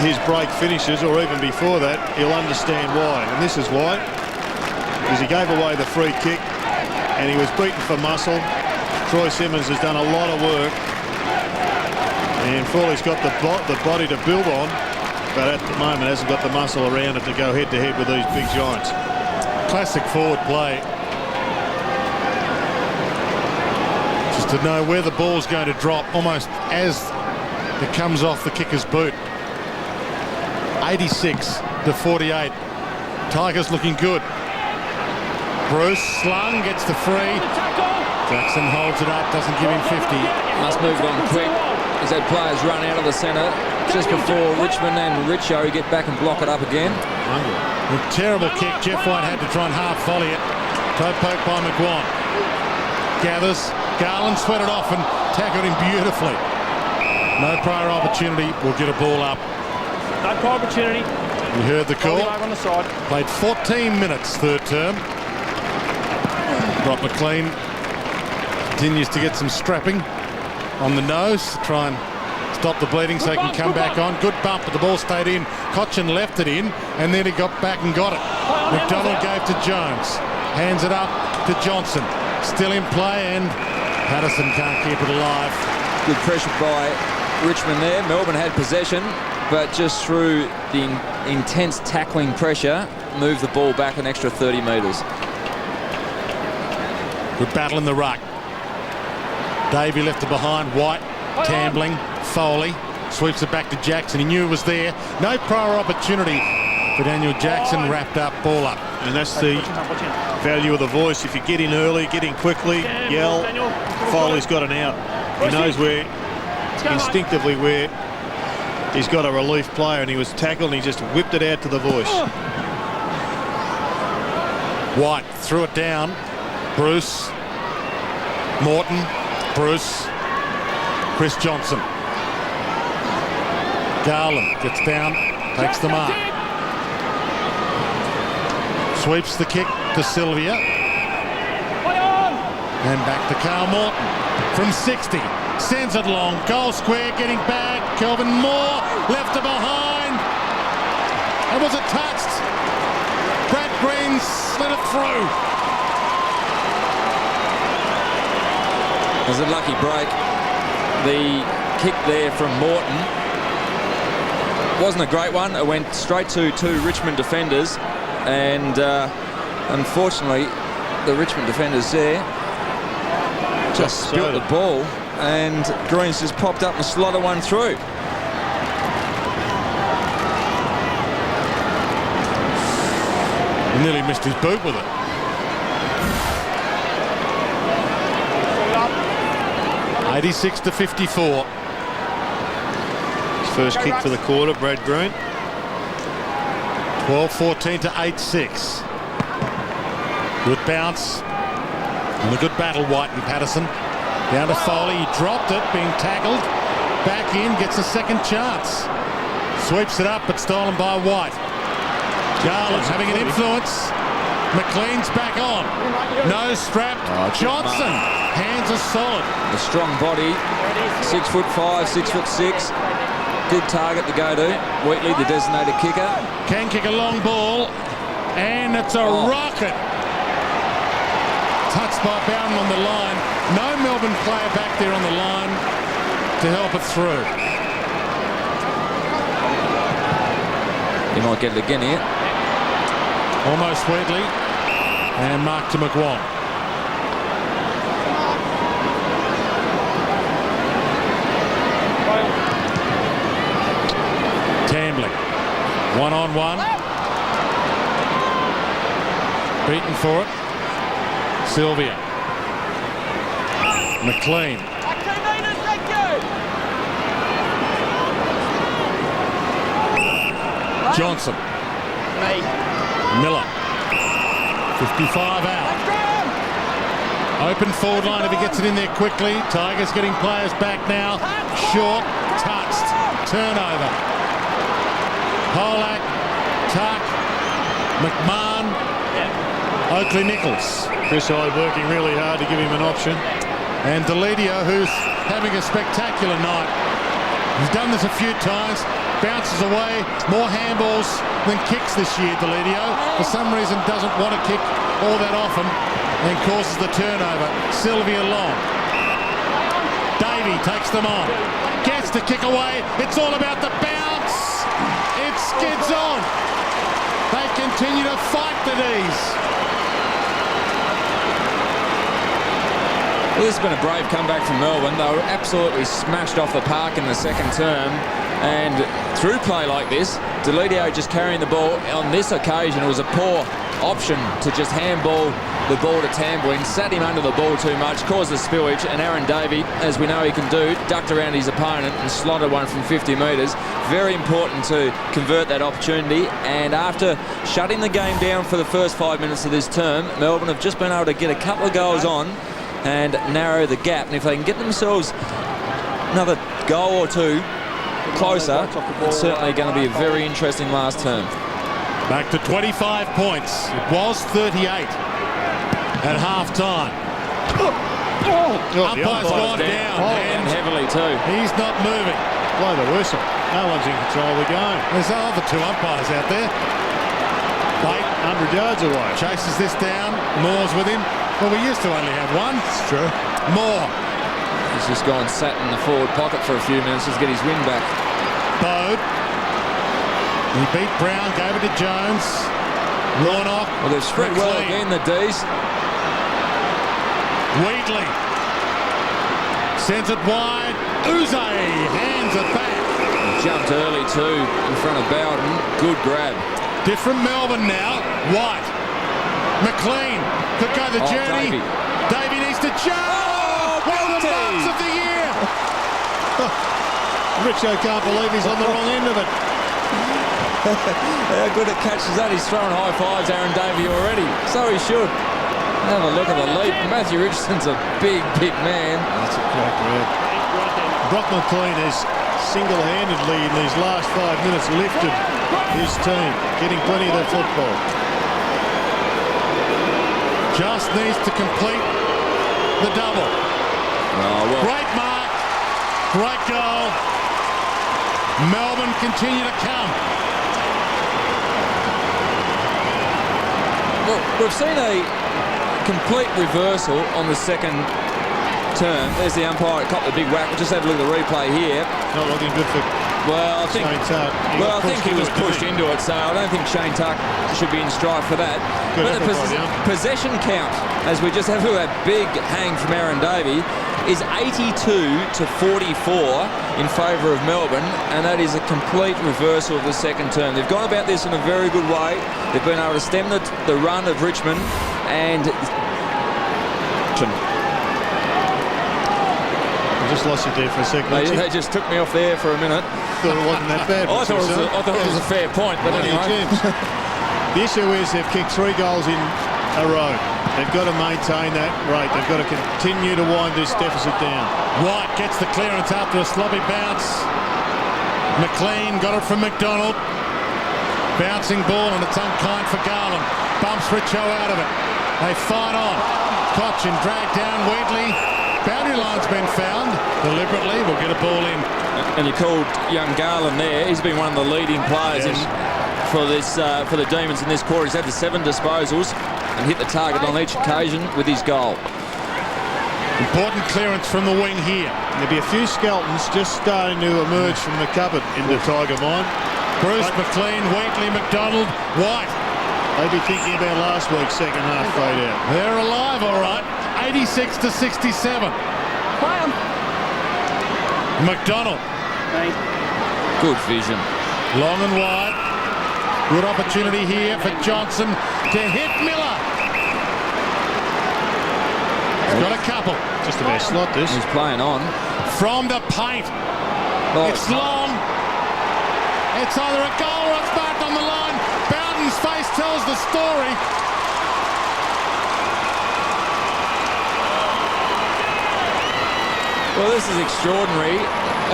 his break finishes, or even before that, he'll understand why. And this is why. Because he gave away the free kick and he was beaten for muscle. Troy Simmons has done a lot of work, and Fawley's got the body to build on, but at the moment hasn't got the muscle around it to go head-to-head with these big giants. Classic forward play. Just to know where the ball's going to drop almost as it comes off the kicker's boot. 86 to 48. Tigers looking good. Bruce slung, gets the free. Jackson holds it up, doesn't give him 50. Must move it on quick. He's had players run out of the centre just before Richmond and Richo get back and block it up again. A terrible kick. Jeff White had to try and half volley it. Toe poke by McGuan. Gathers. Garland sweated off and tackled him beautifully. No prior opportunity. We'll get a ball up. No prior opportunity. You heard the call. On the side. Played 14 minutes third term. Rob McLean continues to get some strapping on the nose to try and stop the bleeding so he can come back on. Good bump, but the ball stayed in. Cochin left it in, and then he got back and got it. McDonald gave to Jones. Hands it up to Johnson. Still in play, and Patterson can't keep it alive. Good pressure by Richmond there. Melbourne had possession, but just through the intense tackling pressure, moved the ball back an extra 30 metres. Good battle in the ruck. Davey left it behind. White, Tambling, Foley. Sweeps it back to Jackson. He knew it was there. No prior opportunity for Daniel Jackson. Wrapped up, ball up. And that's the value of the voice. If you get in early, get in quickly, yell, Foley's got an out. He knows where, instinctively, where he's got a relief player, and he was tackled and he just whipped it out to the voice. White threw it down. Bruce, Morton, Bruce, Chris Johnson. Garland gets down, takes the mark. Sweeps the kick to Sylvia. And back to Carl Morton from 60. Sends it long. Goal square, getting back. Kelvin Moore left it behind. And was it touched? Brad Green slid it through. It was a lucky break. The kick there from Morton wasn't a great one. It went straight to two Richmond defenders, and unfortunately the Richmond defenders there just spilt the ball, and Green's just popped up and slotted one through. He nearly missed his boot with it. $86 to 54. His first kick for the quarter, Brad Green. 12-14 to 8-6. Good bounce. And a good battle, White and Patterson. Down to Foley. He dropped it, being tackled. Back in, gets a second chance. Sweeps it up, but stolen by White. Garland having an influence. McLean's back on. No strapped. Johnson. Hands are solid. A strong body. 6'5", 6'6". Good target to go to. Wheatley, the designated kicker. Can kick a long ball. And it's a rocket. Touched by Bowden on the line. No Melbourne player back there on the line to help it through. He might get it again here. Almost Wheatley. And mark to McGuan. 1-on-1. Beaten for it. Sylvia. McLean. Johnson. Miller. 55 out. Open forward line if he gets it in there quickly. Tigers getting players back now. Short. Touched. Turnover. Polak. Tuck. McMahon. Oakley Nichols. Chris Hyde working really hard to give him an option. And Deledio, who's having a spectacular night. He's done this a few times. Bounces away. More handballs than kicks this year, Deledio. For some reason doesn't want to kick all that often and causes the turnover. Sylvia Long. Davey takes them on. Gets the kick away. It's all about the bounce. It skids on. They continue to fight the D's. Well, this has been a brave comeback from Melbourne. They were absolutely smashed off the park in the second term. And through play like this, Deledio just carrying the ball. On this occasion, it was a poor option to just handball the ball to Tambourine. Sat him under the ball too much, caused the spillage. And Aaron Davey, as we know he can do, ducked around his opponent and slotted one from 50 metres. Very important to convert that opportunity. And after shutting the game down for the first 5 minutes of this term, Melbourne have just been able to get a couple of goals on and narrow the gap. And if they can get themselves another goal or two closer, it's certainly going to be a very interesting last term. Back to 25 points. It was 38 at half-time. Umpire's gone down and heavily too. He's not moving. Blow the whistle. No one's in control of the game. There's other two umpires out there. Bate 100 yards away. Chases this down. Moore's with him. Well, we used to only have one. It's true. Moore. He's just gone sat in the forward pocket for a few minutes to get his win back. Bode. He beat Brown, gave it to Jones. Warnock. Well, they've spread well again, the D's. Wheatley. Sends it wide. Uze hands it back. He jumped early too in front of Bowden. Good grab. Different Melbourne now. White. McLean could go the journey. Davey needs to jump. One of the marks of the year. Richo can't believe he's on the wrong end of it. How good at catches that. He's throwing high fives, Aaron Davey, already. So he should. Have a look at the leap. Matthew Richardson's a big, big man. That's a crack red. Brock McLean has single-handedly in these last 5 minutes lifted his team, getting plenty of their football. Just needs to complete the double. Oh, well. Great mark. Great goal. Melbourne continue to come. Well, we've seen a complete reversal on the second term. There's the umpire, caught the big whack. We'll just have a look at the replay here. Not looking good for Shane Tuck. I think he was pushed into it, so I don't think Shane Tuck should be in strife for that. But the possession count, as we just have a look at that big hang from Aaron Davey, is 82-44 in favour of Melbourne, and that is a complete reversal of the second term. They've gone about this in a very good way. They've been able to stem the run of Richmond, and I just lost you there for a second. They just took me off there for a minute. Thought it wasn't that bad. I thought it was a fair point, but anyway. The issue is they've kicked 3 goals in a row. They've got to maintain that rate. They've got to continue to wind this deficit down. White gets the clearance after a sloppy bounce. McLean got it from McDonald. Bouncing ball, and it's unkind for Garland. Bumps Richo out of it. They fight on. Cochin dragged down Wheatley. Boundary line's been found deliberately. We'll get a ball in. And you called young Garland there. He's been one of the leading players for the Demons in this quarter. He's had the 7 disposals and hit the target on each occasion with his goal. Important clearance from the wing here. There'll be a few skeletons just starting to emerge from the cupboard in the Tiger mind. Bruce, McLean, Wheatley, McDonald, White. They'd be thinking about last week's second half fade out. They're alive, all right. 86-67. McDonald. Good vision. Long and wide. Good opportunity here for Johnson to hit Miller. He's got a couple. Just a bare slot, this. He's playing on. From the paint. Oh. It's long. It's either a goal or it's marked on the line. Bowden's face tells the story. Well, this is extraordinary.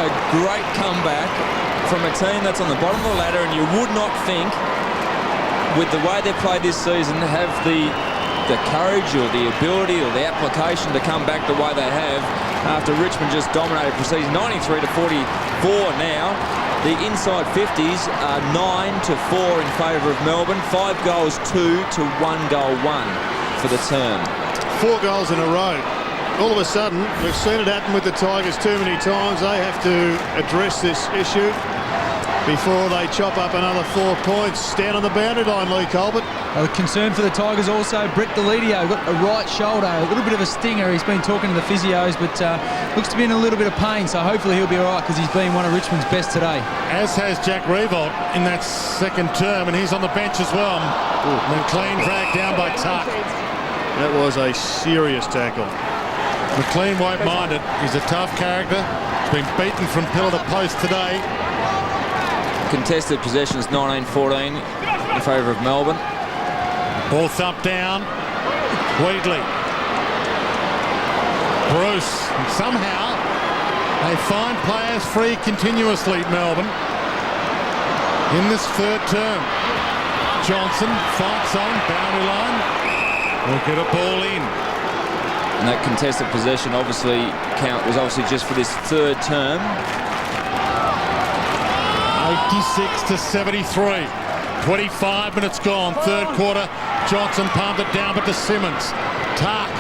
A great comeback from a team that's on the bottom of the ladder, and you would not think, with the way they've played this season, have the courage or the ability or the application to come back the way they have after Richmond just dominated for season 93 to 44 now. The inside 50s are 9-4 in favour of Melbourne. 5 goals 2 to 1 goal 1 for the term. 4 goals in a row. All of a sudden, we've seen it happen with the Tigers too many times. They have to address this issue before they chop up another 4 points. Stand on the boundary line, Lee Colbert. A concern for the Tigers also, Brett Delidio got a right shoulder, a little bit of a stinger. He's been talking to the physios, but looks to be in a little bit of pain, so hopefully he'll be all right because he's been one of Richmond's best today. As has Jack Revolt in that second term, and he's on the bench as well. McLean dragged down by Tuck. That was a serious tackle. McLean won't mind it. He's a tough character. He's been beaten from pillar to post today. Contested possessions 19-14 in favour of Melbourne. Ball thumped down. Wheatley. Bruce. And somehow they find players free continuously, Melbourne, in this third term. Johnson fights on, boundary line. We'll get a ball in. And that contested possession obviously was obviously just for this third term. 86-73. 25 minutes gone. Third quarter. Johnson palmed it down, but to Simmons. Tark.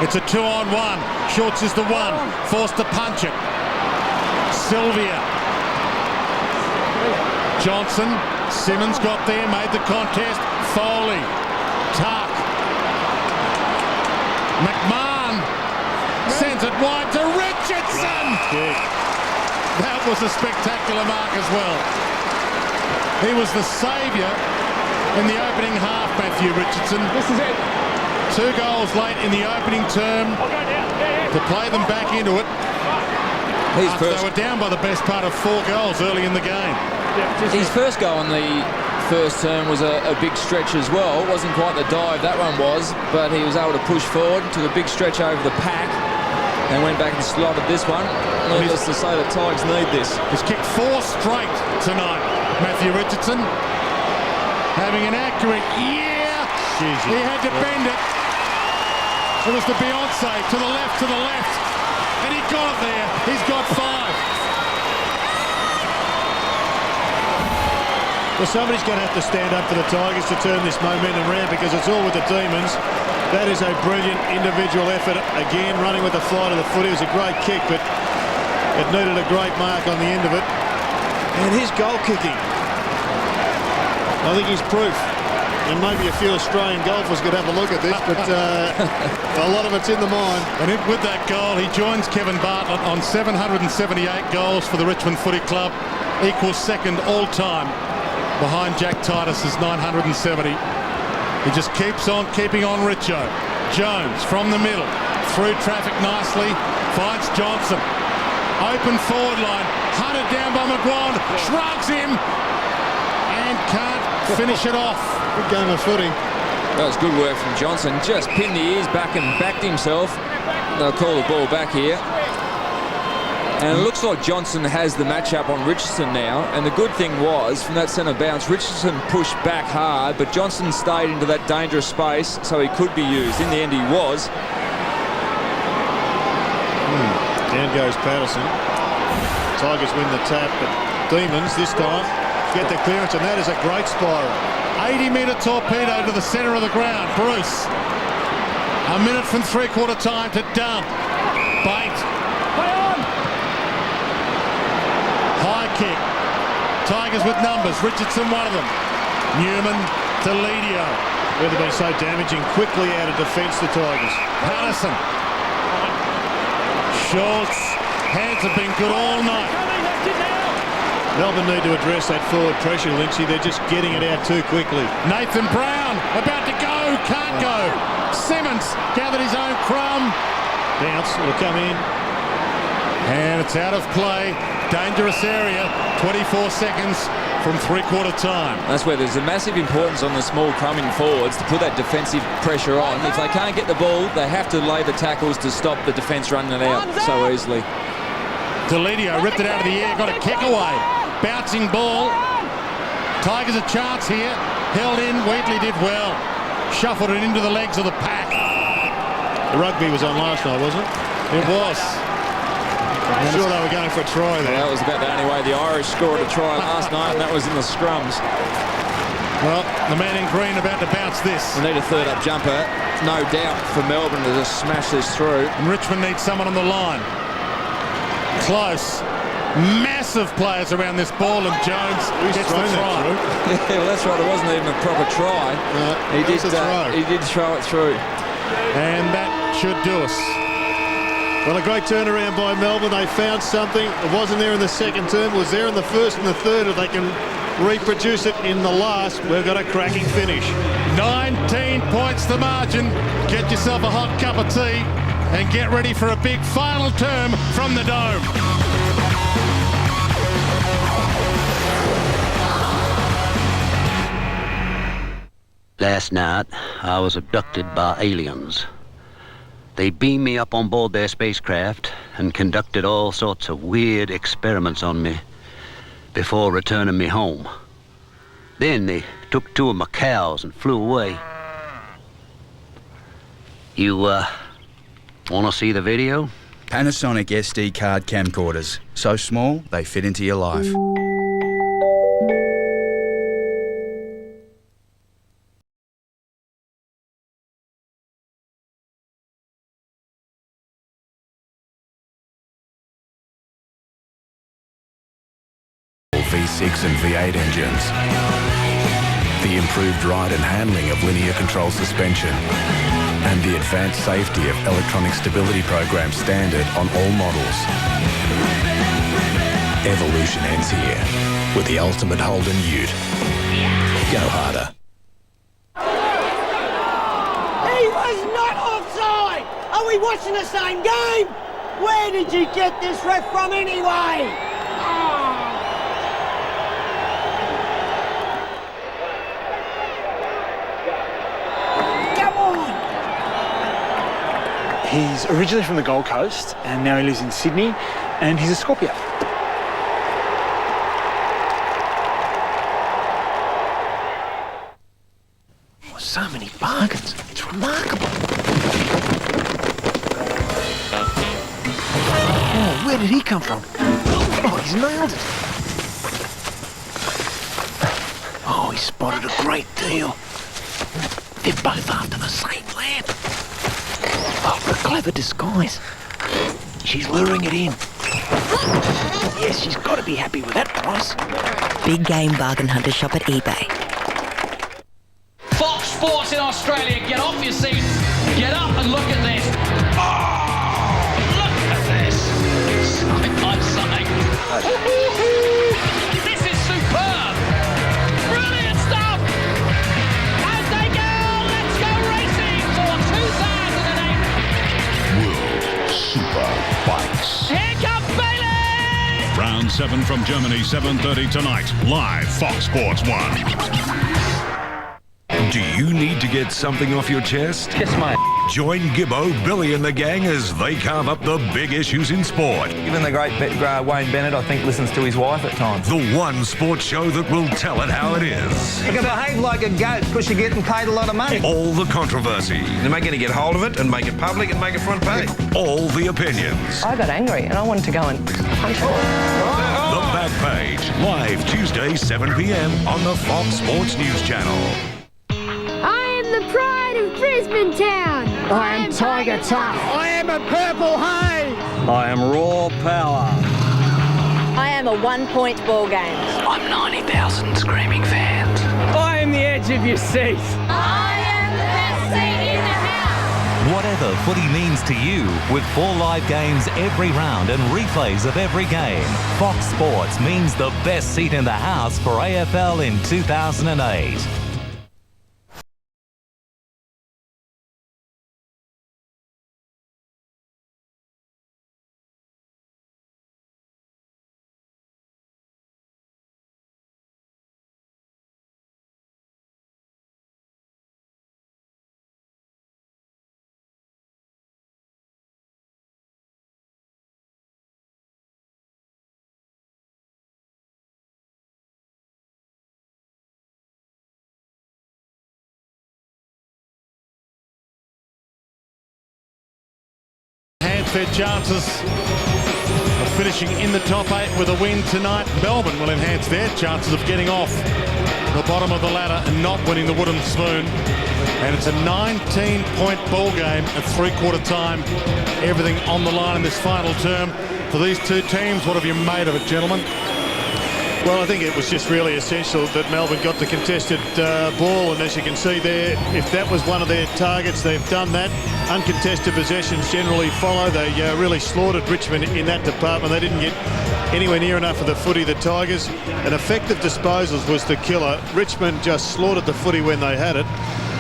It's a 2-on-1. Schultz is the one. Forced to punch it. Sylvia. Johnson. Simmons got there, made the contest. Foley. Tark. McMahon sends it wide to Richardson. That was a spectacular mark as well. He was the saviour in the opening half, Matthew Richardson. This is it. 2 goals late in the opening term to play them back into it. After they were down by the best part of 4 goals early in the game. His first goal in the first term was a big stretch as well. It wasn't quite the dive that one was, but he was able to push forward, took a big stretch over the pack and went back and slotted this one. Needless to say, the Tigers need this. He's kicked 4 straight tonight, Matthew Richardson. Having an accurate year. He had to bend it. It was the Beyonce to the left, and he got it there. He's got 5. Well, somebody's going to have to stand up for the Tigers to turn this momentum around because it's all with the Demons. That is a brilliant individual effort. Again, running with the flight of the foot. It was a great kick, but it needed a great mark on the end of it. And his goal kicking. I think he's proof. And maybe a few Australian golfers could have a look at this, but a lot of it's in the mind. And with that goal, he joins Kevin Bartlett on 778 goals for the Richmond Footy Club. Equals second all-time behind Jack Titus's 970. He just keeps on keeping on Richo. Jones from the middle. Through traffic nicely. Finds Johnson. Open forward line. Hunted down by McGuire. Shrugs him. And can't finish it off. Good game of footy. That was good work from Johnson. Just pinned the ears back and backed himself. They'll call the ball back here. And it looks like Johnson has the matchup on Richardson now. And the good thing was, from that centre bounce, Richardson pushed back hard, but Johnson stayed into that dangerous space so he could be used. In the end, he was. Down goes Patterson. Tigers win the tap, but Demons this time get the clearance, and that is a great spiral. 80-metre torpedo to the centre of the ground. Bruce. A minute from three-quarter time to dump. Bait. High kick. Tigers with numbers. Richardson one of them. Newman to Ledio. They've been so damaging quickly out of defence, the Tigers. Patterson. Schultz. Hands have been good all night. Melbourne need to address that forward pressure, Lynchy. They're just getting it out too quickly. Nathan Brown about to go, can't go. Simmons gathered his own crumb. Bounce, it'll come in. And it's out of play. Dangerous area. 24 seconds from three-quarter time. That's where there's a massive importance on the small crumbing forwards to put that defensive pressure on. If they can't get the ball, they have to lay the tackles to stop the defence running it out so easily. Delidio ripped it out of the air, got a kick away. Bouncing ball. Tigers a chance here. Held in. Wheatley did well. Shuffled it into the legs of the pack. The rugby was on last night, wasn't it? It was. I'm sure they were going for a try there. Well, that was about the only way the Irish scored a try last night, and that was in the scrums. Well, the man in green about to bounce this. We need a third-up jumper, no doubt, for Melbourne to just smash this through. And Richmond needs someone on the line. Close. Massive players around this ball, and Jones gets the try. Yeah, well, that's right. It wasn't even a proper try. He did throw it through. And that should do us. Well, a great turnaround by Melbourne. They found something. It wasn't there in the second term. It was there in the first and the third. If they can reproduce it in the last, we've got a cracking finish. 19 points the margin. Get yourself a hot cup of tea and get ready for a big final term from the Dome. Last night, I was abducted by aliens. They beamed me up on board their spacecraft and conducted all sorts of weird experiments on me before returning me home. Then they took 2 of my cows and flew away. You, want to see the video? Panasonic SD card camcorders. So small, they fit into your life. V6 and V8 engines. The improved ride and handling of linear control suspension. And the advanced safety of electronic stability program standard on all models. Evolution ends here with the ultimate Holden Ute. Go harder. He was not offside! Are we watching the same game? Where did you get this ref from anyway? He's originally from the Gold Coast and now he lives in Sydney and he's a Scorpio. Oh, so many bargains. It's remarkable. Oh, where did he come from? Oh, he's nailed it. Oh, he spotted a great deal. They're both after the same land. Oh, a clever disguise. She's luring it in. Yes, she's got to be happy with that price. Big game bargain hunter shop at eBay. Fox Sports in Australia, get off your seat, get up and look at this. Oh, look at this. I'm saying. This is superb. Brilliant stuff. As they go, let's go racing for 2008. World Super Bikes. Here comes Bailey. Round 7 from Germany, 7:30 tonight. Live Fox Sports 1. Do you need to get something off your chest? Yes, mate. Join Gibbo, Billy and the gang as they carve up the big issues in sport. Even the great Wayne Bennett, I think, listens to his wife at times. The one sports show that will tell it how it is. You can behave like a goat because you're getting paid a lot of money. All the controversy. They're going to get hold of it and make it public and make it front page. All the opinions. I got angry and I wanted to go and punch her. The Back Page, live Tuesday, 7 p.m. on the Fox Sports News Channel. I am the pride of Brisbane Town. I am Tiger Tough. I am a Purple Haze. I am Raw Power. I am a 1-point ball game. I'm 90,000 screaming fans. I am the edge of your seat. I am the best seat in the house. Whatever footy means to you, with 4 live games every round and replays of every game, Fox Sports means the best seat in the house for AFL in 2008. Their chances of finishing in the top 8 with a win tonight. Melbourne will enhance their chances of getting off the bottom of the ladder and not winning the wooden spoon. And it's a 19-point ball game at three-quarter time. Everything on the line in this final term for these two teams. What have you made of it, gentlemen? Well, I think it was just really essential that Melbourne got the contested ball, and as you can see there, if that was one of their targets, they've done that. Uncontested possessions generally follow. They really slaughtered Richmond in that department. They didn't get anywhere near enough of the footy, the Tigers. And effective disposals was the killer. Richmond just slaughtered the footy when they had it,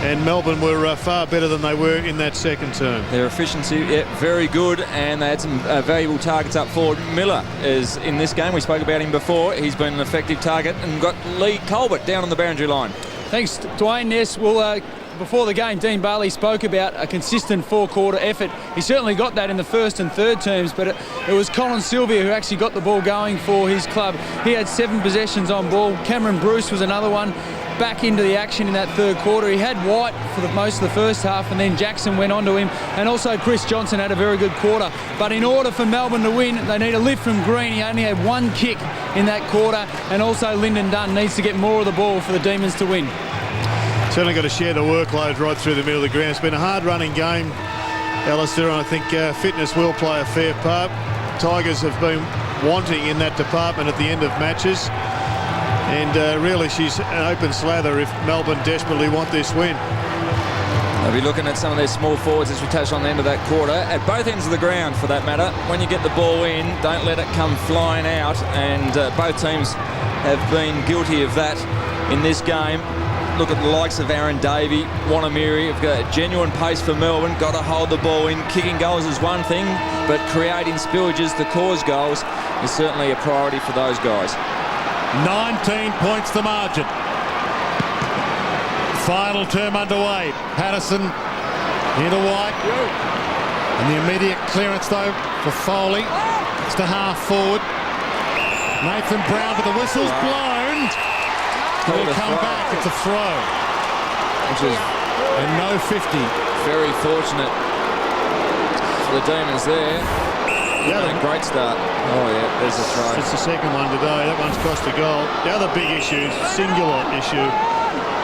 and Melbourne were far better than they were in that second term. Their efficiency, yeah, very good, and they had some valuable targets up forward. Miller is in this game. We spoke about him before. He's been an effective target and got Lee Colbert down on the boundary line. Thanks, Dwayne. Yes, well, before the game, Dean Barley spoke about a consistent four-quarter effort. He certainly got that in the first and third terms, but it was Colin Sylvia who actually got the ball going for his club. He had 7 possessions on ball. Cameron Bruce was another one back into the action in that third quarter. He had White for most of the first half, and then Jackson went on to him, and also Chris Johnson had a very good quarter. But in order for Melbourne to win, they need a lift from Green. He only had 1 kick in that quarter, and also Lyndon Dunn needs to get more of the ball for the Demons to win. Certainly got to share the workload right through the middle of the ground. It's been a hard-running game, Alistair, and I think fitness will play a fair part. Tigers have been wanting in that department at the end of matches, and really she's an open slather if Melbourne desperately want this win. They'll be looking at some of their small forwards, as we touched on the end of that quarter, at both ends of the ground for that matter. When you get the ball in, don't let it come flying out, and both teams have been guilty of that in this game. Look at the likes of Aaron Davey, Wanamiri have got a genuine pace for Melbourne, got to hold the ball in. Kicking goals is one thing, but creating spillages to cause goals is certainly a priority for those guys. 19 points the margin. Final term underway. Patterson into White. And the immediate clearance though for Foley. It's to half forward. Nathan Brown, but the whistle's blown. He'll come back. It's a throw. Which is and no 50. Very fortunate for the Demons there. Yeah, a great start. Oh yeah, there's a throw. It's the second one today. That one's cost a goal. The other big issue, singular issue,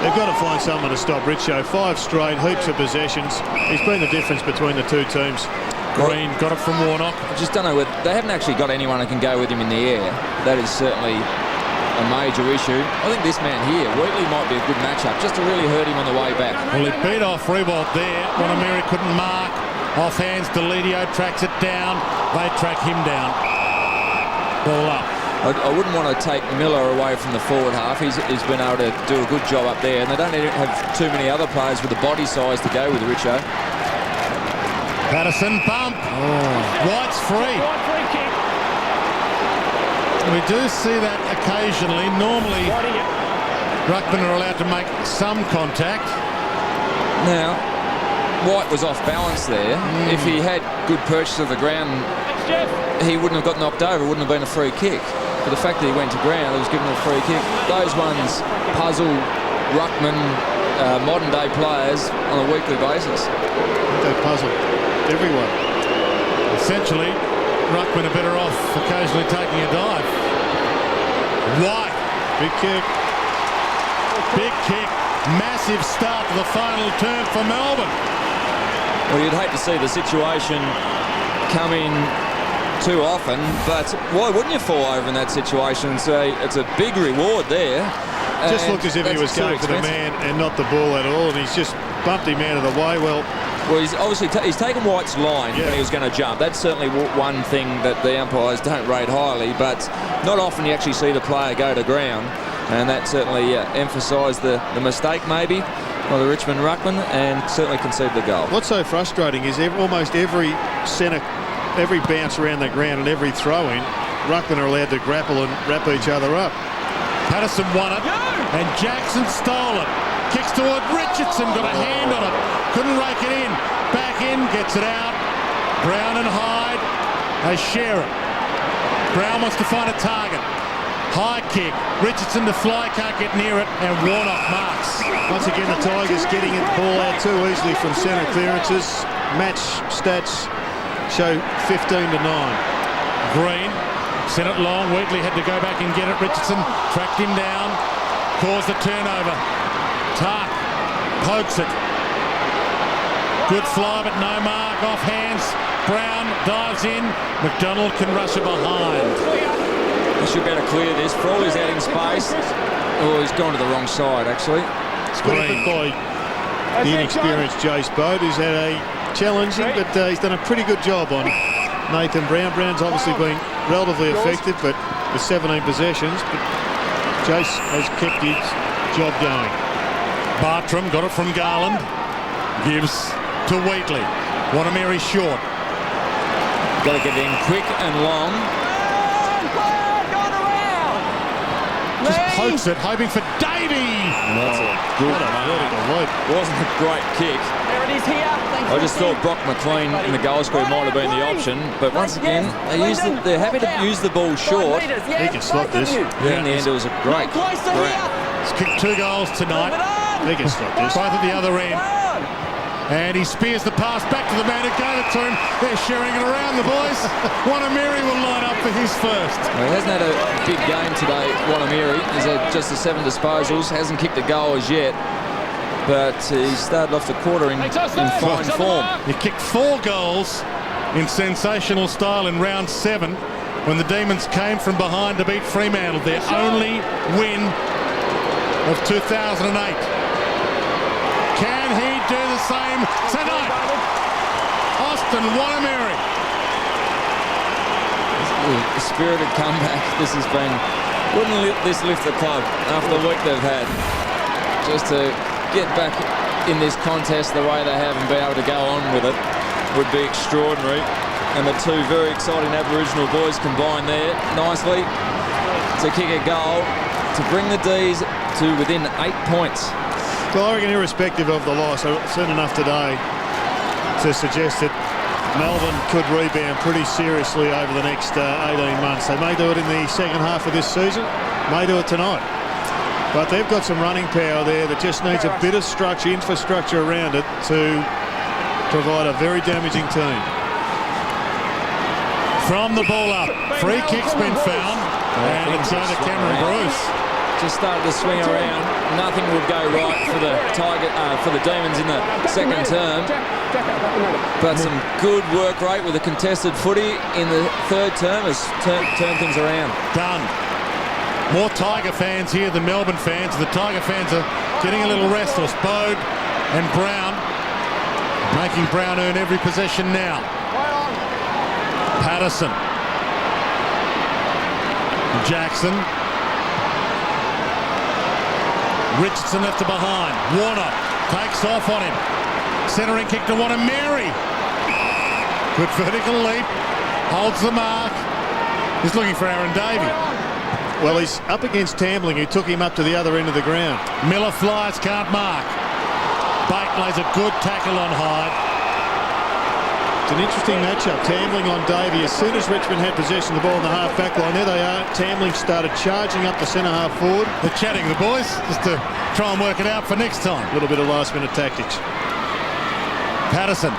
they've got to find someone to stop Richo. 5 straight, heaps of possessions. He's been the difference between the two teams. Green got it from Warnock. I just don't know whether they haven't actually got anyone who can go with him in the air. That is certainly a major issue. I think this man here, Wheatley, might be a good matchup just to really hurt him on the way back. Well, he beat off Riewoldt there. Wanamiri couldn't mark. Off hands, Delidio tracks it down. They track him down. Ball up. I wouldn't want to take Miller away from the forward half. He's been able to do a good job up there, and they don't have too many other players with the body size to go with Richo. Patterson bump. White's free. We do see that occasionally. Normally, ruckmen are allowed to make some contact. Now, White was off balance there. If he had good purchase of the ground, he wouldn't have got knocked over. It wouldn't have been a free kick. But the fact that he went to ground, he was given a free kick. Those ones puzzle ruckmen, modern-day players on a weekly basis. They puzzle everyone. Essentially, ruckmen are better off occasionally taking a dive. White. Big kick. Big kick. Massive start to the final term for Melbourne. Well, you'd hate to see the situation come in too often, but why wouldn't you fall over in that situation and say it's a big reward there? Just looked as if he was going for the man and not the ball at all, and he's just bumped him out of the way. Well, Well, he's taken White's line when he was going to jump. That's certainly one thing that the umpires don't rate highly, but not often you actually see the player go to ground, and that certainly emphasised the mistake maybe by the Richmond ruckman, and certainly conceded the goal. What's so frustrating is almost every centre, every bounce around the ground and every throw-in, ruckmen are allowed to grapple and wrap each other up. Patterson won it, and Jackson stole it. Kicks toward Richardson, got a hand on it. Couldn't rake it in. Back in, gets it out. Brown and Hyde, they share it. Brown wants to find a target. High kick. Richardson to fly, can't get near it, and Warnock marks. Once again, the Tigers getting the ball out too easily from centre clearances. Match stats show 15-9. Green sent it long. Wheatley had to go back and get it. Richardson tracked him down, caused the turnover. Tark pokes it. Good fly, but no mark. Off hands. Brown dives in. McDonald can rush it behind. He should be able to clear this. Frawley's out in space. Oh, he's gone to the wrong side, actually. It's good effort by the inexperienced Jace Bode, who's had a challenging, but he's done a pretty good job on Nathan Brown. Brown's obviously been relatively effective, but with 17 possessions, but Jace has kept his job going. Bartram got it from Garland. Gives to Wheatley. Wanameri short. Got to get it in quick and long. Just pokes it, hoping for Davey. That's a good mark. Wasn't a great kick. There it is here. I just thought Brock McLean in the goal square might have been the option, but once again, they're happy to use the ball short. He can slot this. In the end, it was a great grab. He's kicked 2 goals tonight. He can slot this. Both at the other end. And he spears the pass back to the man who gave it to him. They're sharing it around, the boys. Wanameri will line up for his first. Well, he hasn't had a big game today, Wanameri. He's had just the 7 disposals. Hasn't kicked a goal as yet. But he started off the quarter in fine form. He kicked 4 goals in sensational style in round 7 when the Demons came from behind to beat Fremantle. Their only win of 2008. Can he do the same tonight? Austin Wanameri. A spirited comeback. This has been... Wouldn't this lift the club after the week they've had? Just to get back in this contest the way they have and be able to go on with it would be extraordinary. And the 2 very exciting Aboriginal boys combined there nicely to kick a goal to bring the D's to within 8 points. Well, I reckon irrespective of the loss, I've seen enough today to suggest that Melbourne could rebound pretty seriously over the next 18 months. They may do it in the second half of this season, may do it tonight. But they've got some running power there that just needs a bit of structure, infrastructure around it to provide a very damaging team. From the ball up, free kick's been found, and it's over to Cameron Bruce. Just started to swing around. Nothing would go right for the Demons in the second term. But some good work rate with a contested footy in the third term has turned things around. Done. More Tiger fans here than Melbourne fans. The Tiger fans are getting a little restless. Bode and Brown, making Brown earn every possession now. Patterson. Jackson. Richardson left to behind. Warnock takes off on him. Centering kick to Wanameri. Good vertical leap. Holds the mark. He's looking for Aaron Davey. Well, he's up against Tambling, who took him up to the other end of the ground. Miller flies, can't mark. Bate lays a good tackle on Hyde. It's an interesting matchup. Tambling on Davey. As soon as Richmond had possession of the ball in the half-back line, there they are. Tambling started charging up the centre-half forward. They're chatting, the boys, just to try and work it out for next time. A little bit of last-minute tactics. Patterson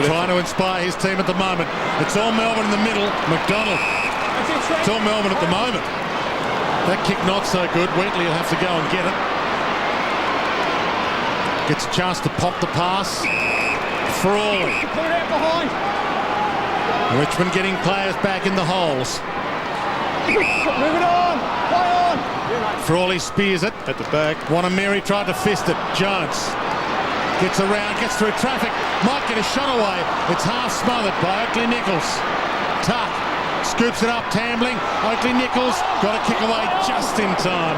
trying to inspire his team at the moment. It's all Melbourne in the middle. McDonald. It's all Melbourne at the moment. That kick not so good. Wheatley will have to go and get it. Gets a chance to pop the pass. Frawley. Put it out behind. Richmond getting players back in the holes. Move it on. Play on. Frawley spears it at the back. Wanameri tried to fist it. Jones. Gets around, gets through traffic, might get a shot away. It's half smothered by Oakley Nichols. Tuck scoops it up, Tambling. Oakley Nichols got a kick away just in time.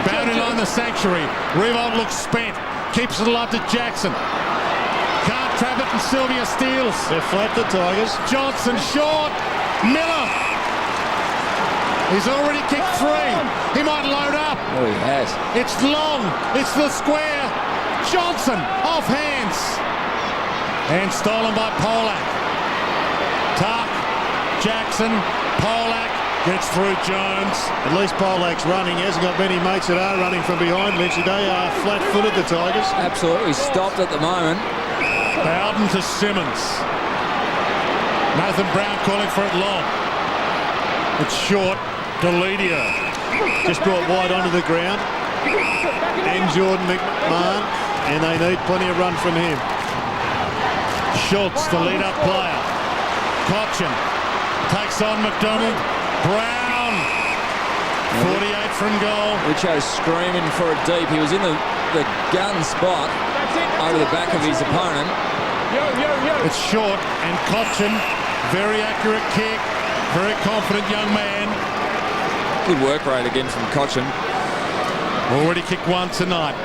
Boundary line the Sanctuary. Revolt looks spent. Keeps it alive to Jackson. Can't trap it and Sylvia steals. They're flat, the Tigers. Johnson short. Miller. He's already kicked 3. He might load up. Oh, he has. It's long. It's the square. Johnson off hands. And stolen by Polak. Tuck. Jackson. Polak gets through Jones. At least Polak's running. He hasn't got many mates that are running from behind. Lynchy, they are flat-footed, the Tigers. Absolutely stopped at the moment. Bowden to Simmons. Nathan Brown calling for it long. It's short. Deledio just brought wide onto the ground. And Jordan McMahon. And they need plenty of run from him. Schultz, the lead-up player. Cochin takes on McDonald. Brown. 48 from goal. Richo's screaming for it deep. He was in the gun spot over the back of his opponent. It's short, and Cochin, very accurate kick. Very confident young man. Good work rate again from Cochin. Already kicked 1 tonight.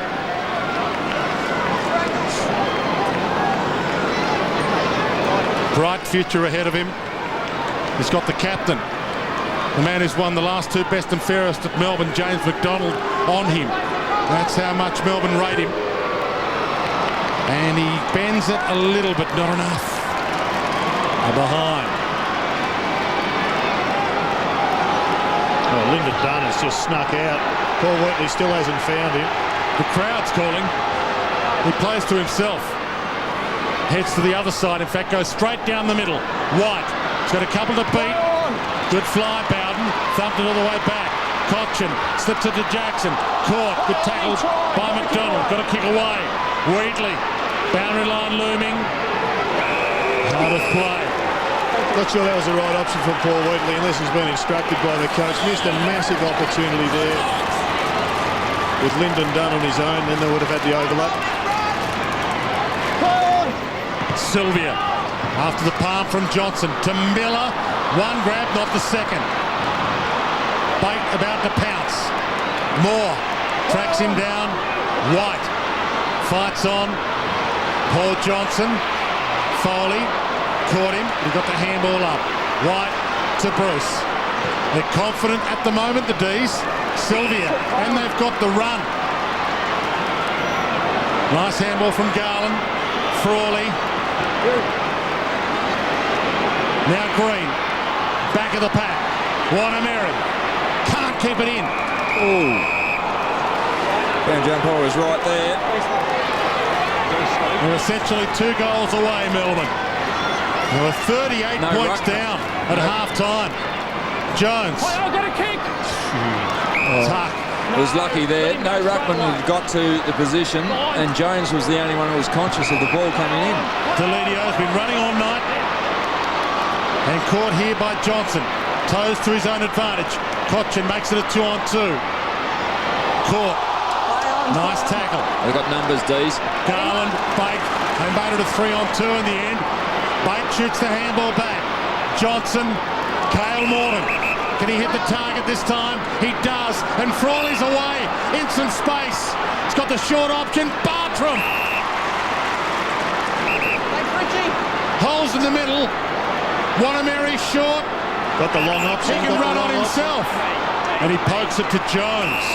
Bright future ahead of him. He's got the captain, the man who's won the last 2 best and fairest at Melbourne, James McDonald, on him. That's how much Melbourne rate him. And he bends it a little, but not enough. Behind. Oh, Lyndon Dunn has just snuck out. Paul Wheatley still hasn't found him. The crowd's calling. He plays to himself. Heads to the other side. In fact, goes straight down the middle. White. He's got a couple to beat. Good fly, Bowden. Thumped it all the way back. Cochin slips it to Jackson. Caught. Good tackle by McDonald. Got a kick away. Wheatley. Boundary line looming. Out of play. Not sure that was the right option for Paul Wheatley unless he's been instructed by the coach. Missed a massive opportunity there. With Lyndon Dunn on his own, then they would have had the overlap. Sylvia after the palm from Johnson to Miller. 1 grab, not the second. Bait about to pounce. Moore tracks him down. White fights on. Paul Johnson. Foley caught him. He got the handball up. White to Bruce. They're confident at the moment, the D's. Sylvia, and they've got the run. Nice handball from Garland. Frawley. Now Green. Back of the pack. Wanameri. Can't keep it in. Oh. Ben Jumper was right there. They're essentially 2 goals away, Melbourne. They were 38 points down at half-time. Jones. I got a kick. Tuck. Was lucky there. No ruckman had got to the position, and Jones was the only one who was conscious of the ball coming in. Deledio's been running all night and caught here by Johnson. Toes to his own advantage. Cochin makes it a 2-on-2. Caught. Nice tackle. They've got numbers, D's. Garland, Bate. They made it a 3-on-2 in the end. Bate shoots the handball back. Johnson, Cale Morton. Can he hit the target this time? He does. And Frawley's away. In some space. He's got the short option. Bartram. Holes in the middle. Wanameri short. Got the long option. He can run on himself. And he pokes it to Jones.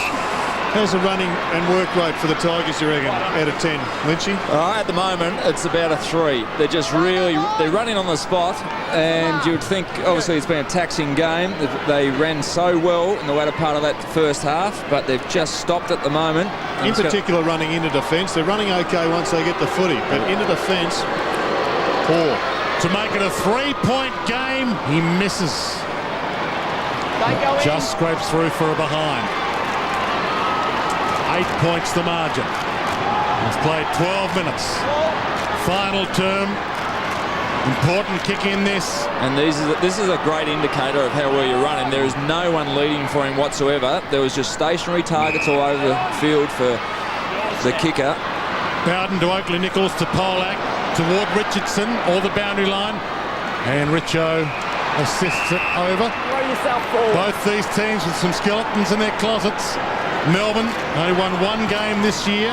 How's the running and work rate for the Tigers, you reckon, out of 10? Lynchy? At the moment, it's about a 3. They're just they're running on the spot, and you would think, obviously, it's been a taxing game. They ran so well in the latter part of that first half, but they've just stopped at the moment. In particular, running into defence. They're running okay once they get the footy, but into defence, poor. To make it a 3-point game, he misses. Just scrapes through for a behind. 8 points the margin. He's played 12 minutes. Final term. Important kick in this. And this is a great indicator of how well you're running. There is no one leading for him whatsoever. There was just stationary targets all over the field for the kicker. Bowden to Oakley Nichols to Polak toward Richardson or the boundary line, and Richo assists it over. Throw yourself forward. Both these teams with some skeletons in their closets. Melbourne only won one game this year.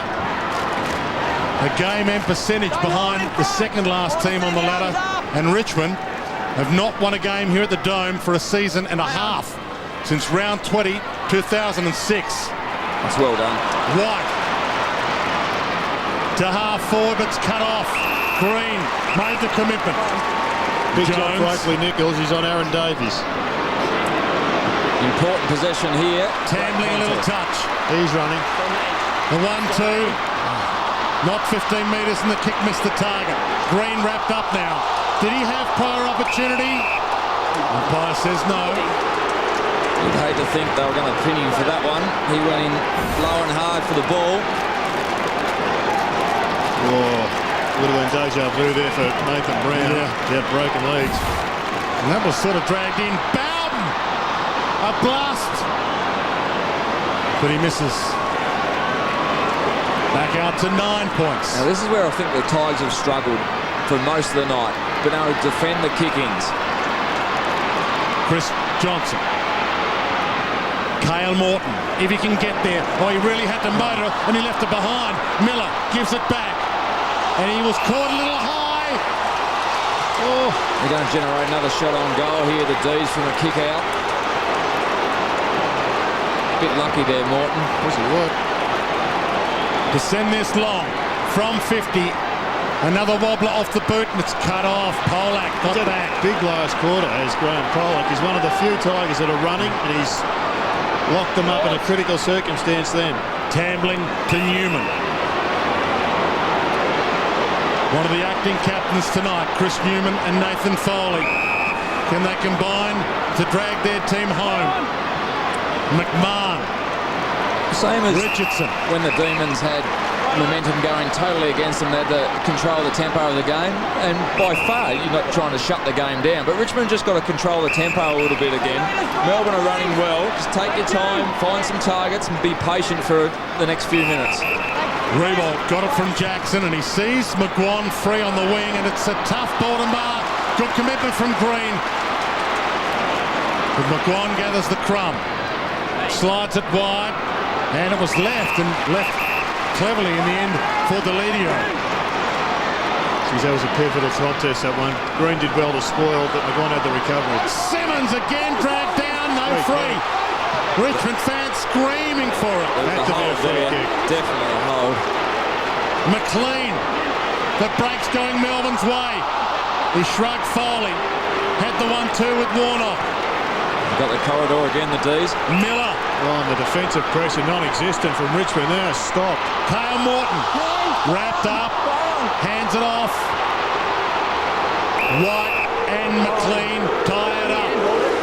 A game and percentage behind the second last team on the ladder, and Richmond have not won a game here at the Dome for a season and a half since round 20, 2006. That's well done. White to half forward, but it's cut off. Green made the commitment. Big job for Oakley Nichols. He's on Aaron Davies. Important possession here. Tambling a little touch. He's running. The 1-2. Not 15 metres, and the kick missed the target. Green wrapped up now. Did he have prior opportunity? Umpire says no. You'd hate to think they were going to pin him for that one. He went in low and hard for the ball. Oh, would have been deja vu there for Nathan Brown. Yeah. He had broken legs. And that was sort of dragged in. Bowden! A blast! But he misses. Back out to 9 points. Now this is where I think the Tigers have struggled for most of the night. Been able to defend the kick-ins. Chris Johnson. Cale Morton, if he can get there. Oh, he really had to motor it, and he left it behind. Miller gives it back. And he was caught a little high. Oh. They're going to generate another shot on goal here, the D's from a kick out. Bit lucky there, Morton. Was he what? To send this long from 50. Another wobbler off the boot, and it's cut off. Polak got back. Big last quarter as Graham Polak. He's one of the few Tigers that are running, and he's locked them up in a critical circumstance then. Tambling to Newman. One of the acting captains tonight, Chris Newman and Nathan Foley. Can they combine to drag their team home? McMahon. Same as Richardson. When the Demons had momentum going totally against them, they had to control the tempo of the game, and by far you're not trying to shut the game down, but Richmond just got to control the tempo a little bit again. Melbourne are running well. Just take your time, find some targets and be patient for the next few minutes. Rebold got it from Jackson, and he sees McGuan free on the wing, and it's a tough ball to mark. Good commitment from Green. But McGuan gathers the crumb, slides it wide, and it was left cleverly in the end for Deledio. Geez, that was a pivotal contest, that one. Green did well to spoil, but McGuan had the recovery. Simmons again dragged down, no free. Richmond fans screaming for it. Had to be a free kick. Definitely a hold. McLean, the break's going Melbourne's way. He shrugged Foley, had the 1-2 with Warnock. Got the corridor again, the D's. Miller. Oh, and the defensive pressure non-existent from Richmond there. Stop. Cale Morton wrapped up, hands it off. White and McLean tie it up.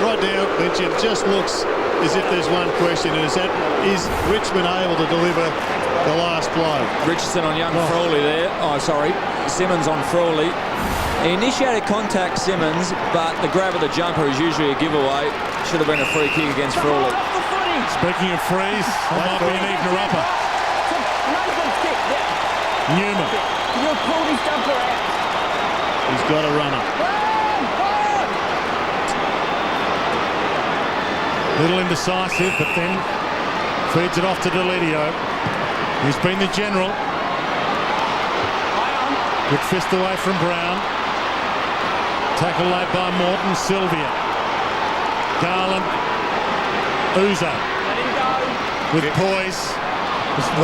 Right now, Lynch, it just looks as if there's one question, and is Richmond able to deliver the last blow? Richardson on young Frawley there. Oh, sorry. Simmons on Frawley. He initiated contact, Simmons, but the grab of the jumper is usually a giveaway. Should have been a free kick against Frawley. Speaking of frees, that might be an evener-upper. Newman. You'll pull his jumper out. He's got a runner. Little indecisive, but then feeds it off to Deledio. He's been the general. Good fist away from Brown. Tackle late by Morton. Sylvia. Garland. Uzo. With poise.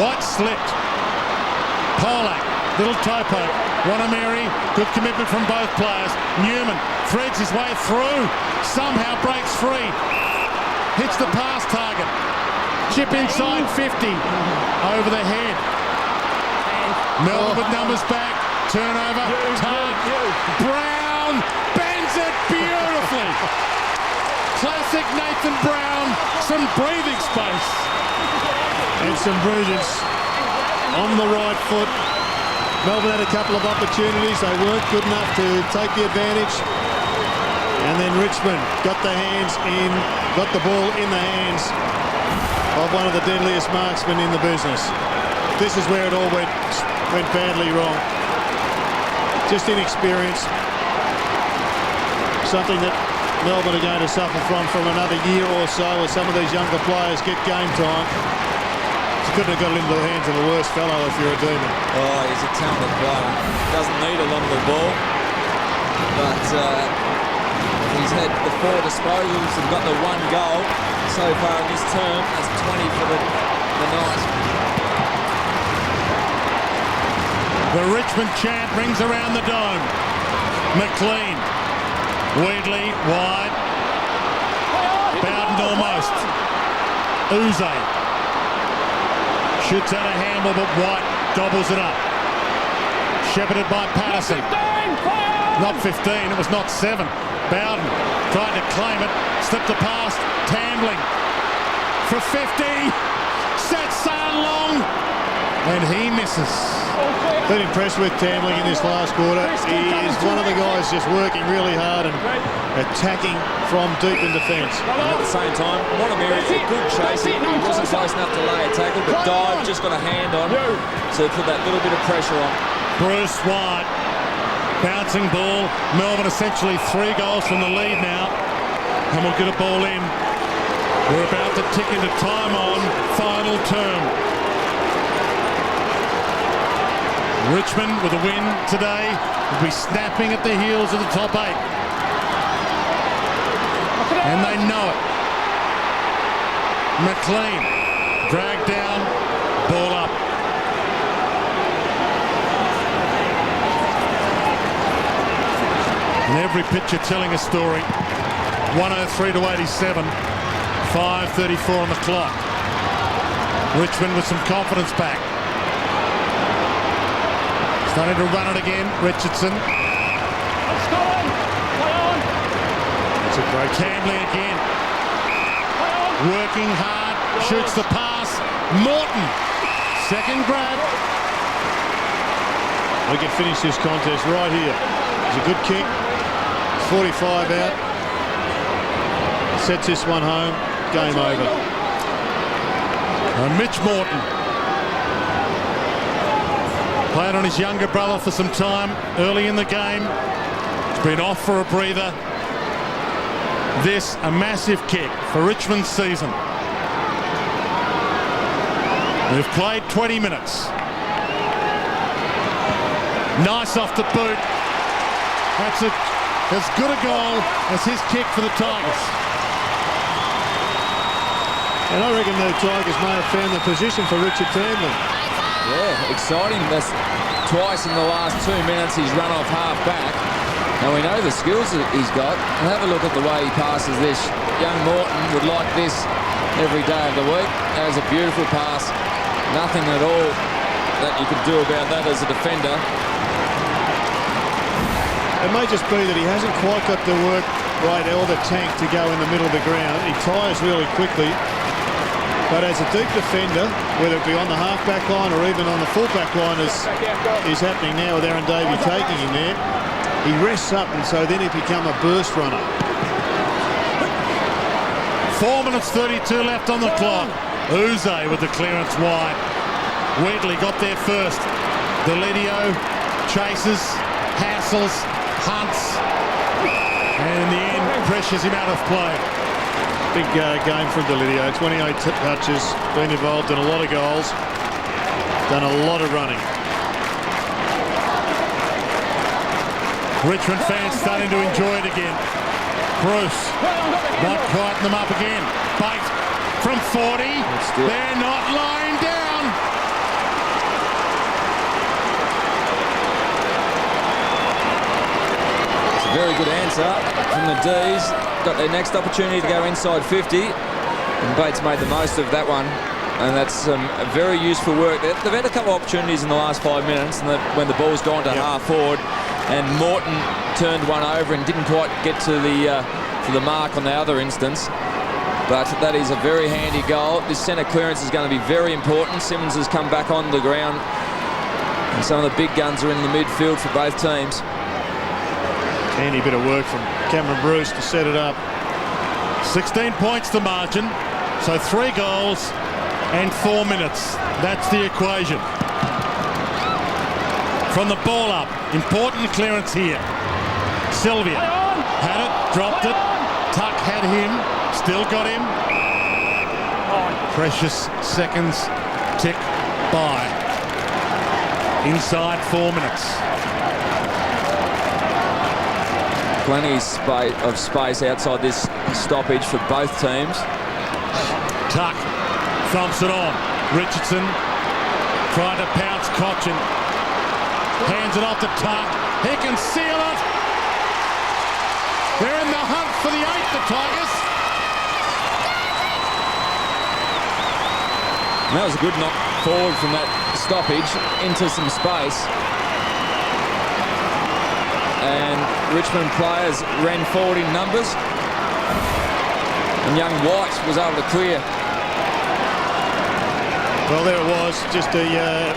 White slipped. Polak. Little toe poke. Wanameri. Good commitment from both players. Newman threads his way through. Somehow breaks free. Hits the pass target. Chip inside 50. Over the head. Melbourne with numbers back. Turnover. Brown bends it beautifully. Classic Nathan Brown. Some breathing space. And some brilliance on the right foot. Melbourne had a couple of opportunities. They weren't good enough to take the advantage. And then Richmond got the ball in the hands of one of the deadliest marksmen in the business. This is where it all went went badly wrong. Just inexperience. Something that Melbourne are going to suffer from another year or so as some of these younger players get game time. You couldn't have got it into the hands of a worse fellow if you're a Demon. Oh, he's a talented player. Doesn't need a lot of the ball. But he's had the 4 disposals and got the 1 goal so far in this term. That's 20 for the night. The Richmond chant rings around the dome. McLean. Wheatley wide. Bowden almost. Uze. Shoots out a handle, but White gobbles it up. Shepherded by Patterson. Not 15, it was not 7. Bowden tried to claim it. Slipped the pass. Tambling for 50. Set sail long. And he misses. Been impressed with Tambling in this last quarter. He is one of the guys just working really hard and attacking from deep in defence. And at the same time, Montemery, a good chase. He wasn't close enough to lay a tackle, but Dive just got a hand on to put that little bit of pressure on. Bruce White. Bouncing ball. Melbourne essentially 3 goals from the lead now. And we'll get a ball in. We're about to tick into time on final term. Richmond with a win today will be snapping at the heels of the top 8. And they know it. McLean dragged down, ball up. And every picture telling a story. 103 to 87. 5:34 on the clock. Richmond with some confidence back. Starting to run it again, Richardson. It's a great Camley again. Working hard, shoots the pass. Morton, second grab. We can finish this contest right here. It's a good kick. It's 45 out. Sets this one home. Game over. Mitch Morton. Played on his younger brother for some time early in the game. He's been off for a breather. This, a massive kick for Richmond's season. They've played 20 minutes. Nice off the boot. That's as good a goal as his kick for the Tigers. And I reckon the Tigers may have found the position for Richard Tambling. Yeah, exciting. That's twice in the last 2 minutes he's run off half back. Now we know the skills that he's got. And have a look at the way he passes this. Young Morton would like this every day of the week. That was a beautiful pass. Nothing at all that you could do about that as a defender. It may just be that he hasn't quite got the work rate or the tank to go in the middle of the ground. He tires really quickly. But as a deep defender, whether it be on the half-back line or even on the full-back line as is happening now with Aaron Davey taking him there, he rests up and so then he become a burst runner. 4 minutes 32 left on the clock. Uze with the clearance wide. Wheatley got there first. Delidio chases, hassles, hunts, and in the end pressures him out of play. Big game from Delidio. 28 touches, been involved in a lot of goals, done a lot of running. Richmond fans starting to enjoy it again. Bruce might quieten them up again. Bait from 40. They're not lying down. It's a very good answer from the D's. Got their next opportunity to go inside 50. And Bates made the most of that one. And that's some very useful work. They've had a couple of opportunities in the last 5 minutes and when the ball's gone to half forward. And Morton turned one over and didn't quite get to the mark on the other instance. But that is a very handy goal. This centre clearance is going to be very important. Simmons has come back on the ground. And some of the big guns are in the midfield for both teams. Handy bit of work from Cameron Bruce to set it up. 16 points the margin. So 3 goals and 4 minutes. That's the equation. from the ball up. Important clearance here. Sylvia had it, dropped it. Tuck had him, still got him. Precious seconds tick by. Inside 4 minutes. Plenty of space outside this stoppage for both teams. Tuck thumps it on. Richardson trying to pounce Cochin. Hands it off to Tuck. He can seal it. They're in the hunt for the 8th, the Tigers. And that was a good knock forward from that stoppage into some space. And Richmond players ran forward in numbers. And young White was able to clear. Well, there it was, just the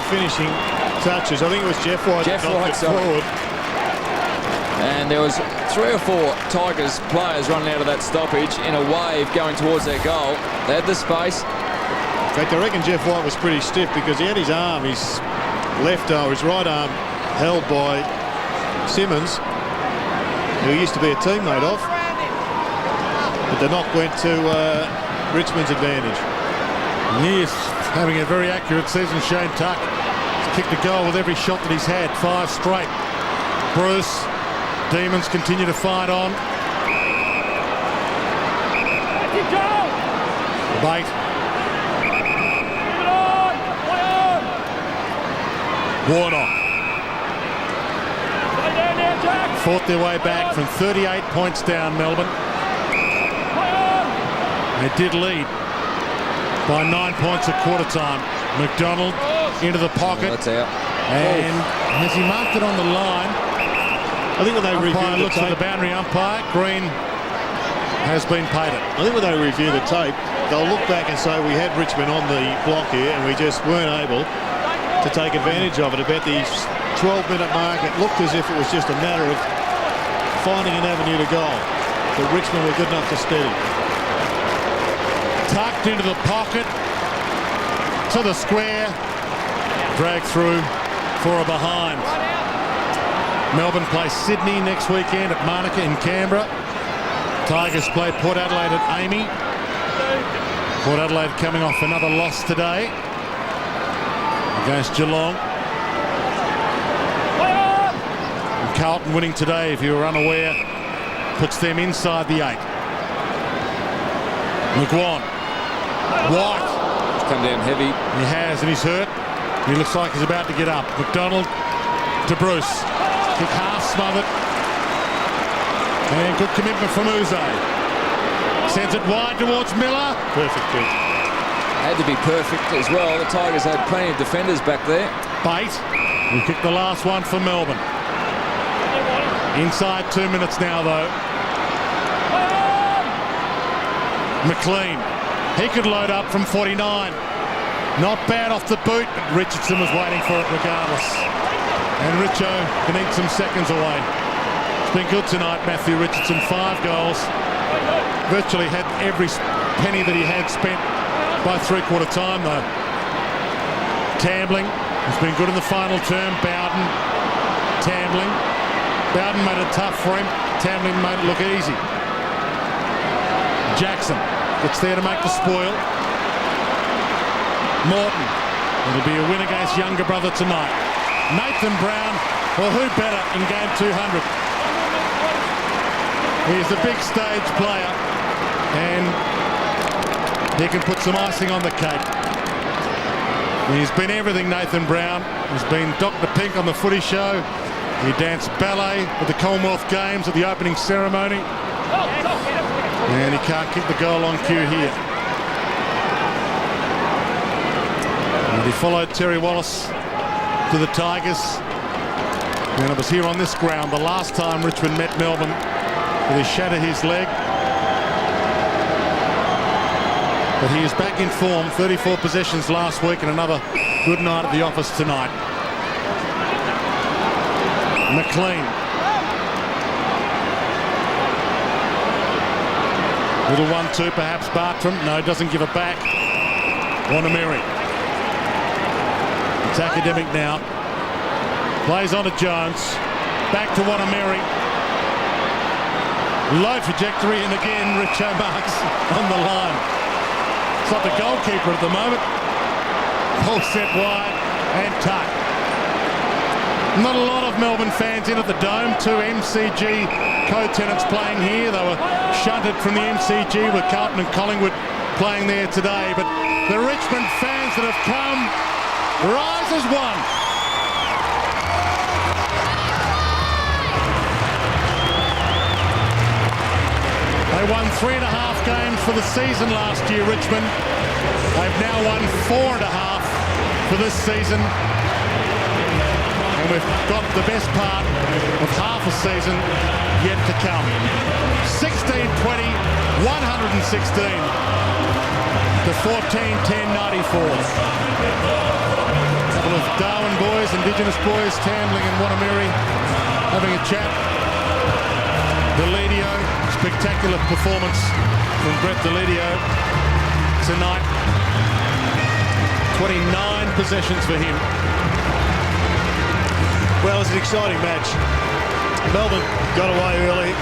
finishing touches. I think it was Jeff White that knocked it forward. And there was 3 or 4 Tigers players running out of that stoppage in a wave going towards their goal. They had the space. In fact, I reckon Jeff White was pretty stiff because he had his arm, his left arm, his right arm held by Simmons, who used to be a teammate of. But the knock went to Richmond's advantage. He is having a very accurate season. Shane Tuck has kicked a goal with every shot that he's had. 5 straight. Bruce, Demons continue to fight on. Bait. Warnock. Fought their way back from 38 points down, Melbourne. They did lead by 9 points at quarter time. McDonald into the pocket. That's out. And has he marked it on the line? I think when they review the looks at the boundary umpire. Green has been paid it. I think when they review the tape, they'll look back and say we had Richmond on the block here and we just weren't able to take advantage of it. About the 12-minute mark, it looked as if it was just a matter of finding an avenue to goal. But Richmond were good enough to steady. Tucked into the pocket, to the square, dragged through for a behind. Melbourne play Sydney next weekend at Monica in Canberra. Tigers play Port Adelaide at Amy. Port Adelaide coming off another loss today against Geelong. And Carlton winning today, if you were unaware, puts them inside the 8. McGuan. White. He's come down heavy. He has, and he's hurt. He looks like he's about to get up. McDonald to Bruce. Kick half smothered. And good commitment from Uze. Sends it wide towards Miller. Perfect kick. Had to be perfect as well. The Tigers had plenty of defenders back there. Bait. We kicked the last one for Melbourne. Inside 2 minutes now, though. McLean. He could load up from 49. Not bad off the boot, but Richardson was waiting for it regardless. And Richo can eat some seconds away. It's been good tonight, Matthew Richardson. 5 goals. Virtually had every penny that he had spent by three-quarter time, though. Tambling has been good in the final term. Bowden, Tambling. Bowden made it tough for him. Tambling made it look easy. Jackson gets there to make the spoil. Morton. It'll be a win against younger brother tonight. Nathan Brown, well, who better in game 200? He's a big stage player and he can put some icing on the cake. He's been everything, Nathan Brown. He's been Dr. Pink on the footy show. He danced ballet at the Commonwealth Games at the opening ceremony. And he can't kick the goal on cue here. And he followed Terry Wallace to the Tigers. And it was here on this ground the last time Richmond met Melbourne that he shattered his leg. But he is back in form. 34 possessions last week and another good night at the office tonight. McLean. Little 1-2 perhaps. Bartram. No, doesn't give it back. Wanamiri. It's academic now. Plays on to Jones. Back to Wanameri. Low trajectory, and again Richo Marks on the line. It's not the goalkeeper at the moment. Ball set wide and tuck. Not a lot of Melbourne fans in at the Dome. 2 MCG co-tenants playing here. They were shunted from the MCG with Carlton and Collingwood playing there today. But the Richmond fans that have come rise as one. They won 3.5 games for the season last year, Richmond. They've now won 4.5 for this season. And we've got the best part of half a season yet to come. 16-20, 116 to 14-10-94. A couple of Darwin boys, Indigenous boys, Tambling and Wanameri having a chat. Deledio, spectacular performance from Brett Deledio tonight. 29 possessions for him. Well, it's an exciting match. Melbourne got away early.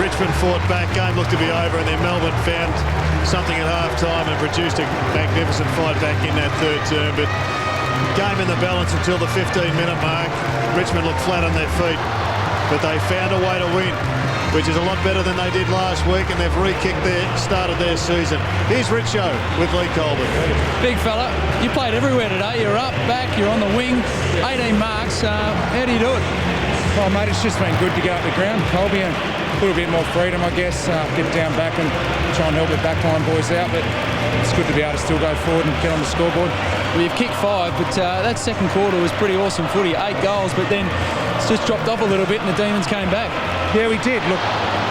Richmond fought back. Game looked to be over, and then Melbourne found something at half-time and produced a magnificent fight back in that third term. But game in the balance until the 15-minute mark. Richmond looked flat on their feet, but they found a way to win, which is a lot better than they did last week, and they've started their season. Here's Richo with Lee Colbert. Big fella, you played everywhere today. You're up, back, you're on the wing, 18 marks. How do you do it? Well, mate, it's just been good to go up the ground, Colby, and a little bit more freedom, I guess. Get down back and try and help the backline boys out, but it's good to be able to still go forward and get on the scoreboard. Well, you've kicked 5, but that second quarter was pretty awesome footy. 8 goals, but then it's just dropped off a little bit and the Demons came back. Yeah, we did. Look,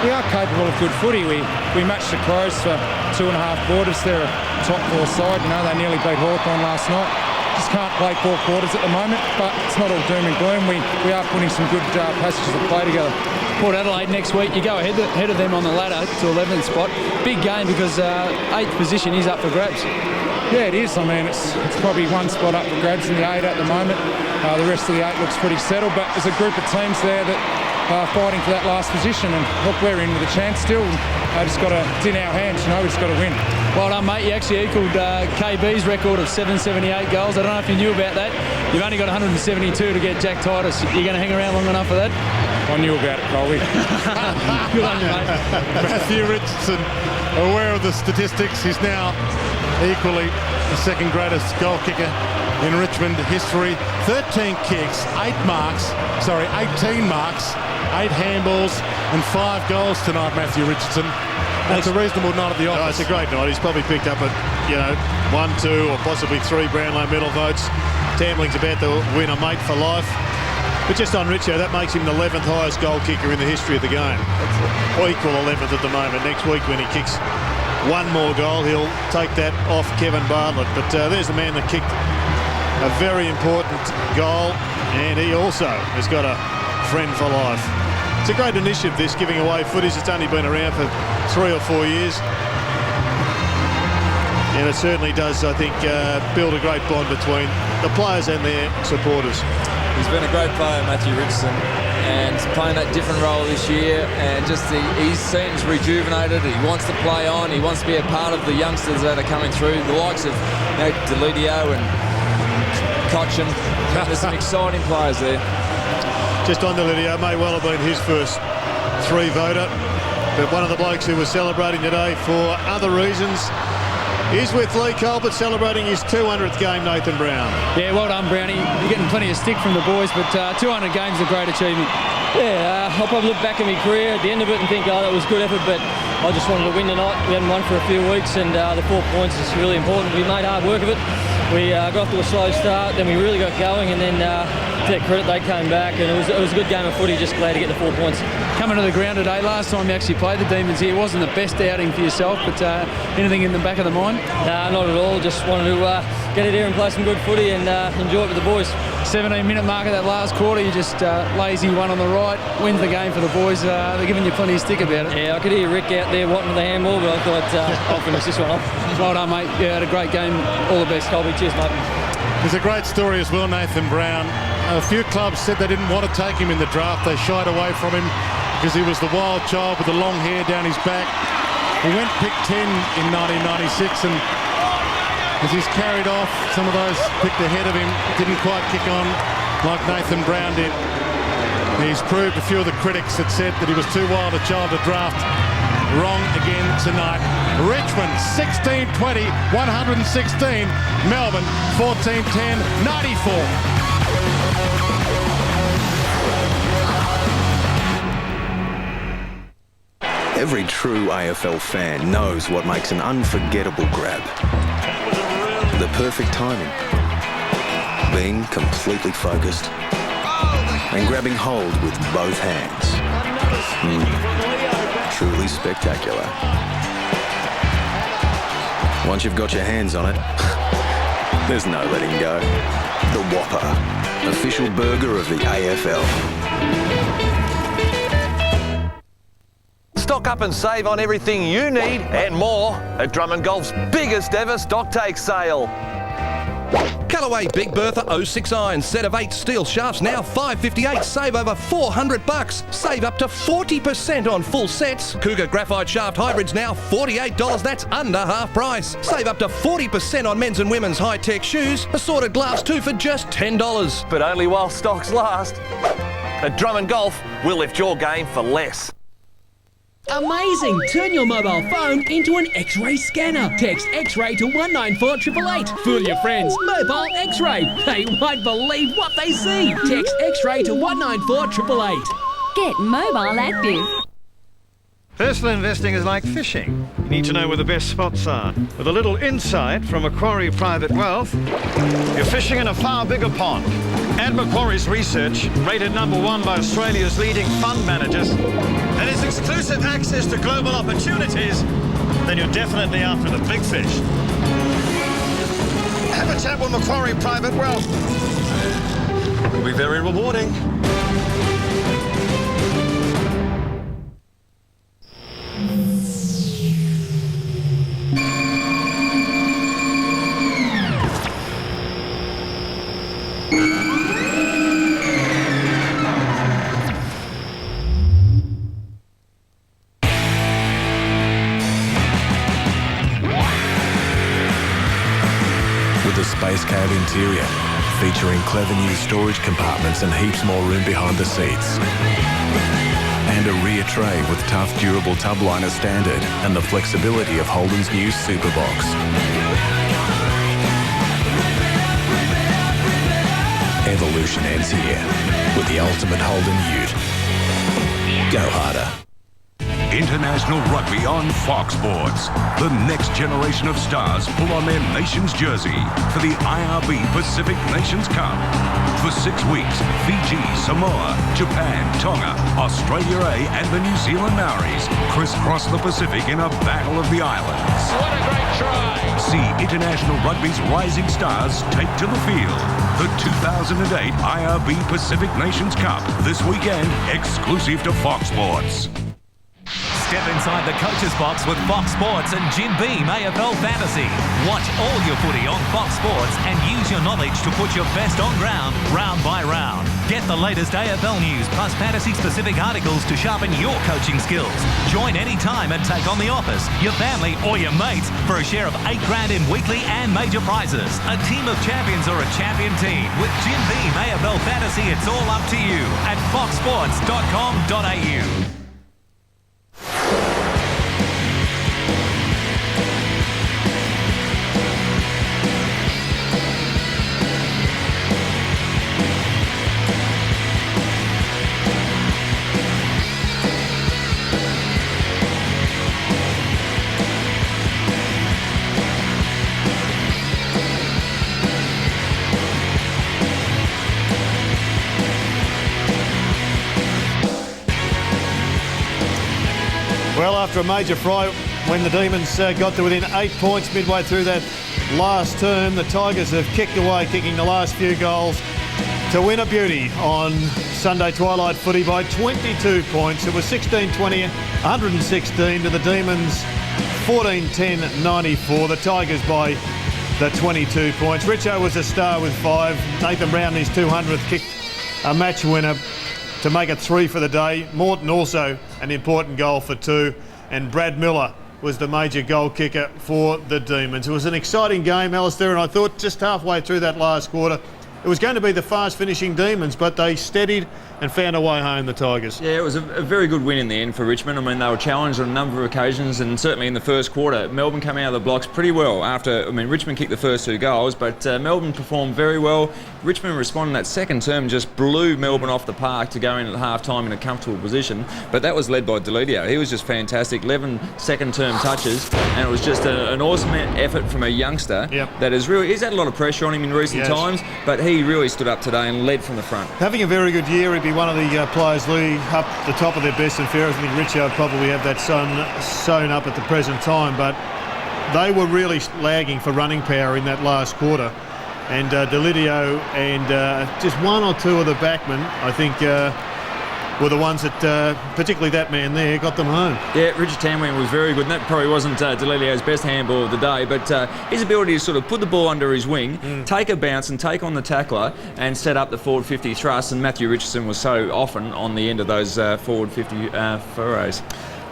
we are capable of good footy. We matched the Crows for 2.5 quarters. They're a top 4 side. You know, they nearly beat Hawthorn last night. Just can't play 4 quarters at the moment, but it's not all doom and gloom. We are putting some good passages of play together. Port Adelaide next week, you go ahead of them on the ladder to 11th spot. Big game because 8th position is up for grabs. Yeah, it is. I mean, it's probably 1 spot up for grabs in the 8 at the moment. The rest of the 8 looks pretty settled, but there's a group of teams there that are fighting for that last position, and look, we're in with a chance still. Just got to, it's in our hands, you know, we've just got to win. Well done, mate. You actually equalled KB's record of 778 goals. I don't know if you knew about that. You've only got 172 to get Jack Titus. You're going to hang around long enough for that? I knew about it, Colby. Good on you, mate. Matthew Richardson, aware of the statistics, he's now equally the second greatest goal kicker in Richmond history. 13 kicks, 18 marks, 8 handballs and 5 goals tonight, Matthew Richardson. That's a reasonable night at the office. Oh, it's a great night. He's probably picked up 1, 2 or possibly 3 Brownlow medal votes. Tambling's about to win a mate for life. But just on Richo, that makes him the 11th highest goal kicker in the history of the game. Or equal 11th at the moment. Next week when he kicks 1 more goal, he'll take that off Kevin Bartlett. But there's the man that kicked a very important goal, and he also has got a friend for life. It's a great initiative, this, giving away footies. It's only been around for 3 or 4 years. And it certainly does, I think, build a great bond between the players and their supporters. He's been a great player, Matthew Richardson, and playing that different role this year, and just he seems rejuvenated. He wants to play on. He wants to be a part of the youngsters that are coming through, the likes of Deledio and Cochin. There's some exciting players there. Just on Deledio, may well have been his first 3 voter, but one of the blokes who was celebrating today for other reasons is with Lee Colbert, celebrating his 200th game, Nathan Brown. Yeah, well done, Brownie. You're getting plenty of stick from the boys, but 200 games is a great achievement. Yeah, I'll probably look back at my career at the end of it and think, that was good effort, but I just wanted to win tonight. We hadn't won for a few weeks, and the 4 points is really important. We made hard work of it. We got off to a slow start, then we really got going, and then to their credit, they came back, and it was a good game of footy. Just glad to get the 4 points. Coming to the ground today, last time you actually played the Demons here, wasn't the best outing for yourself, but anything in the back of the mind? Nah, not at all. Just wanted to get it here and play some good footy and enjoy it with the boys. 17-minute mark of that last quarter, you just lazy one on the right, wins the game for the boys. They're giving you plenty of stick about it. Yeah, I could hear Rick out there wanting the handball, but I thought I'll finish this one off. Well done, mate. You had a great game. All the best, Colby. Cheers, mate. There's a great story as well, Nathan Brown. A few clubs said they didn't want to take him in the draft. They shied away from him because he was the wild child with the long hair down his back. He went pick 10 in 1996, and as he's carried off, some of those picked ahead of him didn't quite kick on like Nathan Brown did. He's proved a few of the critics that said that he was too wild a child to draft wrong again tonight. Richmond 16-20, 116. Melbourne 14-10, 94. Every true AFL fan knows what makes an unforgettable grab. The perfect timing. Being completely focused and grabbing hold with both hands. Truly spectacular. Once you've got your hands on it, there's no letting go. The Whopper, official burger of the AFL. Stock up and save on everything you need and more at Drummond Golf's biggest ever stock take sale. Callaway Big Bertha 06 irons, set of 8 steel shafts, now $5.58. Save over $400. Save up to 40% on full sets. Cougar Graphite Shaft Hybrids now $48. That's under half price. Save up to 40% on men's and women's high-tech shoes. Assorted gloves too for just $10. But only while stocks last. At Drummond Golf, we'll lift your game for less. Amazing! Turn your mobile phone into an X-ray scanner. Text X-ray to 194888. Fool your friends. Mobile X-ray. They won't believe what they see. Text X-ray to 194888. Get mobile active. Personal investing is like fishing. You need to know where the best spots are. With a little insight from Macquarie Private Wealth, you're fishing in a far bigger pond. Add Macquarie's research, rated #1 by Australia's leading fund managers, and its exclusive access to global opportunities, then you're definitely after the big fish. Have a chat with Macquarie Private Wealth. It'll be very rewarding. Space cab interior, featuring clever new storage compartments and heaps more room behind the seats. And a rear tray with tough, durable tub liner standard and the flexibility of Holden's new Superbox. Evolution ends here with the ultimate Holden Ute. Go harder. International rugby on Fox Sports. The next generation of stars pull on their nation's jersey for the IRB Pacific Nations Cup. For 6 weeks, Fiji, Samoa, Japan, Tonga, Australia A and the New Zealand Maoris crisscross the Pacific in a battle of the islands. What a great try! See international rugby's rising stars take to the field. The 2008 IRB Pacific Nations Cup this weekend, exclusive to Fox Sports. Step inside the coach's box with Fox Sports and Jim Beam AFL Fantasy. Watch all your footy on Fox Sports and use your knowledge to put your best on ground, round by round. Get the latest AFL news plus fantasy-specific articles to sharpen your coaching skills. Join any time and take on the office, your family or your mates for a share of $8 grand in weekly and major prizes. A team of champions or a champion team. With Jim Beam AFL Fantasy, it's all up to you at foxsports.com.au. Well, after a major fright when the Demons got to within 8 points midway through that last term, the Tigers have kicked away, kicking the last few goals to win a beauty on Sunday twilight footy by 22 points. It was 16-20, 116 to the Demons, 14-10, 94. The Tigers by the 22 points. Richo was a star with 5. Nathan Brown, his 200th, kicked a match winner to make it 3 for the day. Morton also an important goal for 2, and Brad Miller was the major goal kicker for the Demons. It was an exciting game, Alistair, and I thought just halfway through that last quarter it was going to be the fast-finishing Demons, but they steadied and found a way home, the Tigers. Yeah, it was a very good win in the end for Richmond. I mean, they were challenged on a number of occasions, and certainly in the first quarter, Melbourne came out of the blocks pretty well after, I mean, Richmond kicked the first 2 goals, but Melbourne performed very well. Richmond responded in that second term, just blew Melbourne off the park to go in at half-time in a comfortable position, but that was led by Delidio. He was just fantastic, 11 second-term touches, and it was just an awesome effort from a youngster that has really, he's had a lot of pressure on him in recent times, but he really stood up today and led from the front. Having a very good year, he'd be one of the players leading up the top of their best and fairest. I think Richard probably have that sewn up at the present time, but they were really lagging for running power in that last quarter. And Delidio and just 1 or 2 of the backmen, I think, were the ones that, particularly that man there, got them home. Yeah, Richard Tamwin was very good, and that probably wasn't Delilio's best handball of the day, but his ability to sort of put the ball under his wing, take a bounce and take on the tackler and set up the forward 50 thrust, and Matthew Richardson was so often on the end of those forward 50 furrows.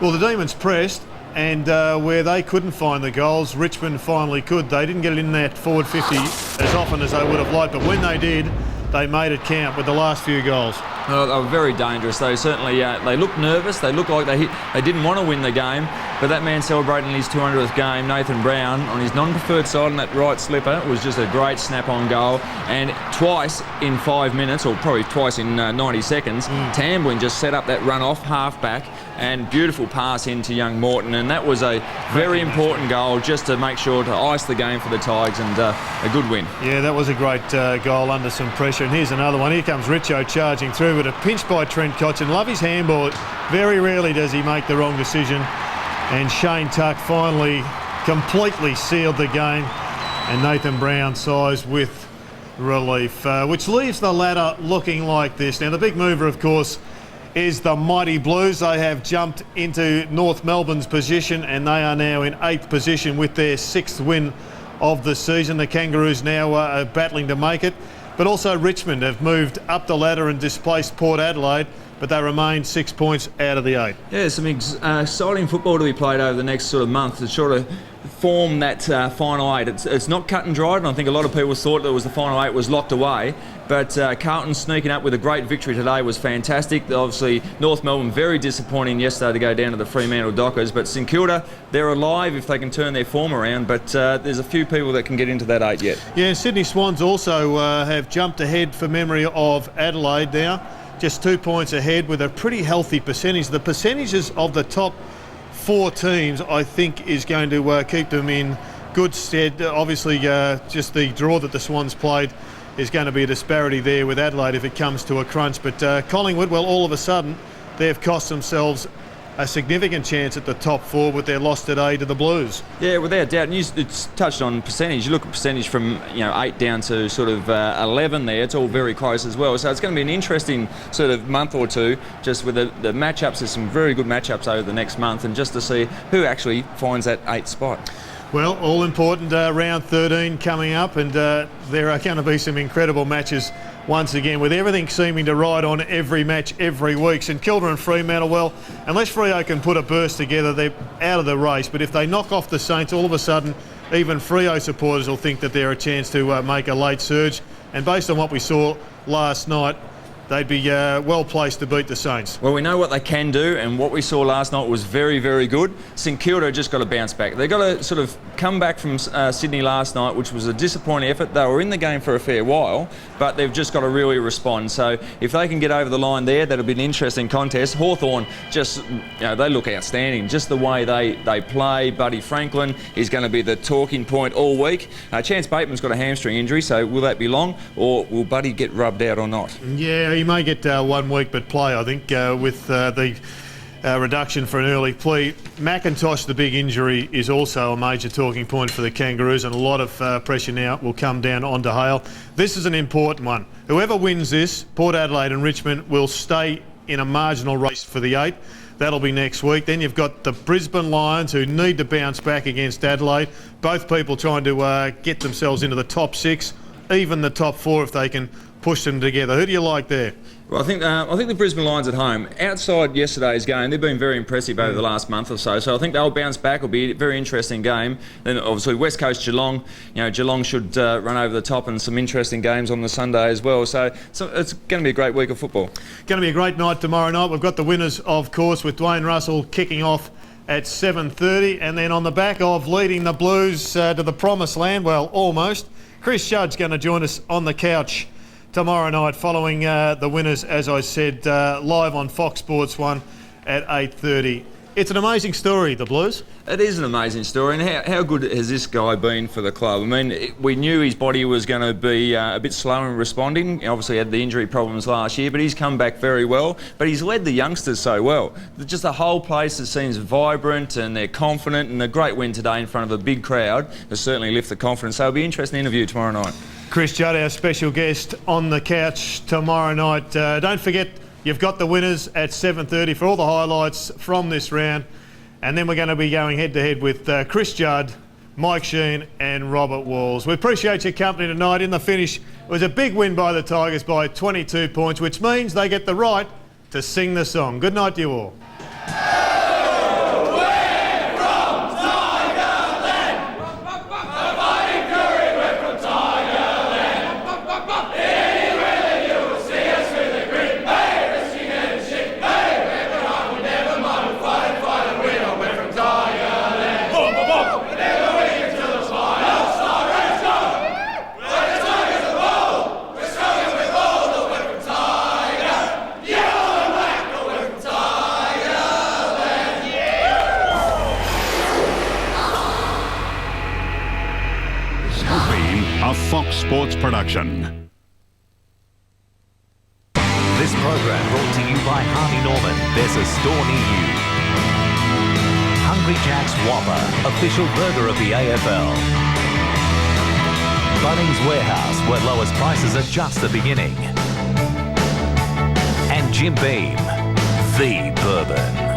Well, the Demons pressed, and where they couldn't find the goals, Richmond finally could. They didn't get it in that forward 50 as often as they would have liked, but when they did, they made it count with the last few goals. Well, they were very dangerous. They certainly they looked nervous. They looked like they didn't want to win the game. But that man celebrating his 200th game, Nathan Brown, on his non-preferred side on that right slipper, was just a great snap-on goal. And twice in 5 minutes, or probably twice in 90 seconds, Tamblin just set up that run-off half-back and beautiful pass into young Morton. And that was a very important goal just to make sure to ice the game for the Tigers, and a good win. Yeah, that was a great goal under some pressure. And here's another one. Here comes Richo charging through, but a pinch by Trent Cotchin. Love his handball. Very rarely does he make the wrong decision. And Shane Tuck finally completely sealed the game. And Nathan Brown sighs with relief, which leaves the ladder looking like this. Now, the big mover, of course, is the Mighty Blues. They have jumped into North Melbourne's position, and they are now in 8th position with their 6th win of the season. The Kangaroos now are battling to make it. But also Richmond have moved up the ladder and displaced Port Adelaide, but they remain 6 points out of the 8. Yeah, some exciting football to be played over the next sort of month to sort of form that final 8. It's not cut and dried, and I think a lot of people thought that the final 8 was locked away. But Carlton sneaking up with a great victory today was fantastic. Obviously, North Melbourne very disappointing yesterday to go down to the Fremantle Dockers. But St Kilda, they're alive if they can turn their form around. But there's a few people that can get into that 8 yet. Yeah, Sydney Swans also have jumped ahead for memory of Adelaide now. Just 2 points ahead with a pretty healthy percentage. The percentages of the top 4 teams, I think, is going to keep them in good stead. Obviously, just the draw that the Swans played is going to be a disparity there with Adelaide if it comes to a crunch. But Collingwood, well, all of a sudden, they've cost themselves a significant chance at the top 4 with their loss today to the Blues. Yeah, without doubt. And it's touched on percentage. You look at percentage from 8 down to sort of 11 there. It's all very close as well. So it's going to be an interesting sort of month or two, just with the matchups. There's some very good matchups over the next month, and just to see who actually finds that 8th spot. Well, all important round 13 coming up, and there are going to be some incredible matches once again, with everything seeming to ride on every match every week. St Kilda and Fremantle, well, unless Freo can put a burst together, they're out of the race. But if they knock off the Saints, all of a sudden, even Freo supporters will think that they're a chance to make a late surge. And based on what we saw last night, they'd be well placed to beat the Saints. Well, we know what they can do, and what we saw last night was very, very good. St Kilda just got to bounce back. They've got to sort of come back from Sydney last night, which was a disappointing effort. They were in the game for a fair while, but they've just got to really respond. So if they can get over the line there, that'll be an interesting contest. Hawthorn just, they look outstanding. Just the way they play. Buddy Franklin is going to be the talking point all week. Chance Bateman's got a hamstring injury, so will that be long, or will Buddy get rubbed out or not? Yeah, he may get 1 week, but play, I think, with the reduction for an early plea. McIntosh, the big injury, is also a major talking point for the Kangaroos, and a lot of pressure now will come down onto Hale. This is an important one. Whoever wins this, Port Adelaide and Richmond, will stay in a marginal race for the 8. That'll be next week. Then you've got the Brisbane Lions, who need to bounce back against Adelaide. Both people trying to get themselves into the top 6, even the top 4 if they can pushed them together. Who do you like there? Well, I think the Brisbane Lions at home, outside yesterday's game, they've been very impressive over the last month or so. So I think they'll bounce back. It'll be a very interesting game. Then obviously West Coast Geelong, Geelong should run over the top, and some interesting games on the Sunday as well. So it's going to be a great week of football. Going to be a great night tomorrow night. We've got the winners, of course, with Dwayne Russell kicking off at 7:30, and then on the back of leading the Blues to the promised land, well, almost, Chris Judd's going to join us on the couch tomorrow night following the winners, as I said, live on Fox Sports 1 at 8:30. It's an amazing story, the Blues. It is an amazing story, and how good has this guy been for the club? I mean, we knew his body was going to be a bit slow in responding. He obviously had the injury problems last year, but he's come back very well. But he's led the youngsters so well. Just the whole place, it seems vibrant, and they're confident, and a great win today in front of a big crowd has certainly lifted the confidence. So it'll be an interesting interview tomorrow night. Chris Judd, our special guest on the couch tomorrow night. Don't forget, you've got the winners at 7:30 for all the highlights from this round. And then we're going to be going head-to-head with Chris Judd, Mike Sheen and Robert Walls. We appreciate your company tonight. In the finish, it was a big win by the Tigers by 22 points, which means they get the right to sing the song. Good night to you all. Fox Sports production. This program brought to you by Harvey Norman. There's a store near you. Hungry Jack's Whopper, official burger of the AFL. Bunnings Warehouse, where lowest prices are just the beginning. And Jim Beam, the bourbon.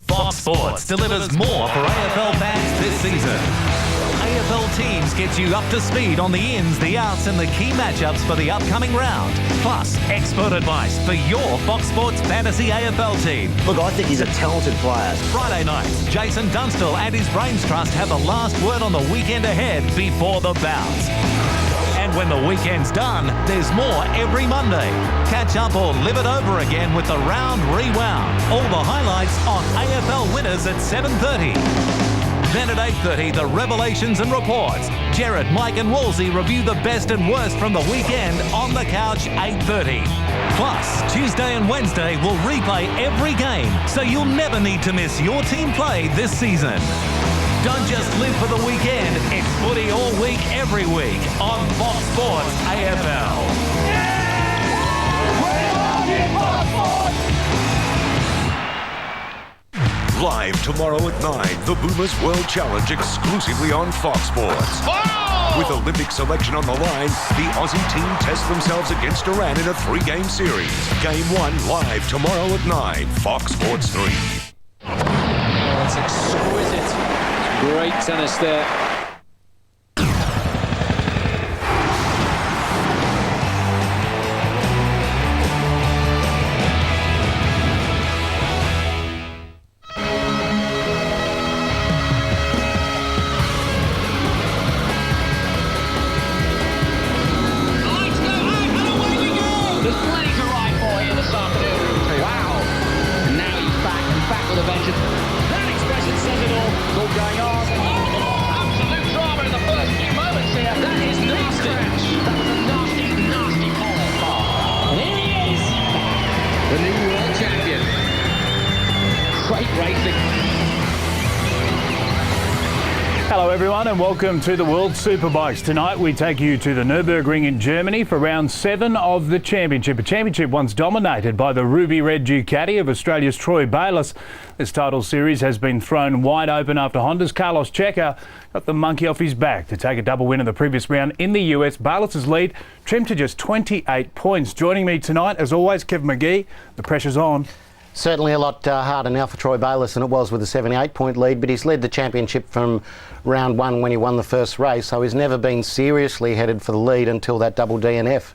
Fox Sports delivers more for AFL fans this season. AFL teams get you up to speed on the ins, the outs and the key matchups for the upcoming round. Plus, expert advice for your Fox Sports Fantasy AFL team. Look, I think he's a talented player. Friday nights, Jason Dunstall and his Brains Trust have the last word on the weekend ahead before the bounce. And when the weekend's done, there's more every Monday. Catch up or live it over again with the Round Rewound. All the highlights on AFL winners at 7:30. Then at 8:30, the revelations and reports. Jared, Mike and Wolsey review the best and worst from the weekend on the couch 8:30. Plus, Tuesday and Wednesday will replay every game, so you'll never need to miss your team play this season. Don't just live for the weekend. It's footy all week, every week on Fox Sports AFL. Live tomorrow at 9, the Boomers World Challenge exclusively on Fox Sports. Oh! With Olympic selection on the line, the Aussie team test themselves against Iran in a 3-game series. Game 1 live tomorrow at 9, Fox Sports 3. Oh, it's exquisite. Great tennis there. There's plenty to ride for here this afternoon. Wow. And now he's back and back with a vengeance. That expression says it all. It's all going on. Oh, absolute drama in the first few moments here. That is nasty. That was a nasty, nasty call. And here he is. The new world champion. Great racing. Hello everyone and welcome to the World Superbikes. Tonight we take you to the Nürburgring in Germany for round 7 of the championship. A championship once dominated by the ruby red Ducati of Australia's Troy Bayliss. This title series has been thrown wide open after Honda's Carlos Checa got the monkey off his back to take a double win in the previous round in the US. Bayliss's lead trimmed to just 28 points. Joining me tonight as always, Kev McGee. The pressure's on. Certainly a lot harder now for Troy Bayliss than it was with a 78-point lead, but he's led the championship from round one when he won the first race, so he's never been seriously headed for the lead until that double DNF.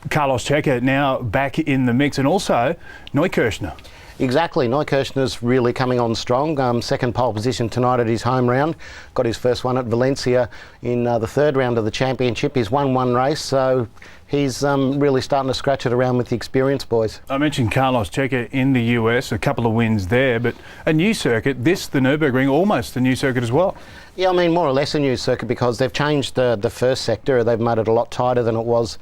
Carlos Checa now back in the mix, and also Neukirchner. Exactly, Neukirchner's really coming on strong. Second pole position tonight at his home round. Got his first one at Valencia in the third round of the championship. He's won one race, so he's really starting to scratch it around with the experienced boys. I mentioned Carlos Checa in the US, a couple of wins there, but a new circuit, the Nürburgring, almost a new circuit as well. Yeah, I mean, more or less a new circuit because they've changed the first sector. They've made it a lot tighter than it was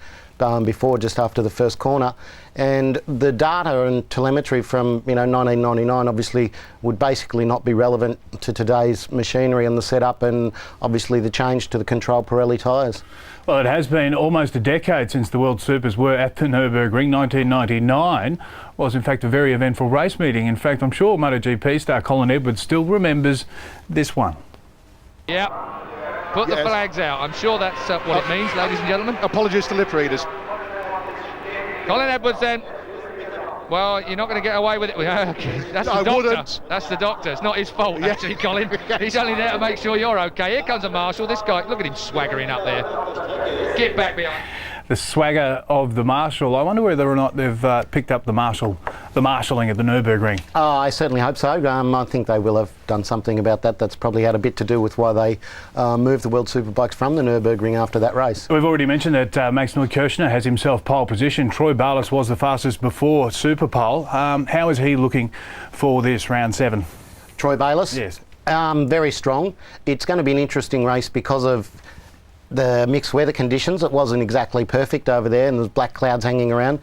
before, just after the first corner, and the data and telemetry from 1999 obviously would basically not be relevant to today's machinery and the setup, and obviously the change to the control Pirelli tyres. Well, it has been almost a decade since the World Supers were at the Nürburgring. 1999 was in fact a very eventful race meeting. In fact, I'm sure MotoGP star Colin Edwards still remembers this one. Yeah. Put the flags out. I'm sure that's what it means, ladies and gentlemen. Apologies to lip readers. Colin Edwards then. Well, you're not going to get away with it. That's the doctor. Wouldn't. That's the doctor. It's not his fault, actually, Colin. He's only there to make sure you're okay. Here comes a marshal. This guy, look at him swaggering up there. Get back behind. The swagger of the marshal. I wonder whether or not they've picked up the marshalling at the Nürburgring. Oh, I certainly hope so. I think they will have done something about that. That's probably had a bit to do with why they moved the World Superbikes from the Nürburgring after that race. We've already mentioned that Max Neukirchner has himself pole position. Troy Bayliss was the fastest before Superpole. How is he looking for this round 7? Troy Bayliss? Yes. Very strong. It's going to be an interesting race because of the mixed weather conditions. It wasn't exactly perfect over there, and there's black clouds hanging around.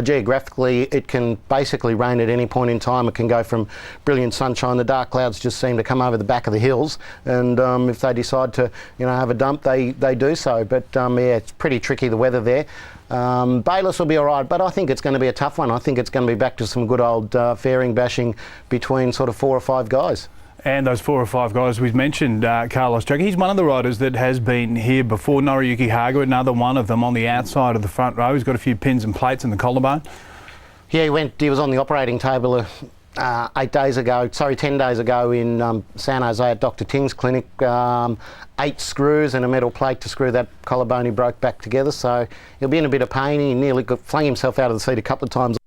Geographically, it can basically rain at any point in time. It can go from brilliant sunshine. The dark clouds just seem to come over the back of the hills, and if they decide to, have a dump, they do so. But yeah, it's pretty tricky, the weather there. Bayliss will be all right, but I think it's going to be a tough one. I think it's going to be back to some good old fairing bashing between sort of 4 or 5 guys. And those 4 or 5 guys we've mentioned, Carlos Checa, he's one of the riders that has been here before. Noriyuki Haga, another one of them on the outside of the front row. He's got a few pins and plates in the collarbone. Yeah, he was on the operating table 10 days ago in San Jose at Dr. Ting's clinic. 8 screws and a metal plate to screw that collarbone he broke back together, so he'll be in a bit of pain. He nearly flung himself out of the seat a couple of times.